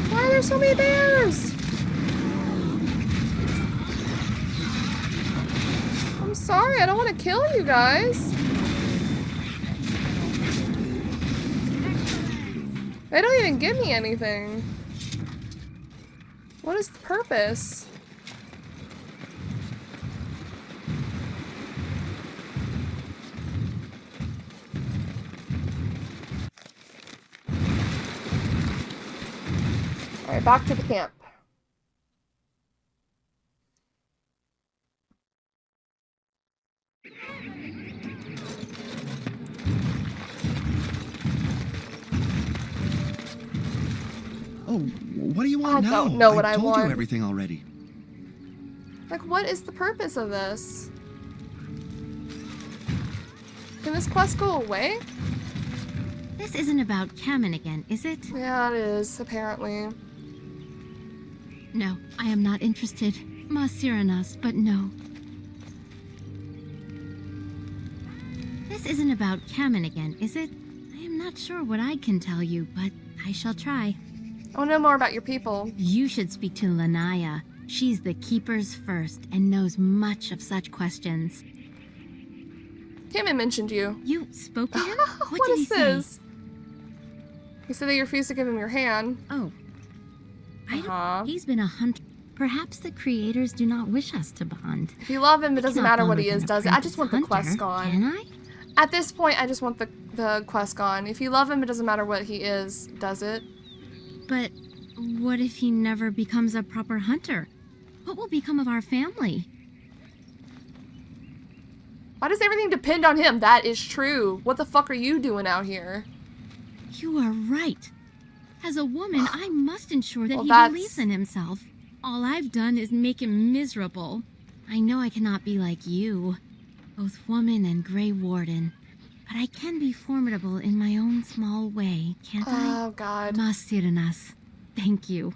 Why are there so many bears? I'm sorry, I don't want to kill you guys. They don't even give me anything. What is the purpose? Alright, back to the camp. Oh, what do you want now? I don't know what I told want. you everything already. Like, what is the purpose of this? Can this quest go away? This isn't about Kamen again, is it? Yeah, it is, apparently. No, I am not interested. Masiranas, but no. This isn't about Kamen again, is it? I am not sure what I can tell you, but I shall try. I want to know more about your people. You should speak to Lanaya. She's the Keeper's first and knows much of such questions. Kamen mentioned you. You spoke to him? What did he is this? He said that you refused to give him your hand. Oh. He's been a hunter. Perhaps the creators do not wish us to bond. If you love him, it doesn't matter what he is, does it? I just want the quest gone. Can I? At this point, I just want the quest gone. If you love him, it doesn't matter what he is, does it? But what if he never becomes a proper hunter? What will become of our family? Why does everything depend on him? That is true. What the fuck are you doing out here? You are right. As a woman, I must ensure that Well, he that's- believes in himself. All I've done is make him miserable. I know I cannot be like you, both woman and Grey Warden, but I can be formidable in my own small way, can't I? Oh, God. Masiranas, thank you.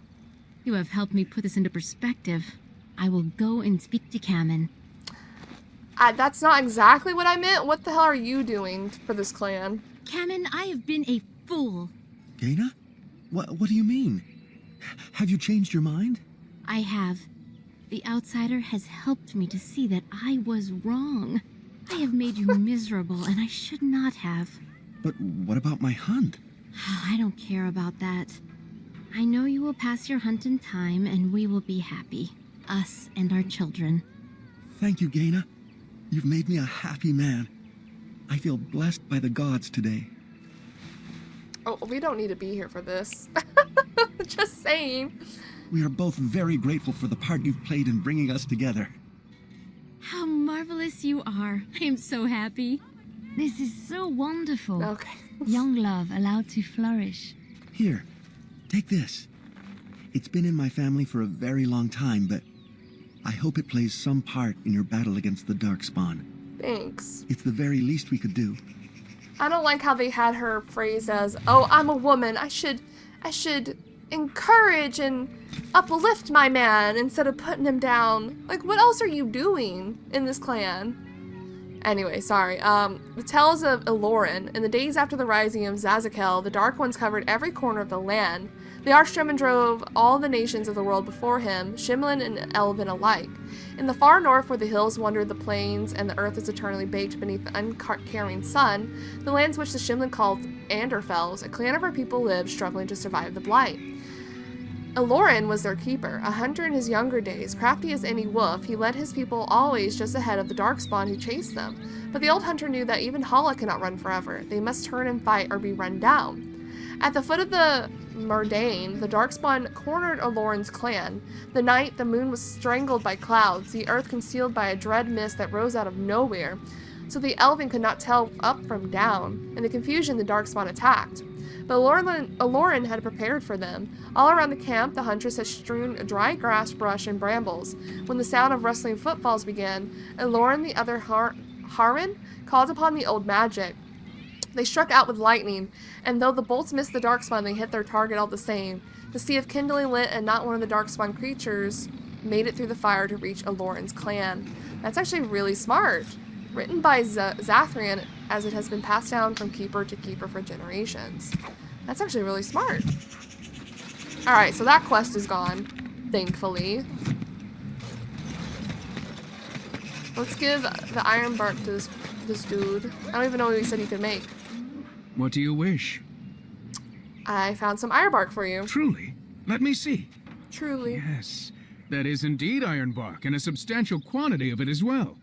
You have helped me put this into perspective. I will go and speak to Kamen. That's not exactly what I meant. What the hell are you doing for this clan? Kamen, I have been a fool. Gaina? What do you mean? Have you changed your mind? I have. The outsider has helped me to see that I was wrong. I have made you miserable, and I should not have. But what about my hunt? I don't care about that. I know you will pass your hunt in time, and we will be happy. Us and our children. Thank you, Gaina. You've made me a happy man. I feel blessed by the gods today. Oh, we don't need to be here for this. Just saying. We are both very grateful for the part you've played in bringing us together. How marvelous you are. I am so happy. This is so wonderful. Okay. Young love allowed to flourish. Here, take this. It's been in my family for a very long time, but I hope it plays some part in your battle against the Darkspawn. Thanks. It's the very least we could do. I don't like how they had her phrased as, "Oh, I'm a woman. I should encourage and uplift my man instead of putting him down." Like, what else are you doing in this clan? Anyway, sorry. The Tales of Eloran. In the days after the rising of Zazakel, the Dark Ones covered every corner of the land. The archdemon drove all the nations of the world before him, Shimlin and Elven alike. In the far north, where the hills wander the plains and the earth is eternally baked beneath the uncaring sun, the lands which the Shimlin called Anderfells, a clan of our people lived, struggling to survive the blight. Aloran was their keeper, a hunter in his younger days. Crafty as any wolf, he led his people always just ahead of the darkspawn who chased them. But the old hunter knew that even Hala cannot run forever. They must turn and fight or be run down. At the foot of the Murdain, the darkspawn cornered Aloran's clan. The night, the moon was strangled by clouds, the earth concealed by a dread mist that rose out of nowhere, so the Elven could not tell up from down. In the confusion, the darkspawn attacked. But Aloran had prepared for them. All around the camp, the huntress had strewn dry grass, brush, and brambles. When the sound of rustling footfalls began, Aloran, the other Harman, called upon the old magic. They struck out with lightning, and though the bolts missed the darkspawn, they hit their target all the same. The sea of kindling lit, and not one of the darkspawn creatures made it through the fire to reach Aloran's clan. That's actually really smart. Written by Zathrian, as it has been passed down from keeper to keeper for generations. That's actually really smart. Alright, so that quest is gone, thankfully. Let's give the iron bark to this dude. I don't even know what he said he could make. What do you wish? I found some iron bark for you. Truly? Let me see. Truly. Yes, that is indeed iron bark, and a substantial quantity of it as well.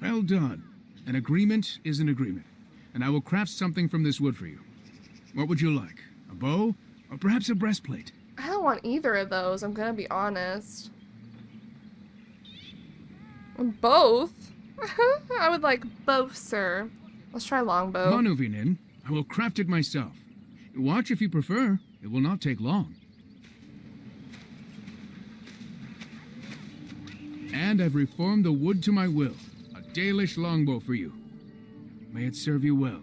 Well done. An agreement is an agreement, and I will craft something from this wood for you. What would you like? A bow, or perhaps a breastplate? I don't want either of those, I'm gonna be honest. Both? I would like both, sir. Let's try longbow. Manuvinin, I will craft it myself. Watch if you prefer. It will not take long. And I've reformed the wood to my will. A Dalish longbow for you. May it serve you well.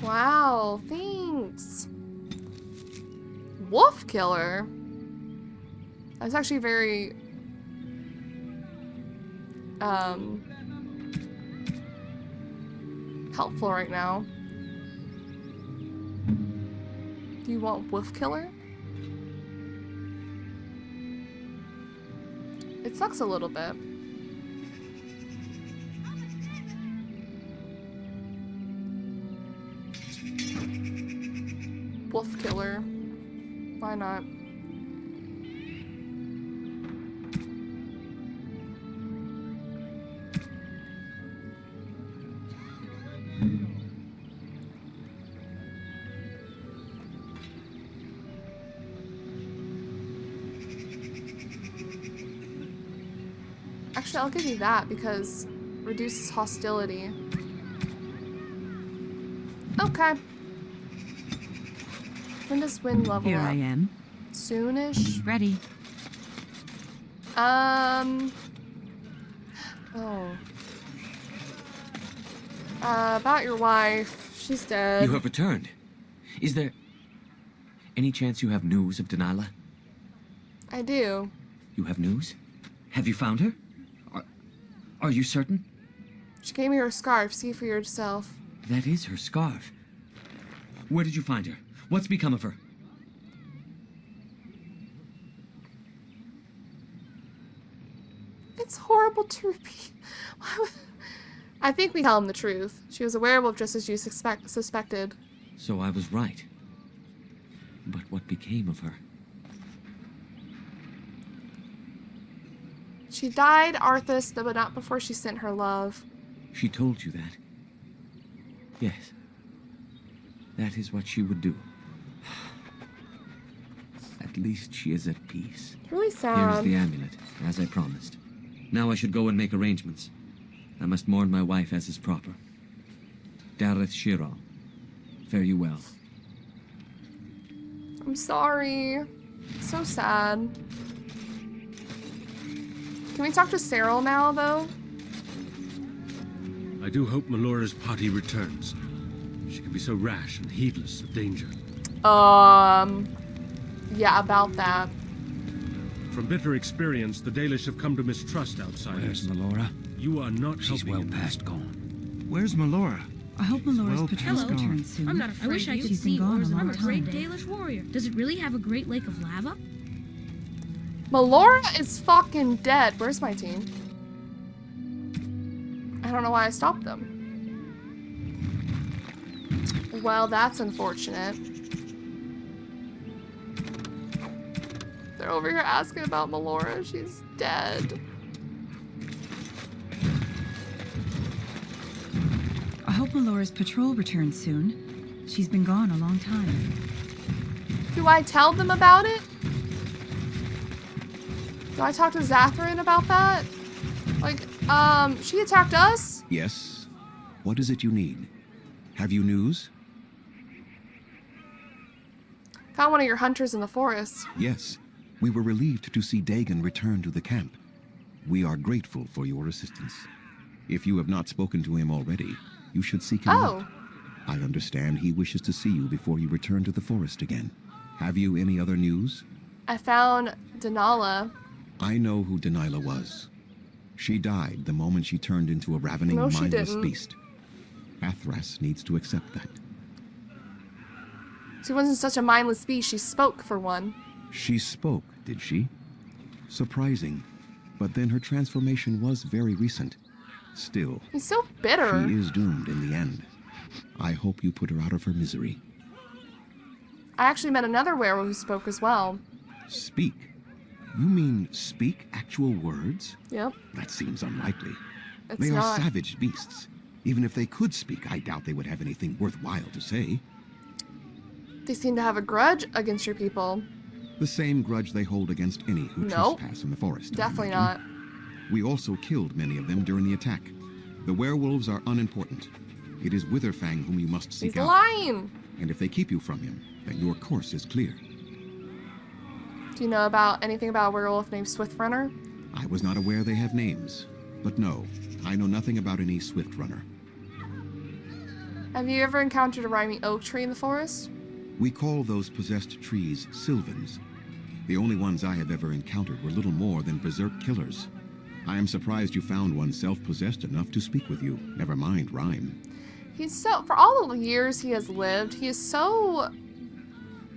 Wow, thanks. Wolf killer. That's actually very helpful right now. Do you want wolf killer? It sucks a little bit. Wolf killer. Why not? Actually, I'll give you that because reduces hostility. Okay. When does wind level Here up? I am. Soonish? Ready. Oh. About your wife. She's dead. You have returned. Is there any chance you have news of Delilah? I do. You have news? Have you found her? Are you certain? She gave me her scarf. See for yourself. That is her scarf. Where did you find her? What's become of her? It's horrible to repeat. I think we tell him the truth. She was a werewolf just as you suspected. So I was right. But what became of her? She died, Arthas, but not before she sent her love. She told you that? Yes. That is what she would do. At least she is at peace. It's really sad. Here is the amulet, as I promised. Now I should go and make arrangements. I must mourn my wife as is proper. Dareth Shira, fare you well. I'm sorry. So sad. Can we talk to Cyril now, though? I do hope Melora's party returns. She can be so rash and heedless of danger. Yeah, about that. From bitter experience, the Dalish have come to mistrust outsiders. Where's Melora? You are not She's helping well in past this. gone. Where's Melora? I hope Melora's Well, patrol Hello. returns soon. I'm not afraid. I wish I could She's see been gone Ors. a long I'm a great time. Dalish warrior. Does it really have a great lake of lava? Melora is fucking dead. Where's my team? I don't know why I stopped them. Well, that's unfortunate. They're over here asking about Melora. She's dead. I hope Melora's patrol returns soon. She's been gone a long time. Do I tell them about it? Do I talk to Zathrin about that? Like, she attacked us? Yes. What is it you need? Have you news? Found one of your hunters in the forest. Yes. We were relieved to see Dagon return to the camp. We are grateful for your assistance. If you have not spoken to him already, you should seek him out. I understand he wishes to see you before you return to the forest again. Have you any other news? I found Denala. I know who Delilah was. She died the moment she turned into a ravening, No, she mindless didn't. beast. Athras needs to accept that. She wasn't such a mindless beast. She spoke for one. She spoke, did she? Surprising. But then her transformation was very recent. Still, He's so bitter. she is doomed in the end. I hope you put her out of her misery. I actually met another werewolf who spoke as well. Speak? You mean speak actual words? Yep. That seems unlikely. It's They are not. savage beasts. Even if they could speak, I doubt they would have anything worthwhile to say. They seem to have a grudge against your people. The same grudge they hold against any who Nope. trespass in the forest. I Definitely imagine. not. We also killed many of them during the attack. The werewolves are unimportant. It is Witherfang whom you must seek He's out. lying. And if they keep you from him, then your course is clear. Do you know about anything about a werewolf named Swiftrunner? I was not aware they have names. But no, I know nothing about any swift runner. Have you ever encountered a rhyming oak tree in the forest? We call those possessed trees sylvans. The only ones I have ever encountered were little more than berserk killers. I am surprised you found one self-possessed enough to speak with you. Never mind rhyme. He's so, for all the years he has lived, he is so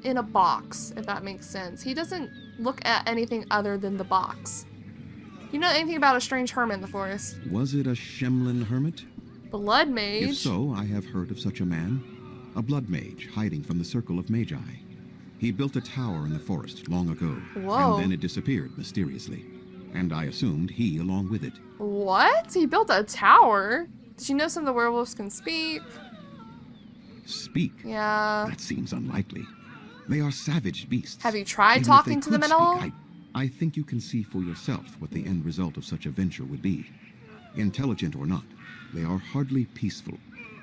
in a box, if that makes sense. He doesn't look at anything other than the box. You know anything about a strange hermit in the forest? Was it a Shemlin hermit? Blood mage? If so, I have heard of such a man. A blood mage hiding from the circle of magi. He built a tower in the forest long ago. Whoa. And then it disappeared mysteriously. And I assumed he along with it. What? He built a tower? Did you know some of the werewolves can speak? Speak? Yeah. That seems unlikely. They are savage beasts. Have you tried Even if talking they to them could at all? speak, I think you can see for yourself what the end result of such a venture would be. Intelligent or not, they are hardly peaceful.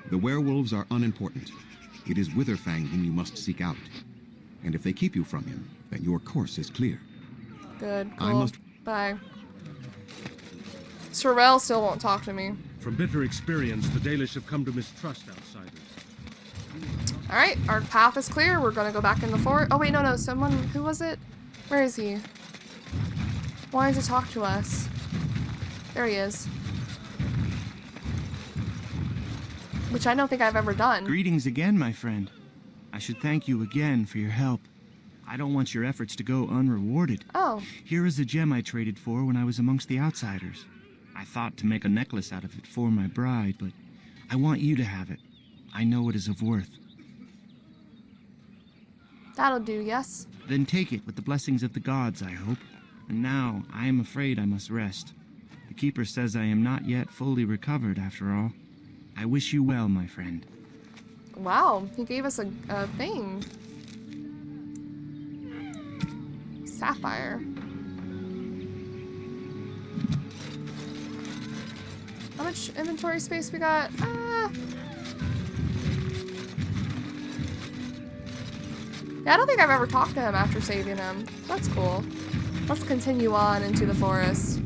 The werewolves are unimportant. It is Witherfang whom you must seek out. And if they keep you from him, then your course is clear. Good, I cool. must- Bye. Sorrel still won't talk to me. From bitter experience, the Dalish have come to mistrust outsiders. Alright, our path is clear. We're gonna go back in the forest. Oh, wait, no. Someone, who was it? Where is he? Wanted to talk to us. There he is. Which I don't think I've ever done. Greetings again, my friend. I should thank you again for your help. I don't want your efforts to go unrewarded. Oh. Here is a gem I traded for when I was amongst the outsiders. I thought to make a necklace out of it for my bride, but I want you to have it. I know it is of worth. That'll do, yes. Then take it with the blessings of the gods, I hope. And now, I am afraid I must rest. The Keeper says I am not yet fully recovered, after all. I wish you well, my friend. Wow, he gave us a thing. Sapphire. How much inventory space we got? Yeah, I don't think I've ever talked to him after saving him. That's cool. Let's continue on into the forest.